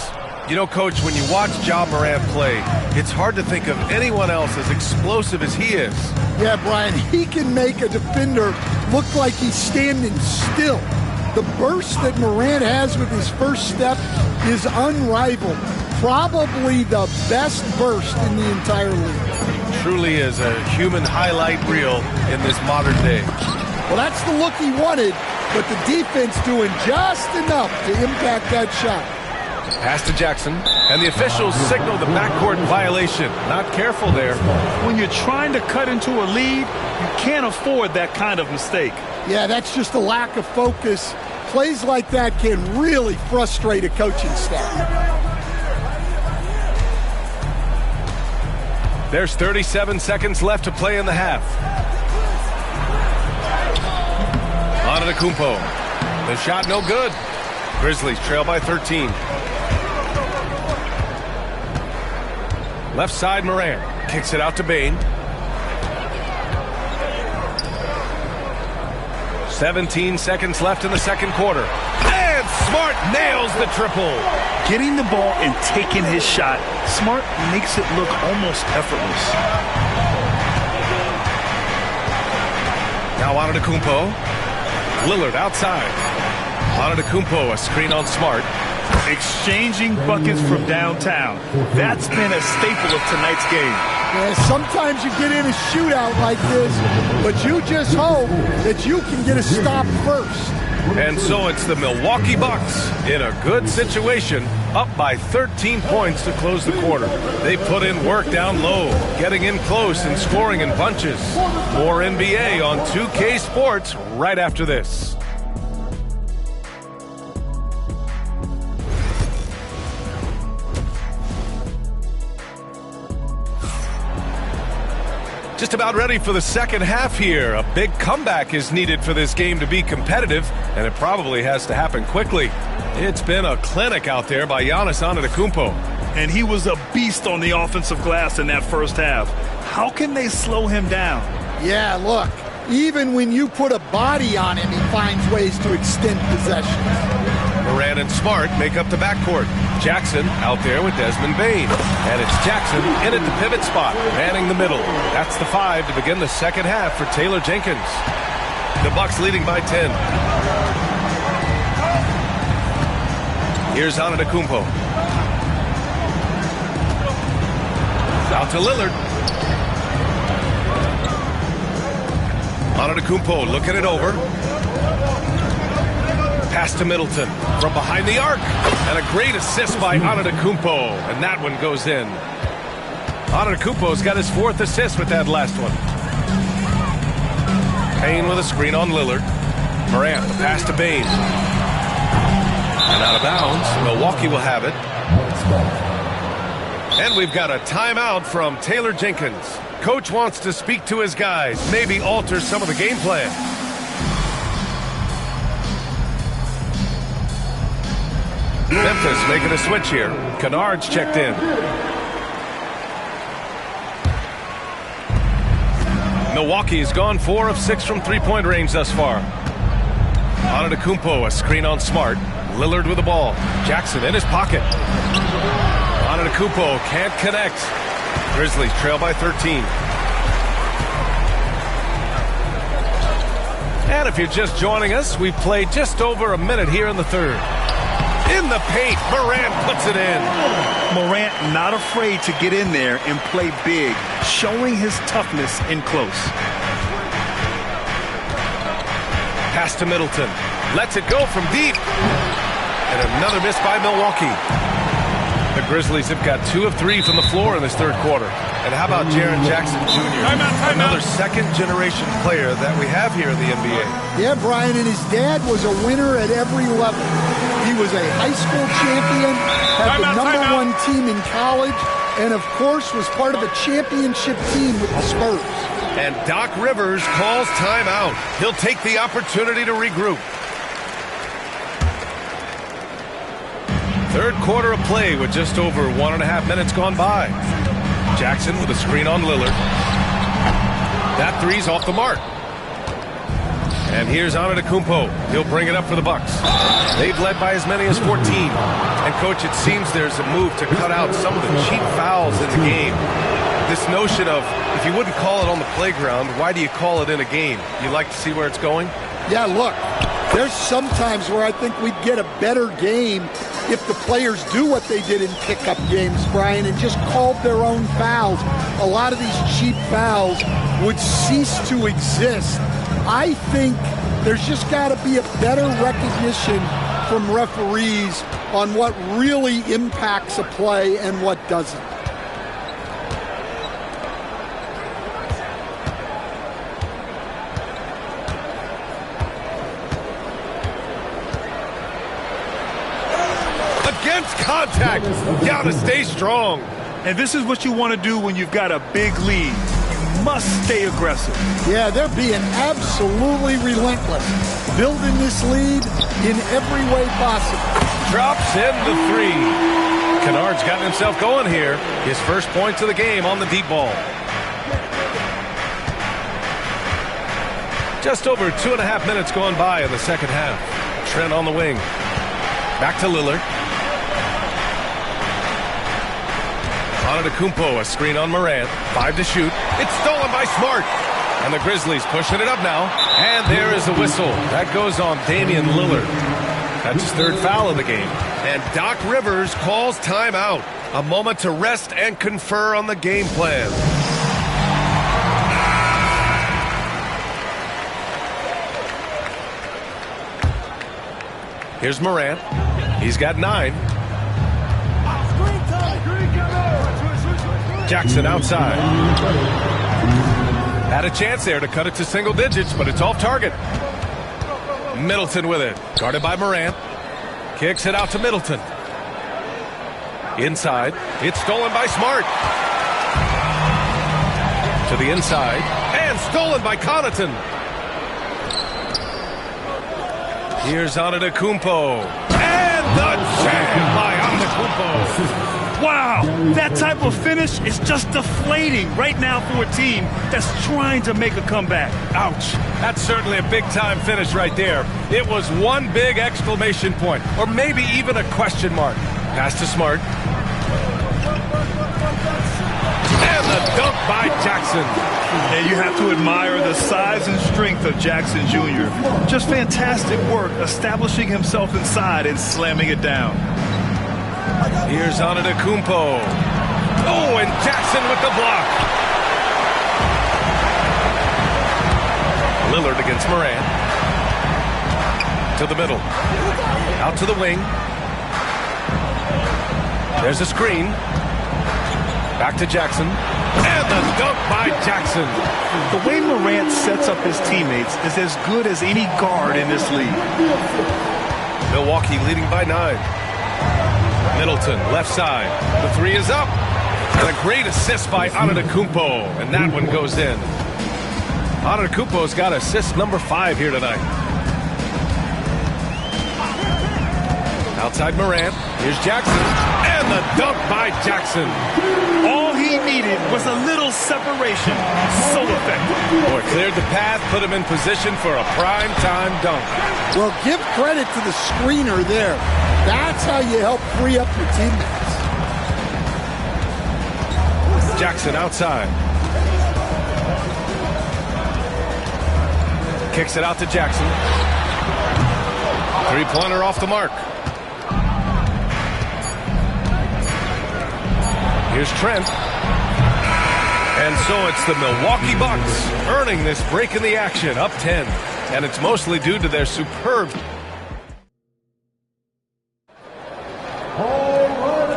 You know, Coach, when you watch Ja Morant play, it's hard to think of anyone else as explosive as he is.
Yeah, Brian, he can make a defender look like he's standing still. The burst that Morant has with his first step is unrivaled. Probably the best burst in the entire league.
Truly is a human highlight reel in this modern day.
Well, that's the look he wanted, but the defense doing just enough to impact that shot.
Pass to Jackson, and the officials signal the backcourt violation. Not careful there.
When you're trying to cut into a lead, you can't afford that kind of mistake.
Yeah, that's just a lack of focus. Plays like that can really frustrate a coaching staff.
There's 37 seconds left to play in the half. Antetokounmpo. The shot no good. Grizzlies trail by 13. Left side, Moran. Kicks it out to Bane. 17 seconds left in the second quarter. And Smart nails the triple.
Getting the ball and taking his shot, Smart makes it look almost effortless.
Now Antetokounmpo. Lillard outside. Antetokounmpo, a screen on Smart.
Exchanging buckets from downtown. That's been a staple of tonight's game.
Yeah, sometimes you get in a shootout like this, but you just hope that you can get a stop first.
And so it's the Milwaukee Bucks in a good situation, up by 13 points to close the quarter. They put in work down low, getting in close and scoring in bunches. More NBA on 2K Sports right after this. Just about ready for the second half here. A big comeback is needed for this game to be competitive, and it probably has to happen quickly. It's been a clinic out there by Giannis Antetokounmpo.
And he was a beast on the offensive glass in that first half. How can they slow him down?
Yeah, look, even when you put a body on him, he finds ways to extend possession.
Moran and Smart make up the backcourt. Jackson out there with Desmond Bane. And it's Jackson in at the pivot spot, manning the middle. That's the 5 to begin the second half for Taylor Jenkins. The Bucks leading by 10. Here's Antetokounmpo. Out to Lillard. Antetokounmpo looking it over. Pass to Middleton from behind the arc. And a great assist by Antetokounmpo. And that one goes in. Antetokounmpo's got his 4th assist with that last one. Payne with a screen on Lillard. Morant, the pass to Bain. And out of bounds. Milwaukee will have it. And we've got a timeout from Taylor Jenkins. Coach wants to speak to his guys, maybe alter some of the game plan. Memphis making a switch here. Kennard's checked in. Milwaukee's gone 4 of 6 from three-point range thus far. Antetokounmpo, a screen on Smart. Lillard with the ball. Jackson in his pocket. Antetokounmpo can't connect. Grizzlies trail by 13. And if you're just joining us, we've played just over a minute here in the third. In the paint, Morant puts it in.
Morant not afraid to get in there and play big, showing his toughness in close.
Pass to Middleton. Lets it go from deep. And another miss by Milwaukee. The Grizzlies have got 2 of 3 from the floor in this third quarter. And how about Jaren Jackson Jr.? Another second-generation player that we have here in the NBA.
Yeah, Brian, and his dad was a winner at every level. He was a high school champion, had the #1 team in college, and of course was part of a championship team with the Spurs.
And Doc Rivers calls timeout. He'll take the opportunity to regroup. Third quarter of play with just over 1.5 minutes gone by. Jackson with a screen on Lillard. That three's off the mark. And here's Antetokounmpo. He'll bring it up for the Bucks. They've led by as many as 14. And, Coach, it seems there's a move to cut out some of the cheap fouls in the game. This notion of, if you wouldn't call it on the playground, why do you call it in a game? You like to see where it's going?
Yeah, look, there's some times where I think we'd get a better game if the players do what they did in pickup games, Brian, and just called their own fouls. A lot of these cheap fouls would cease to exist. I think there's just got to be a better recognition from referees on what really impacts a play and what doesn't.
Against contact. Gotta stay strong.
And this is what you want to do when you've got a big lead. You must stay aggressive.
Yeah, they're being absolutely relentless. Building this lead in every way possible.
Drops in the three. Kennard's gotten himself going here. His first points of the game on the deep ball. Just over 2.5 minutes gone by in the second half. Trent on the wing. Back to Lillard. Antetokounmpo, a screen on Morant. 5 to shoot. It's stolen by Smart. And the Grizzlies pushing it up now. And there is a whistle. That goes on Damian Lillard. That's his third foul of the game. And Doc Rivers calls timeout. A moment to rest and confer on the game plan. Here's Morant. He's got 9. Jackson outside. Had a chance there to cut it to single digits, but it's off target. Middleton with it. Guarded by Morant. Kicks it out to Middleton. Inside. It's stolen by Smart. To the inside. And stolen by Connaughton. Here's Antetokounmpo. And the jam by Antetokounmpo.
Wow, that type of finish is just deflating right now for a team that's trying to make a comeback.
Ouch. That's certainly a big-time finish right there. It was one big exclamation point, or maybe even a question mark. Pass to Smart. And the dunk by Jackson.
And you have to admire the size and strength of Jackson Jr. Just fantastic work establishing himself inside and slamming it down.
Here's Antetokounmpo. Oh, and Jackson with the block. Lillard against Morant. To the middle. Out to the wing. There's a screen. Back to Jackson. And the dunk by Jackson.
The way Morant sets up his teammates is as good as any guard in this league.
Milwaukee leading by 9. Middleton, left side. The three is up. And a great assist by Antetokounmpo. And that one goes in. Antetokounmpo's got assist number 5 here tonight. Outside Morant. Here's Jackson. And the dunk by Jackson.
All he needed was a little separation. So effective.
Boy, cleared the path, put him in position for a prime-time dunk.
Well, give credit to the screener there. That's how you help free up your teammates.
Jackson outside. Kicks it out to Jackson. Three-pointer off the mark. Here's Trent. And so it's the Milwaukee Bucks earning this break in the action, up 10. And it's mostly due to their superb.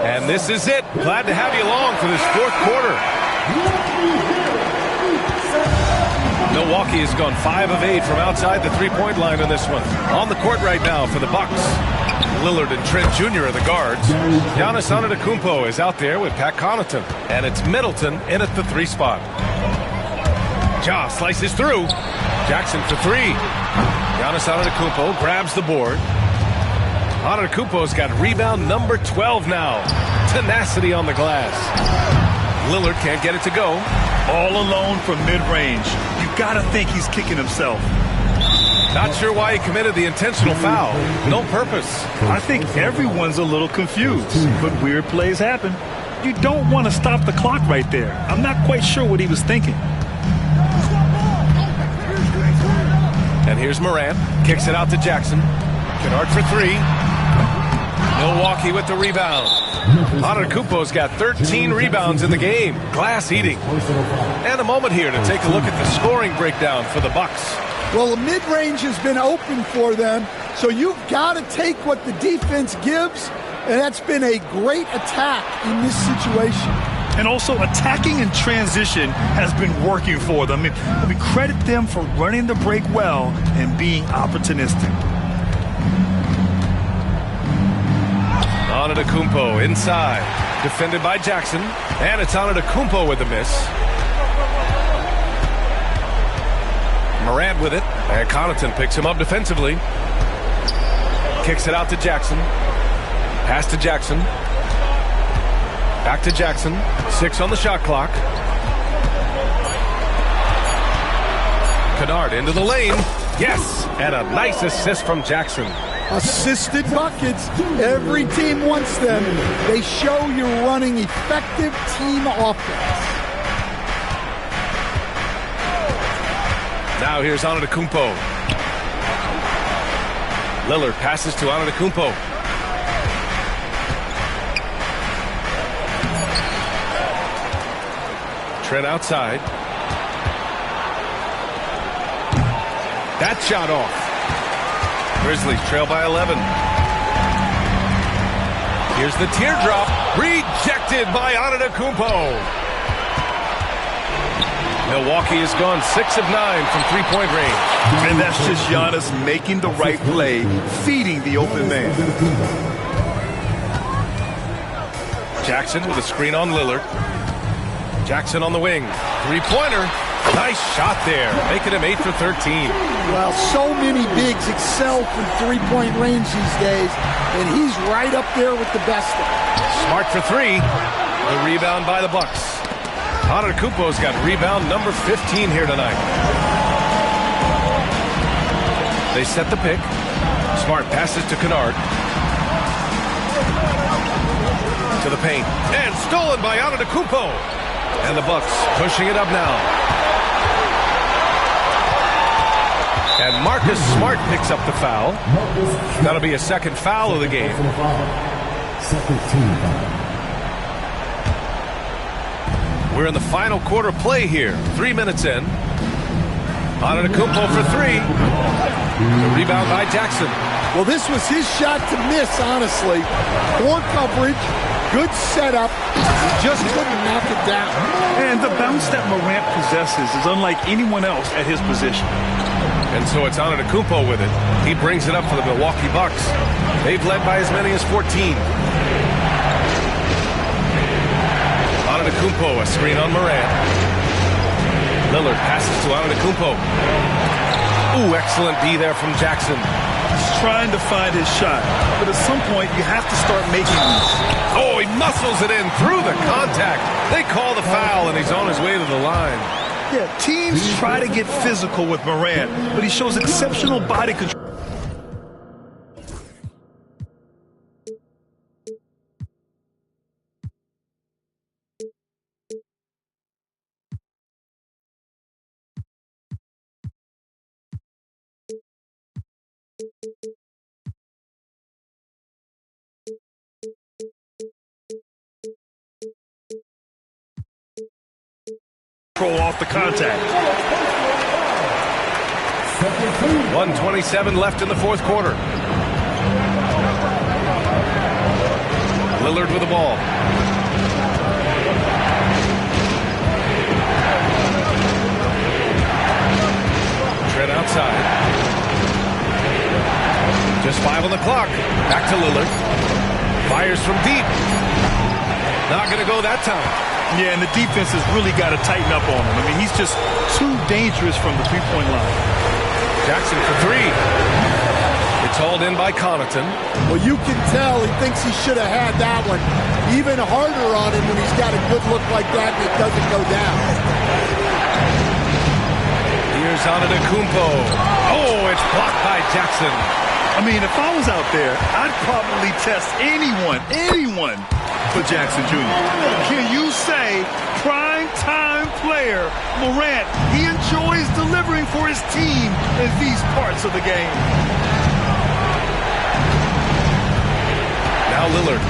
And this is it. Glad to have you along for this fourth quarter. Milwaukee has gone 5 of 8 from outside the three-point line in this one. On the court right now for the Bucks. Lillard and Trent Jr. are the guards. Giannis Antetokounmpo is out there with Pat Connaughton. And it's Middleton in at the 3 spot. Ja slices through. Jackson for 3. Giannis Antetokounmpo grabs the board. Antetokounmpo's got rebound number 12 now. Tenacity on the glass. Lillard can't get it to go.
All alone from mid-range. You gotta think he's kicking himself.
Not sure why he committed the intentional foul. No purpose.
I think everyone's a little confused, but weird plays happen. You don't want to stop the clock right there. I'm not quite sure what he was thinking.
And here's Morant. Kicks it out to Jackson. Kennard for 3. Milwaukee with the rebound. Antetokounmpo's got 13 rebounds in the game. Glass eating. And a moment here to take a look at the scoring breakdown for the Bucks.
Well, the mid-range has been open for them, so you've got to take what the defense gives, and that's been a great attack in this situation.
And also attacking in transition has been working for them. We credit them for running the break well and being opportunistic.
Antetokounmpo inside, defended by Jackson, and it's Antetokounmpo with the miss. Morant with it, and Connaughton picks him up defensively. Kicks it out to Jackson. Pass to Jackson. Back to Jackson. 6 on the shot clock. Kennard into the lane. Yes, and a nice assist from Jackson.
Assisted buckets. Every team wants them. They show you're running effective team offense.
Now here's Antetokounmpo. Lillard passes to Antetokounmpo. Trent outside. That shot off. Grizzlies trail by 11. Here's the teardrop. Rejected by Antetokounmpo. Milwaukee has gone 6 of 9 from three-point range.
And that's just Giannis making the right play, feeding the open man.
Jackson with a screen on Lillard. Jackson on the wing. Three-pointer. Nice shot there, making him 8 for 13.
Well, so many bigs excel from three-point range these days, and he's right up there with the best of them.
Smart for 3. The rebound by the Bucks. Antetokounmpo's got rebound number 15 here tonight. They set the pick. Smart passes to Kennard. To the paint. And stolen by Antetokounmpo. And the Bucks pushing it up now. And Marcus Smart picks up the foul. That'll be a second foul of the game.
Second team foul.
We're in the final quarter play here. 3 minutes in. Antetokounmpo for three. The rebound by Jackson.
Well, this was his shot to miss, honestly. Poor coverage, good setup. He just couldn't knock it down.
And the bounce that Morant possesses is unlike anyone else at his position.
And so it's Antetokounmpo with it. He brings it up for the Milwaukee Bucks. They've led by as many as 14. Antetokounmpo, a screen on Morant. Lillard passes to Antetokounmpo. Ooh, excellent D there from Jackson.
He's trying to find his shot, but at some point you have to start making these.
Oh, he muscles it in through the contact. They call the foul, and he's on his way to the line.
Yeah, teams try to get physical with Morant, but he shows exceptional body control. Off the contact.
1:27 left in the fourth quarter. Lillard with the ball. Trent outside. Just 5 on the clock. Back to Lillard. Fires from deep. Not going to go that time.
Yeah, and the defense has really got to tighten up on him. I mean, he's just too dangerous from the three-point line.
Jackson for three. It's hauled in by Connaughton.
Well, you can tell he thinks he should have had that one. Even harder on him when he's got a good look like that and it doesn't go down.
Here's Antetokounmpo. Oh, it's blocked by Jackson.
I mean, if I was out there, I'd probably test anyone for Jackson Jr. Can you say prime-time player Morant, he enjoys delivering for his team in these parts of the game?
Now Lillard.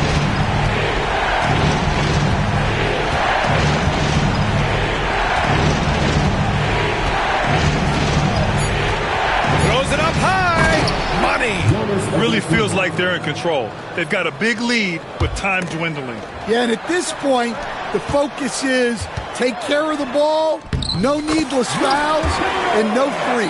Throws it up high. Money.
Really feels like they're in control. They've got a big lead with time dwindling.
Yeah, and at this point, the focus is take care of the ball, no needless fouls, and no threes.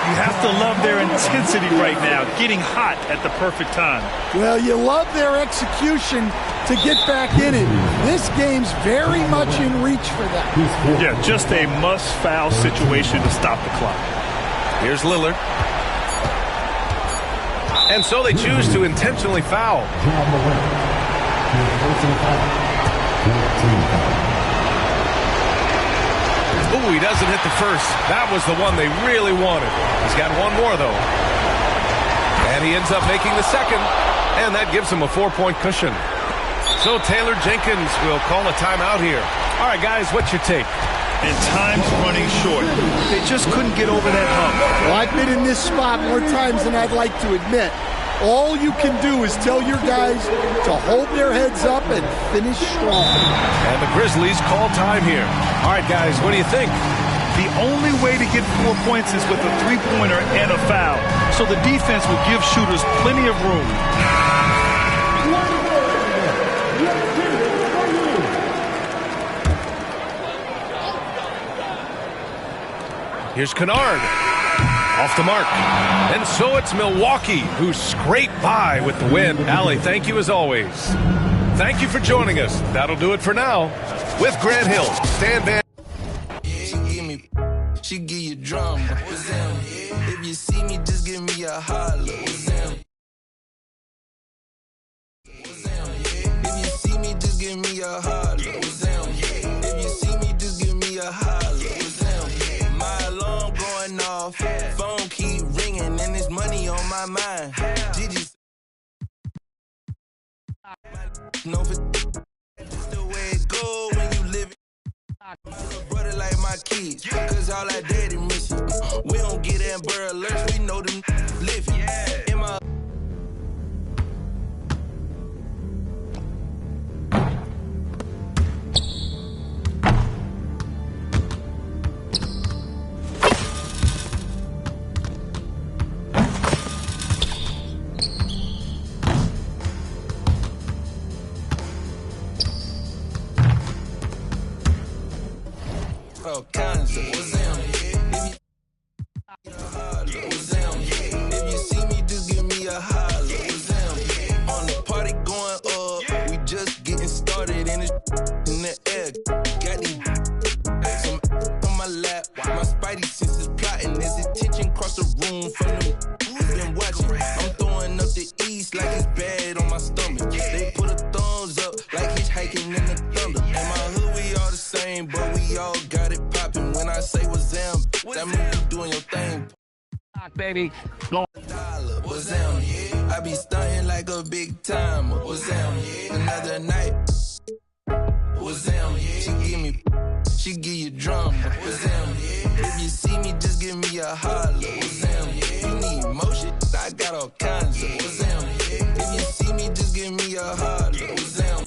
You have to love their intensity right now, getting hot at the perfect time.
Well, you love their execution to get back in it. This game's very much in reach for them.
Yeah, just a must-foul situation to stop the clock.
Here's Lillard. And so they choose to intentionally foul. Ooh, he doesn't hit the first. That was the one they really wanted. He's got one more, though. And he ends up making the second, and that gives him a 4-point cushion. So Taylor Jenkins will call a timeout here. All right, guys, what's your take?
And time's running short. They just couldn't get over that hump.
Well, I've been in this spot more times than I'd like to admit. All you can do is tell your guys to hold their heads up and finish strong.
And the Grizzlies call time here. All right, guys, what do you think?
The only way to get 4 points is with a three-pointer and a foul. So the defense will give shooters plenty of room.
Here's Kennard. Off the mark. And so it's Milwaukee who scrape by with the win. Allie, thank you as always. Thank you for joining us. That'll do it for now. With Grant Hill, Stan Van.
She give you drama. If you see me, just give me a holler. If you see me, just give me a holler. If you see me, just give me a holler. My alarm going off, phone keep ringing, and there's money on my mind. No, it's the way it go when you live it. Brother like my kids, cause all our daddy miss it. We don't get Amber Alerts, we know them living. In my
like it's bad on my stomach. They put a thumbs up like hitchhiking in the thunder. In my hood, we all the same, but we all got it popping. When I say what's them, that mean you doing your thing.
Baby, go.
What's them, yeah? I be stunting like a big timer. What's them, yeah? Another night. What's them, yeah? She give you drama. What's them, yeah? If you see me, just give me a holler. What's them, yeah? You need motion, I got all kinds of. What's them, yeah? If you see me, just give me a holler. What's them?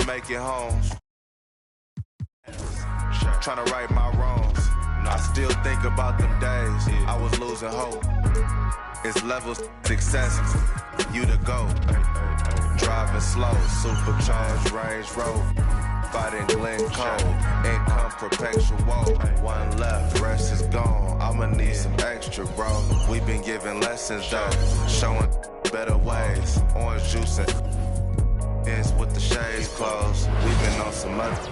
Make it home. Trying to right my wrongs. I still think about them days. I was losing hope. It's levels success. You the go. Driving slow, supercharged Range Rover. Fighting Glencoe. Income perpetual. One left, rest is gone. I'ma need some extra, bro. We been giving lessons though, showing better ways. Orange juice and with the shades closed. We've been on some other.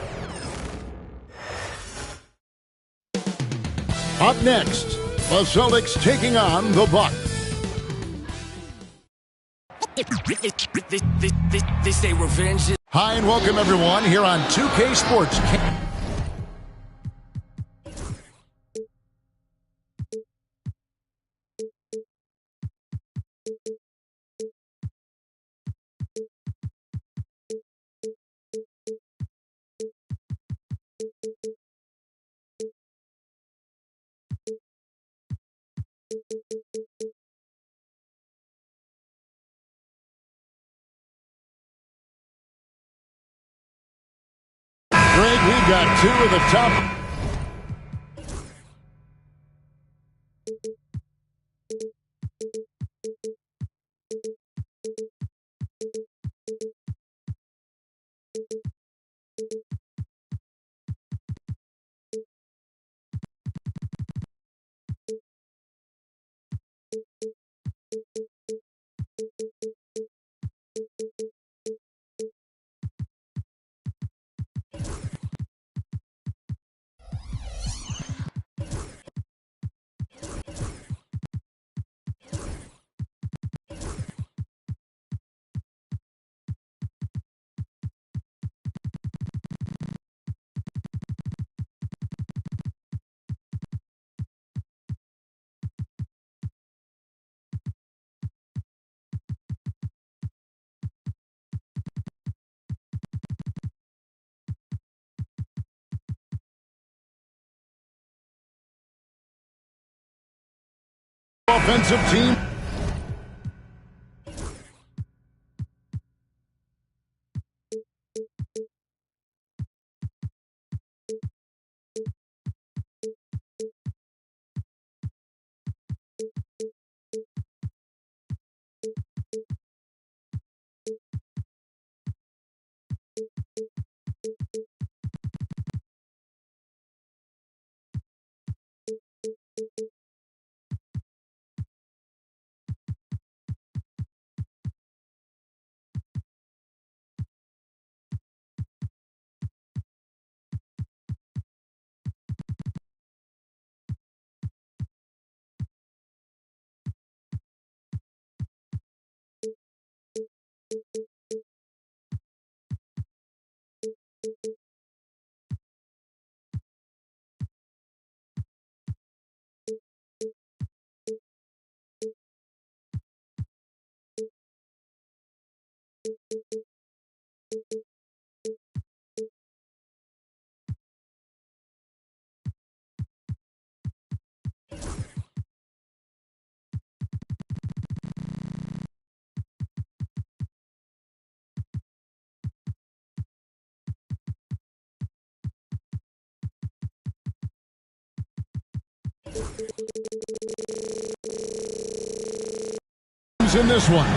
Up next, the Celtics taking on the Bucks.
They say revenge is...
Hi and welcome everyone here on 2K Sports. Greg, we got two of the top. Offensive team. In this one.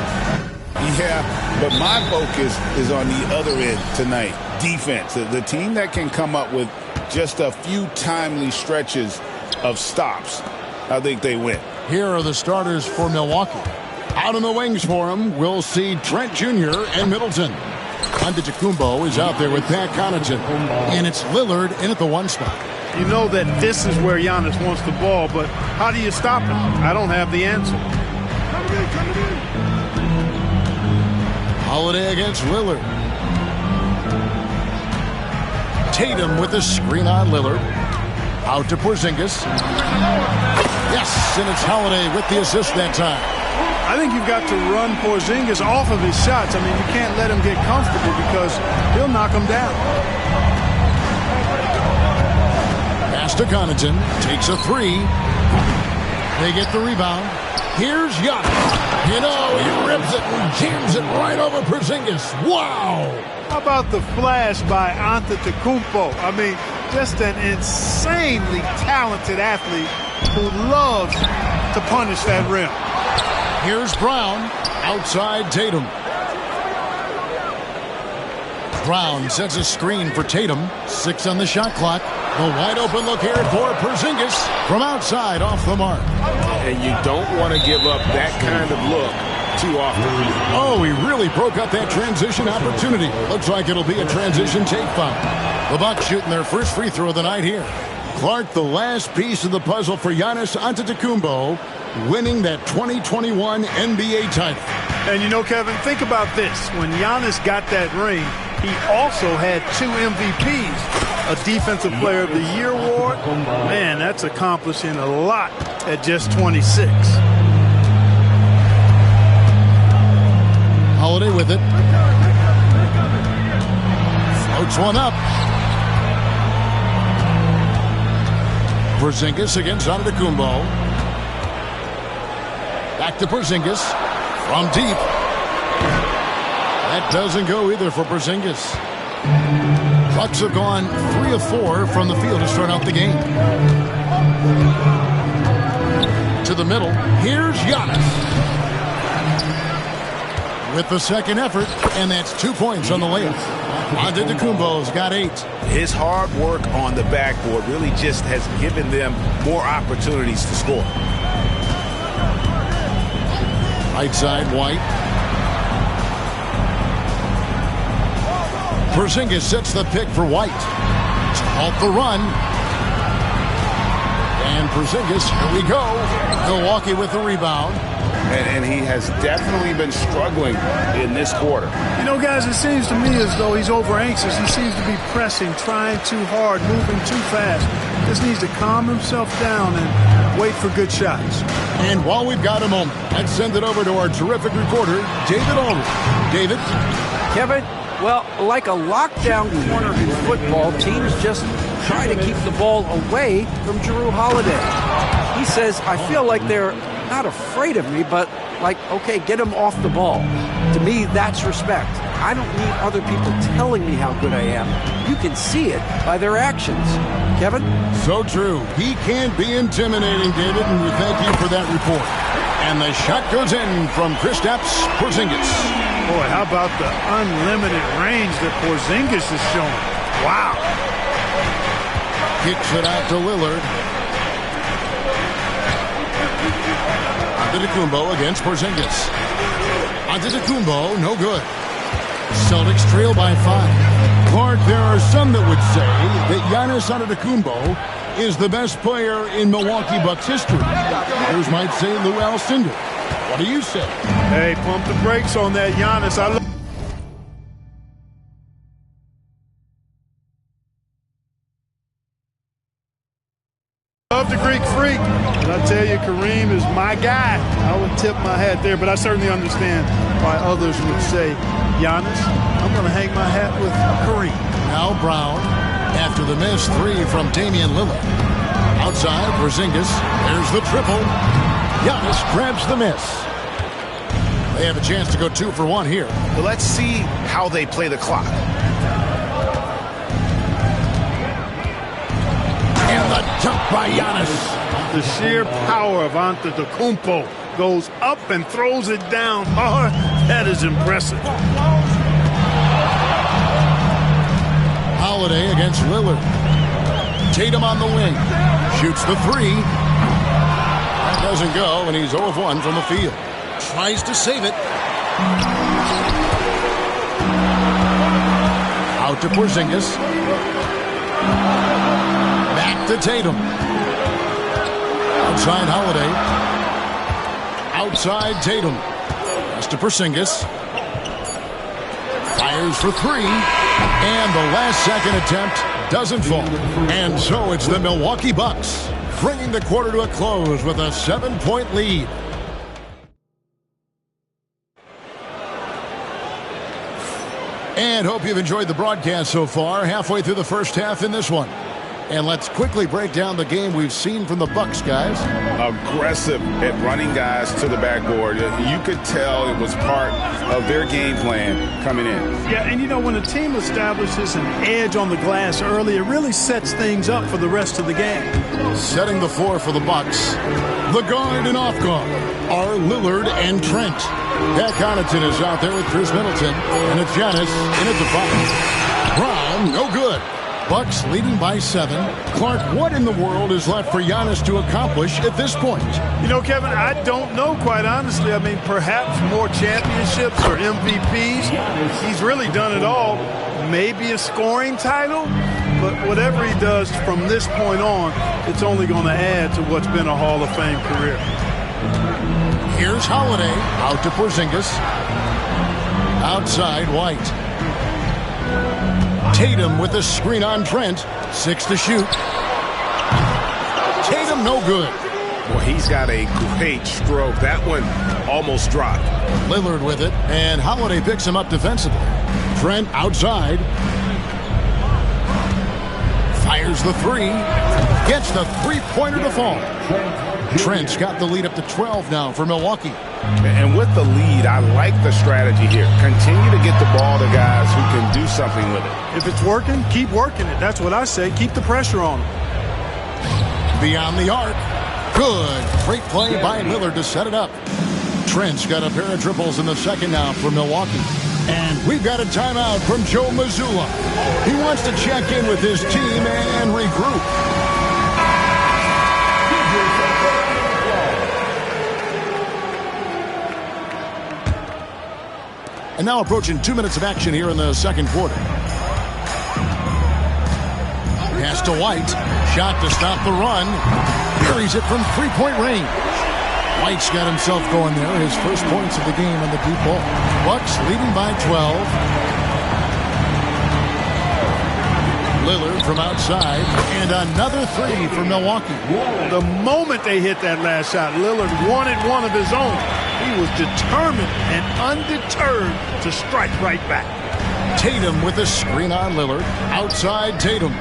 Yeah, but my focus is on the other end tonight. Defense. The team that can come up with just a few timely stretches of stops, I think they win.
Here are the starters for Milwaukee. Out in the wings for him, we'll see Trent Jr. and Middleton. Antetokounmpo is out there with Pat Connaughton. And it's Lillard in at the 1 spot.
You know that this is where Giannis wants the ball, but how do you stop him? I don't have the answer.
Holiday against Lillard. Tatum with the screen on Lillard. Out to Porzingis. Yes, and it's Holiday with the assist that time.
I think you've got to run Porzingis off of his shots. I mean, you can't let him get comfortable because he'll knock him down.
Pass to Connaughton. Takes a 3. They get the rebound. Here's Giannis. You know, he rips it and jams it right over Porzingis. Wow!
How about the flash by Antetokounmpo? I mean, just an insanely talented athlete who loves to punish that rim.
Here's Brown. Outside Tatum. Brown sets a screen for Tatum. 6 on the shot clock. The wide open look here for Porzingis from outside off the mark.
And you don't want to give up that kind of look too often.
Oh, he really broke up that transition opportunity. Looks like it'll be a transition take foul. The Bucks shooting their first free throw of the night here. Clark, the last piece of the puzzle for Giannis Antetokounmpo, winning that 2021 NBA title.
And you know, Kevin, think about this. When Giannis got that ring, he also had 2 MVPs. A Defensive Player of the Year award. Man, that's accomplishing a lot at just 26.
Holiday with it. Floats one up. Porzingis against Antetokounmpo. Back to Porzingis. From deep. That doesn't go either for Porzingis. Bucks have gone 3 of 4 from the field to start out the game. To the middle. Here's Giannis. With the second effort, and that's 2 points on the layup. Antetokounmpo's got 8.
His hard work on the backboard really just has given them more opportunities to score.
Right side, White. Porzingis sets the pick for White. To halt the run. And Porzingis, here we go. Milwaukee with the rebound.
And he has definitely been struggling in this quarter.
You know, guys, it seems to me as though he's over anxious. He seems to be pressing, trying too hard, moving too fast. Just needs to calm himself down and wait for good shots.
And while we've got a moment, let's send it over to our terrific reporter, David Aldridge. David?
Kevin, well, like a lockdown corner in football, teams just try to keep the ball away from Jrue Holiday. He says, I feel like they're not afraid of me, but like, okay, get him off the ball. To me, that's respect. I don't need other people telling me how good I am. You can see it by their actions. Kevin?
So true. He can be intimidating, David, and we thank you for that report. And the shot goes in from Kristaps Porzingis.
Boy, how about the unlimited range that Porzingis is showing? Wow.
Kicks it out to Lillard. Antetokounmpo against Porzingis. Antetokounmpo, no good. Celtics trail by 5. Clark, there are some that would say that Giannis Antetokounmpo is the best player in Milwaukee Bucks history. Others might say Lou Alcindor. What do you say?
Hey, pump the brakes on that, Giannis. I love the Greek Freak, but I tell you, Kareem is my guy. I would tip my hat there, but I certainly understand why others would say, Giannis, I'm going to hang my hat with Kareem.
Now Brown, after the missed 3 from Damian Lillard. Outside, Porzingis, there's the triple. Giannis grabs the miss. They have a chance to go 2 for 1 here.
But let's see how they play the clock.
And the dunk by Giannis.
The sheer power of Antetokounmpo goes up and throws it down hard. That is impressive.
Holiday against Lillard. Tatum on the wing. Shoots the 3. That doesn't go, and he's 0 of 1 from the field. Tries to save it. Out to Porzingis. Back to Tatum. Outside Holiday. Outside Tatum. Pass to Porzingis. Fires for 3. And the last second attempt doesn't fall. And so it's the Milwaukee Bucks bringing the quarter to a close with a 7-point lead. And hope you've enjoyed the broadcast so far. Halfway through the first half in this one. And let's quickly break down the game we've seen from the Bucks, guys.
Aggressive at running guys to the backboard. You could tell it was part of their game plan coming in.
Yeah, and you know, when a team establishes an edge on the glass early, it really sets things up for the rest of the game.
Setting the floor for the Bucks. The guard and off guard are Lillard and Trent. Pat Connaughton is out there with Chris Middleton. And it's Giannis in at the 5. Brown, no good. Bucks leading by 7. Clark, what in the world is left for Giannis to accomplish at this point?
You know, Kevin, I don't know, quite honestly. I mean, perhaps more championships or MVPs. He's really done it all. Maybe a scoring title. But whatever he does from this point on, it's only going to add to what's been a Hall of Fame career.
Here's Holiday. Out to Porzingis. Outside White. Tatum with a screen on Trent. 6 to shoot. Tatum no good.
Well, he's got a great stroke. That one almost dropped.
Lillard with it, and Holiday picks him up defensively. Trent outside. Fires the 3. Gets the 3-pointer to fall. Trent's got the lead up to 12 now for Milwaukee.
And with the lead, I like the strategy here. Continue to get the ball to guys who can do something with it.
If it's working, keep working it. That's what I say. Keep the pressure on them.
Beyond the arc. Good. Great play by Lillard to set it up. Trent's got a pair of triples in the second now for Milwaukee. And we've got a timeout from Joe Mazzulla. He wants to check in with his team and regroup. And now approaching 2 minutes of action here in the second quarter. Pass to White. Shot to stop the run. Buries it from three-point range. White's got himself going there. His first points of the game on the deep ball. Bucks leading by 12. Lillard from outside, and another three for Milwaukee.
The moment they hit that last shot, Lillard wanted one of his own. He was determined and undeterred to strike right back.
Tatum with a screen on Lillard. Outside Tatum.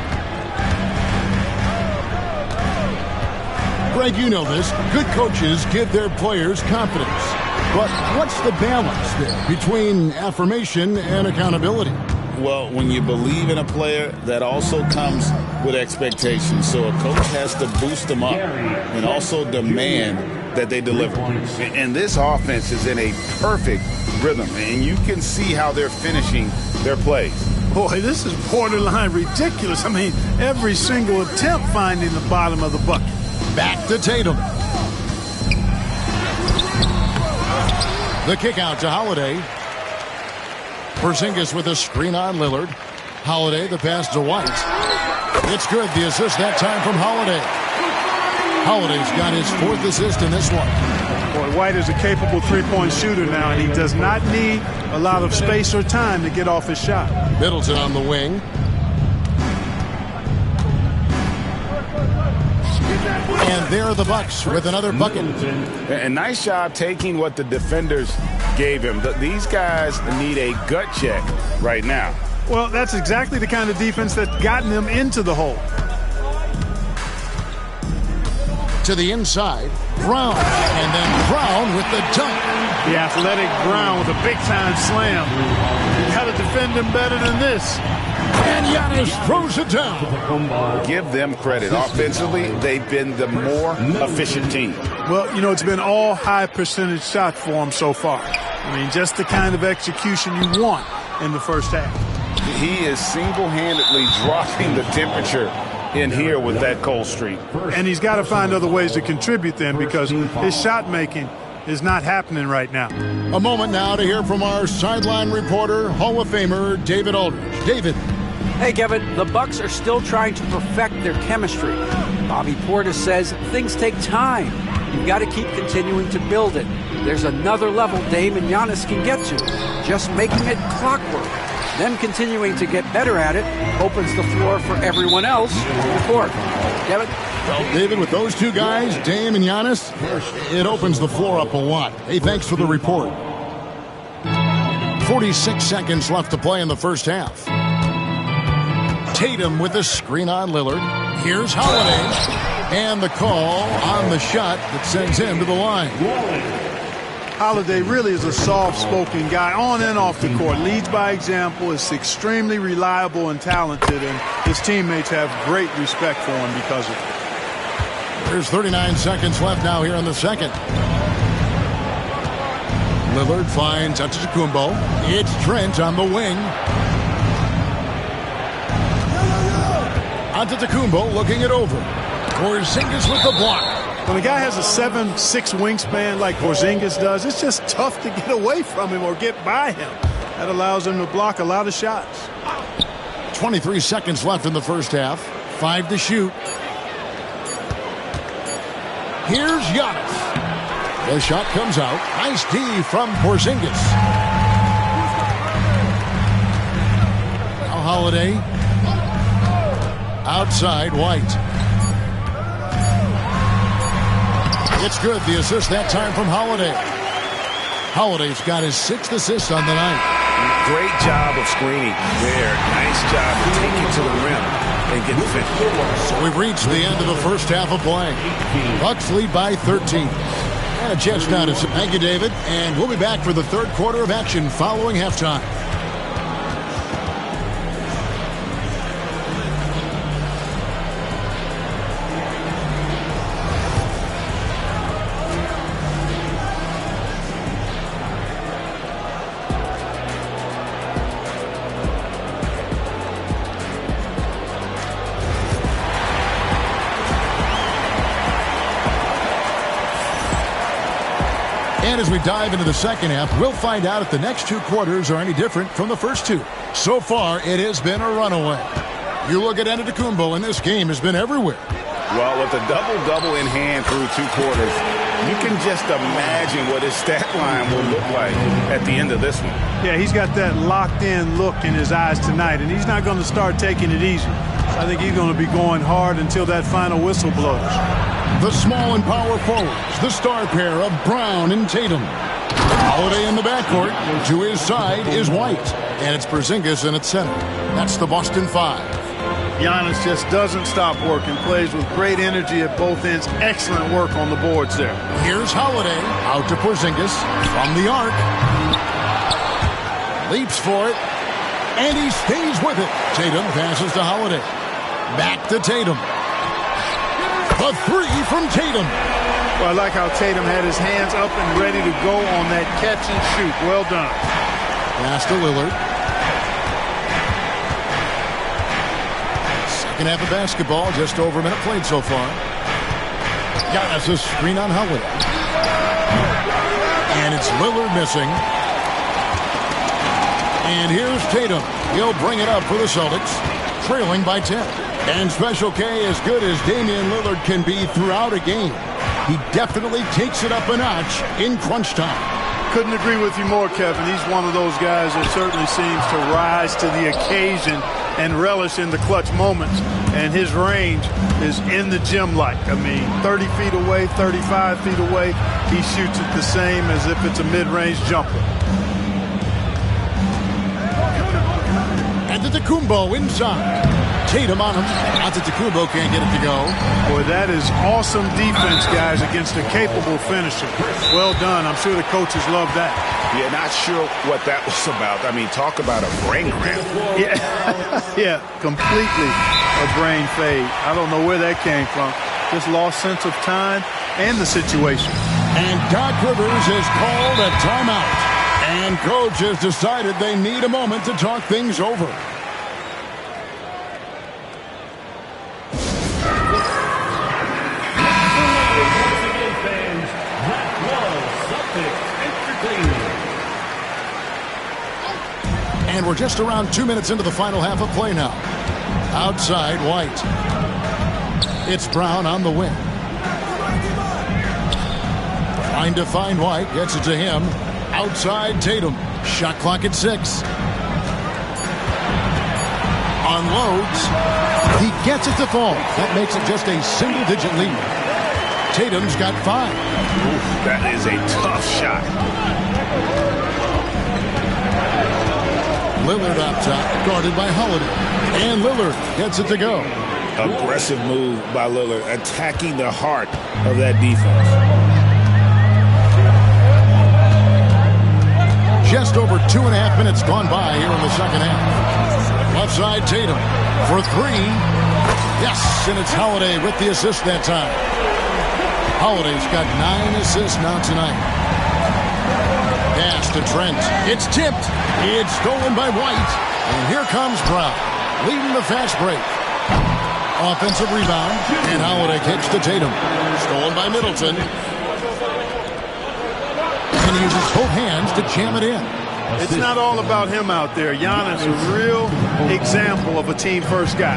Greg, you know this. Good coaches give their players confidence. But what's the balance there between affirmation and accountability?
Well, when you believe in a player, that also comes with expectations. So a coach has to boost them up and also demand that they deliver.
And this offense is in a perfect rhythm, and you can see how they're finishing their plays.
Boy, this is borderline ridiculous. I mean, every single attempt finding the bottom of the bucket.
Back to Tatum. The kick out to Holiday. Porzingis with a screen on Lillard. Holiday, the pass to White. It's good. The assist that time from Holiday. Holiday's got his fourth assist in this one.
Boy, White is a capable three-point shooter now, and he does not need a lot of space or time to get off his shot.
Middleton on the wing. And there are the Bucks with another bucket.
And nice job taking what the defenders gave him. These guys need a gut check right now.
Well, that's exactly the kind of defense that's gotten them into the hole.
To the inside, Brown, and then Brown with the dunk.
The athletic Brown with a big-time slam. You got to defend him better than this.
And Giannis throws it down.
Give them credit. Offensively, they've been the more efficient team.
Well, you know, it's been all high-percentage shots for them so far. I mean, just the kind of execution you want in the first half.
He is single-handedly dropping the temperature in here with that cold streak.
And he's got to find other ways to contribute then, because his shot making is not happening right now.
A moment now to hear from our sideline reporter, Hall of Famer David Aldridge. David.
Hey, Kevin, the Bucks are still trying to perfect their chemistry. Bobby Portis says things take time. You've got to keep continuing to build it. There's another level Dame and Giannis can get to. Just making it clockwork. Them continuing to get better at it opens the floor for everyone else on the court. Kevin?
Well, David, with those two guys, Dame and Giannis, it opens the floor up a lot. Hey, thanks for the report. 46 seconds left to play in the first half. Tatum with a screen on Lillard. Here's Holiday. And the call on the shot that sends him to the line.
Holiday really is a soft-spoken guy on and off the court. Leads by example, is extremely reliable and talented, and his teammates have great respect for him because of it.
There's 39 seconds left now here in the second. Lillard finds Antetokounmpo. It's Trent on the wing. Antetokounmpo looking it over. Porzingis with the block.
When a guy has a 7'6" wingspan like Porzingis does, it's just tough to get away from him or get by him. That allows him to block a lot of shots.
23 seconds left in the first half. 5 to shoot. Here's Giannis. The shot comes out. Nice D from Porzingis. Now Holiday. Outside White. It's good. The assist that time from Holiday. Holiday's got his 6th assist on the night.
Great job of screening there. Nice job to take it to the rim and get the finish.
So we've reached the end of the first half of play. Bucks lead by 13. And a chance now to thank you, David. And we'll be back for the third quarter of action following halftime. And as we dive into the second half, we'll find out if the next two quarters are any different from the first two. So far, it has been a runaway. You look at Antetokounmpo, and this game has been everywhere.
Well, with a double-double in hand through 2 quarters, you can just imagine what his stat line will look like at the end of this one.
Yeah, he's got that locked-in look in his eyes tonight, and he's not going to start taking it easy. I think he's going to be going hard until that final whistle blows.
The small and power forwards, the star pair of Brown and Tatum. Holiday in the backcourt. To his side is White, and it's Porzingis in its center. That's the Boston 5.
Giannis just doesn't stop working, plays with great energy at both ends. Excellent work on the boards there.
Here's Holiday out to Porzingis from the arc. Leaps for it, and he stays with it. Tatum passes to Holiday. Back to Tatum. The 3 from Tatum.
Well, I like how Tatum had his hands up and ready to go on that catch and shoot. Well done.
Pass to Lillard. Second half of basketball, just over a minute played so far. Giannis a screen on Holiday. And it's Lillard missing. And here's Tatum. He'll bring it up for the Celtics, trailing by 10. And Special K, as good as Damian Lillard can be throughout a game, he definitely takes it up a notch in crunch time.
Couldn't agree with you more, Kevin. He's one of those guys that certainly seems to rise to the occasion and relish in the clutch moments. And his range is in the gym-like. I mean, 30 feet away, 35 feet away, he shoots it the same as if it's a mid-range jumper.
Antetokounmpo inside. Tatum on him. Antetokounmpo can't get it to go.
Boy, that is awesome defense, guys, against a capable finisher. Well done. I'm sure the coaches love that.
Yeah, not sure what that was about. I mean, talk about a brain cramp.
Yeah, yeah, completely a brain fade. I don't know where that came from. Just lost sense of time and the situation.
And Doc Rivers has called a timeout. And coach has decided they need a moment to talk things over. And we're just around 2 minutes into the final half of play now. Outside, White. It's Brown on the wing. Trying to find White. Gets it to him. Outside, Tatum. Shot clock at 6. Unloads. He gets it to fall. That makes it just a single-digit lead. Tatum's got 5.
Oof, that is a tough shot.
Lillard up top, guarded by Holiday. And Lillard gets it to go.
Aggressive move by Lillard, attacking the heart of that defense.
Just over 2.5 minutes gone by here in the second half. Left side, Tatum for 3. Yes, and it's Holiday with the assist that time. Holiday's got 9 assists now tonight. Pass to Trent. It's tipped. It's stolen by White. And here comes Brown, leading the fast break. Offensive rebound, and Holiday kicks to Tatum. Stolen by Middleton. And he uses both hands to jam it in.
It's not all about him out there. Giannis, a real example of a team-first guy.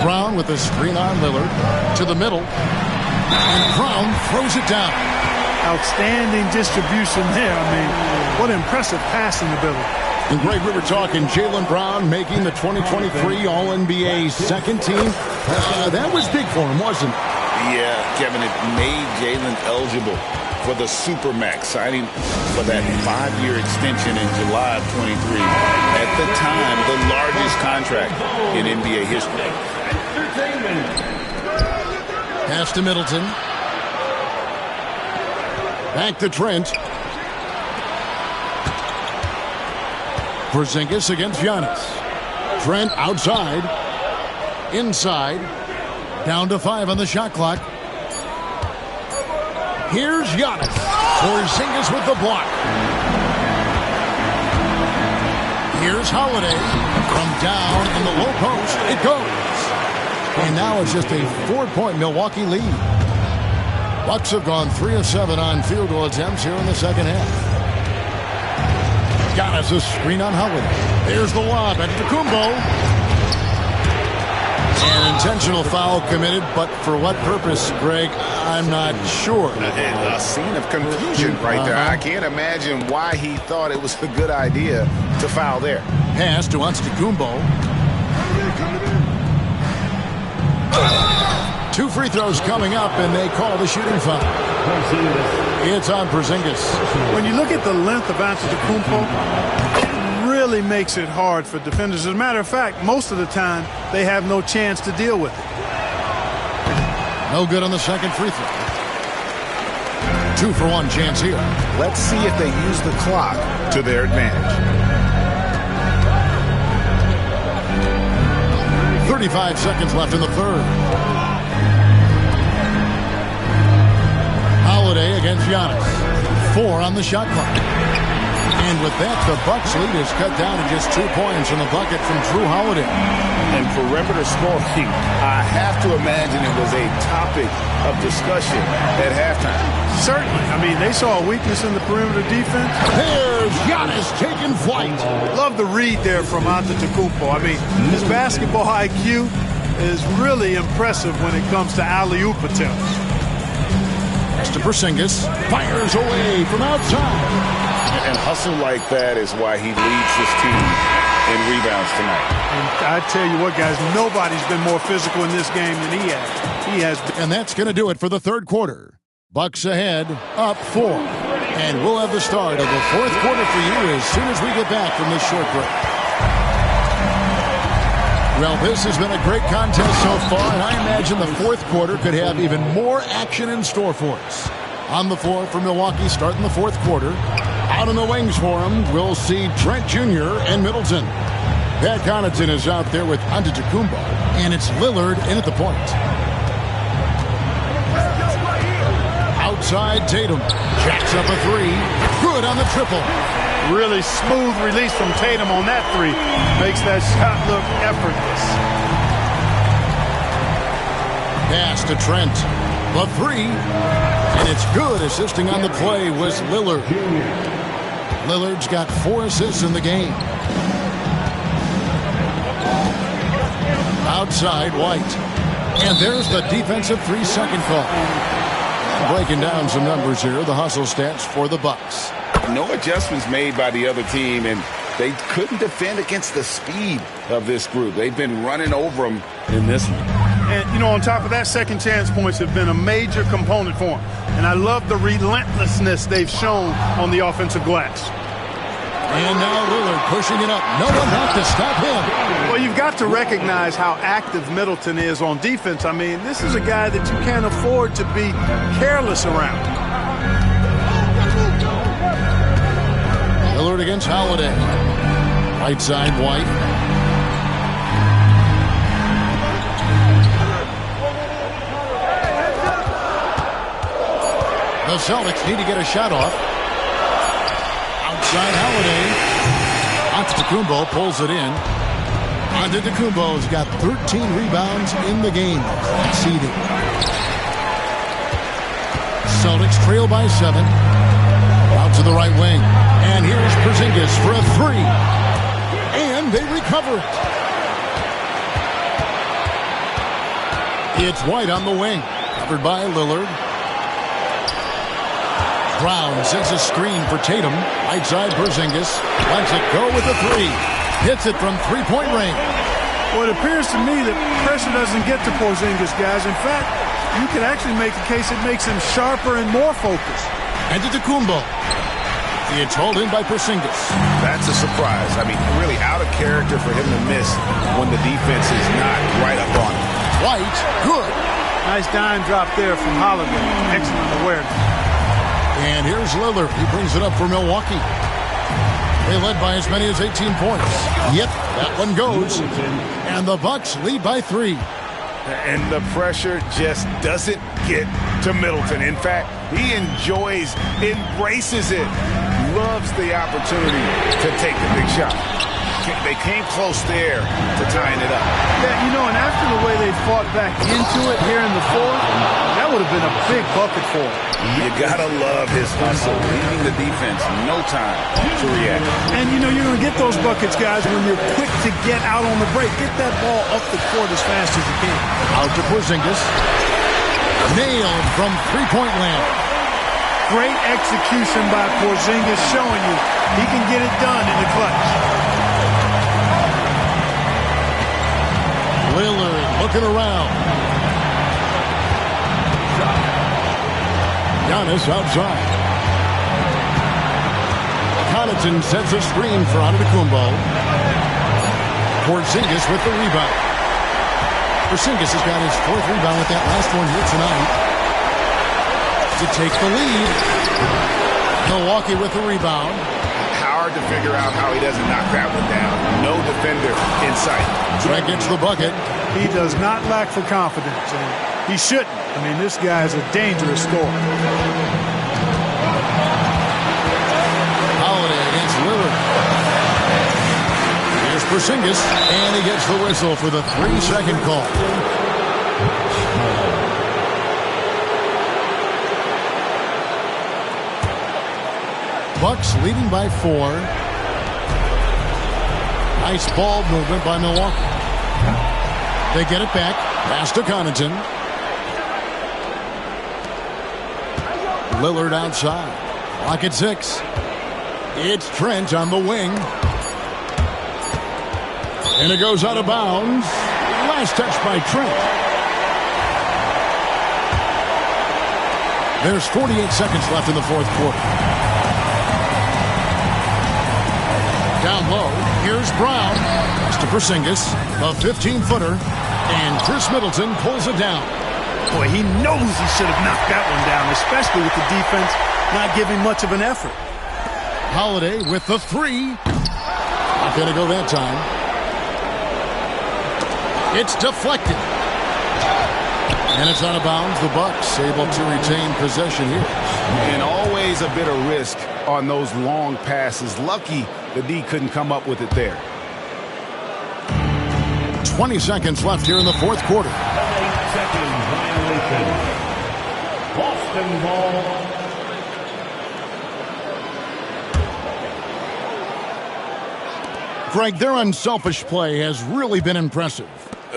Brown with a screen on Lillard to the middle. And Brown throws it down.
Outstanding distribution there. I mean, what impressive passing ability.
And Greg, we were talking Jaylen Brown making the 2023 All-NBA second team. That was big for him, wasn't it?
Yeah, Kevin, it made Jaylen eligible for the Supermax, signing for that 5-year extension in July of 23. At the time, the largest contract in NBA history.
Pass to Middleton. Back to Trent. Porzingis against Giannis. Trent outside. Inside. Down to 5 on the shot clock. Here's Giannis. Porzingis with the block. Here's Holiday. From down in the low post, it goes. And now it's just a 4-point Milwaukee lead. Bucks have gone 3 of 7 on field goal attempts here in the second half. Giannis a screen on Holiday. There's the lob at Antetokounmpo. An intentional foul committed, but for what purpose, Greg? I'm not sure.
A scene of confusion right there. I can't imagine why he thought it was a good idea to foul there.
Pass to Antetokounmpo. 2 free throws coming up, and they call the shooting foul. It's on Porzingis.
When you look at the length of Antetokounmpo, it really makes it hard for defenders. As a matter of fact, most of the time, they have no chance to deal with it.
No good on the second free throw. 2-for-1 chance here.
Let's see if they use the clock to their advantage.
35 seconds left in the third. Holiday against Giannis. 4 on the shot clock. And with that, the Bucks lead is cut down to just 2 points in the bucket from Drew Holiday.
And perimeter scoring, I have to imagine it was a topic of discussion at halftime.
Certainly. I mean, they saw a weakness in the perimeter defense.
There's Giannis taking flight.
Love the read there from Antetokounmpo. I mean, his basketball IQ is really impressive when it comes to alley-oop attempts.
Next to Porzingis, fires away from outside.
And hustle like that is why he leads this team in rebounds tonight.
And I tell you what, guys, nobody's been more physical in this game than he has. He has been.
And that's going to do it for the third quarter. Bucks ahead, up 4. And we'll have the start of the fourth quarter for you as soon as we get back from this short break. Well, this has been a great contest so far, and I imagine the fourth quarter could have even more action in store for us. On the floor for Milwaukee starting the fourth quarter. Out in the wings for him, we'll see Trent Jr. and Middleton. Pat Connaughton is out there with Antetokounmpo, and it's Lillard in at the point. Outside Tatum, jacks up a 3, good on the triple.
Really smooth release from Tatum on that 3. Makes that shot look effortless.
Pass to Trent, the 3, and it's good. Assisting on the play was Lillard. Lillard's got 4 assists in the game. Outside White. And there's the defensive 3-second call. Breaking down some numbers here, the hustle stats for the Bucks.
No adjustments made by the other team, and they couldn't defend against the speed of this group. They've been running over them in this one.
And, you know, on top of that, second chance points have been a major component for them. And I love the relentlessness they've shown on the offensive glass.
And now Lillard pushing it up. No one has to stop him.
Well, you've got to recognize how active Middleton is on defense. I mean, this is a guy that you can't afford to be careless around.
Lillard against Holiday. Right side, White. The Celtics need to get a shot off. Outside Holiday. Antetokounmpo pulls it in. Antetokounmpo's got 13 rebounds in the game. Exceeding. Celtics trail by 7. Out to the right wing. And here's Porzingis for a 3. And they recover it. It's White on the wing. Covered by Lillard. Brown sets a screen for Tatum. Right side Porzingis. Lets it go with a 3. Hits it from 3-point range.
Well, it appears to me that pressure doesn't get to Porzingis, guys. In fact, you could actually make the case it makes him sharper and more focused.
Antetokounmpo. It's hauled in by Porzingis.
That's a surprise. I mean, really out of character for him to miss when the defense is not right up on him.
White, good.
Nice dime drop there from Holiday. Excellent awareness.
And here's Lillard. He brings it up for Milwaukee. They led by as many as 18 points. Yep, that one goes. And the Bucks lead by 3.
And the pressure just doesn't get to Middleton. In fact, he embraces it, loves the opportunity to take the big shot. They came close there to tying it up.
Yeah, you know, and after the way they fought back into it here in the fourth, that would have been a big bucket for him.
You gotta love his hustle, leaving the defense no time to react.
And you know, you're going to get those buckets, guys, when you're quick to get out on the break. Get that ball up the court as fast as you can.
Out to Porzingis. Nailed from three-point land.
Great execution by Porzingis, showing you he can get it done in the clutch.
Lillard looking around. Giannis outside. Connaughton sets a screen for Antetokounmpo. Porzingis with the rebound. Porzingis has got his fourth rebound with that last one here tonight to take the lead. Milwaukee with the rebound.
Hard to figure out how he doesn't knock that one down. No defender in sight.
Drake gets the bucket.
He does not lack for confidence, and he shouldn't. I mean, this guy is a dangerous scorer.
Holiday against Lillard. Here's Porzingis, and he gets the whistle for the 3-second call. Bucks leading by 4. Nice ball movement by Milwaukee. They get it back. Pass to Connaughton. Lillard outside. Clock at 6. It's Trent on the wing. And it goes out of bounds. Last touch by Trent. There's 48 seconds left in the fourth quarter. Down low, here's Brown. Pass to Porzingis, a 15-footer, and Chris Middleton pulls it down.
Boy, he knows he should have knocked that one down, especially with the defense not giving much of an effort.
Holiday with the 3. Not going to go that time. It's deflected. And it's out of bounds. The Bucks able to retain possession here.
And always a bit of risk on those long passes. Lucky the D couldn't come up with it there.
20 seconds left here in the fourth quarter.
8-second violation. Boston ball.
Greg, their unselfish play has really been impressive.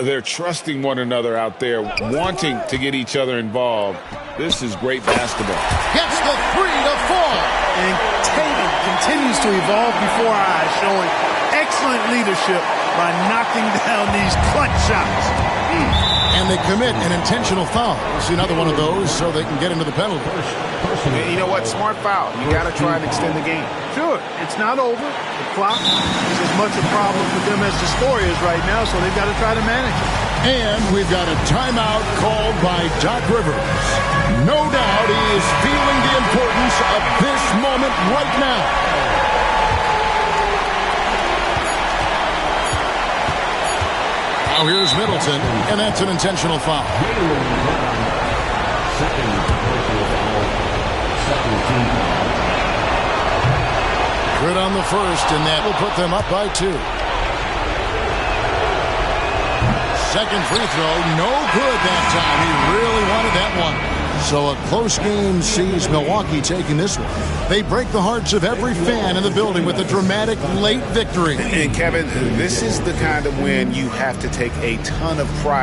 They're trusting one another out there, wanting to get each other involved. This is great basketball.
Gets the 3 to fall.
And Tatum continues to evolve before our eyes, showing excellent leadership by knocking down these clutch shots.
And they commit an intentional foul. We'll see another one of those so they can get into the penalty.
You know what? Smart foul. You got to try and extend the game.
Sure. It's not over. The clock is as much a problem for them as the score is right now, so they've got to try to manage it.
And we've got a timeout called by Doc Rivers. No doubt he is feeling the importance of this moment right now. Now here's Middleton, and that's an intentional foul.
Second personal foul. Second team foul.
Good on the first, and that will put them up by 2. Second free throw, no good that time. He really wanted that one. So a close game sees Milwaukee taking this one. They break the hearts of every fan in the building with a dramatic late victory.
And Kevin, this is the kind of win you have to take a ton of pride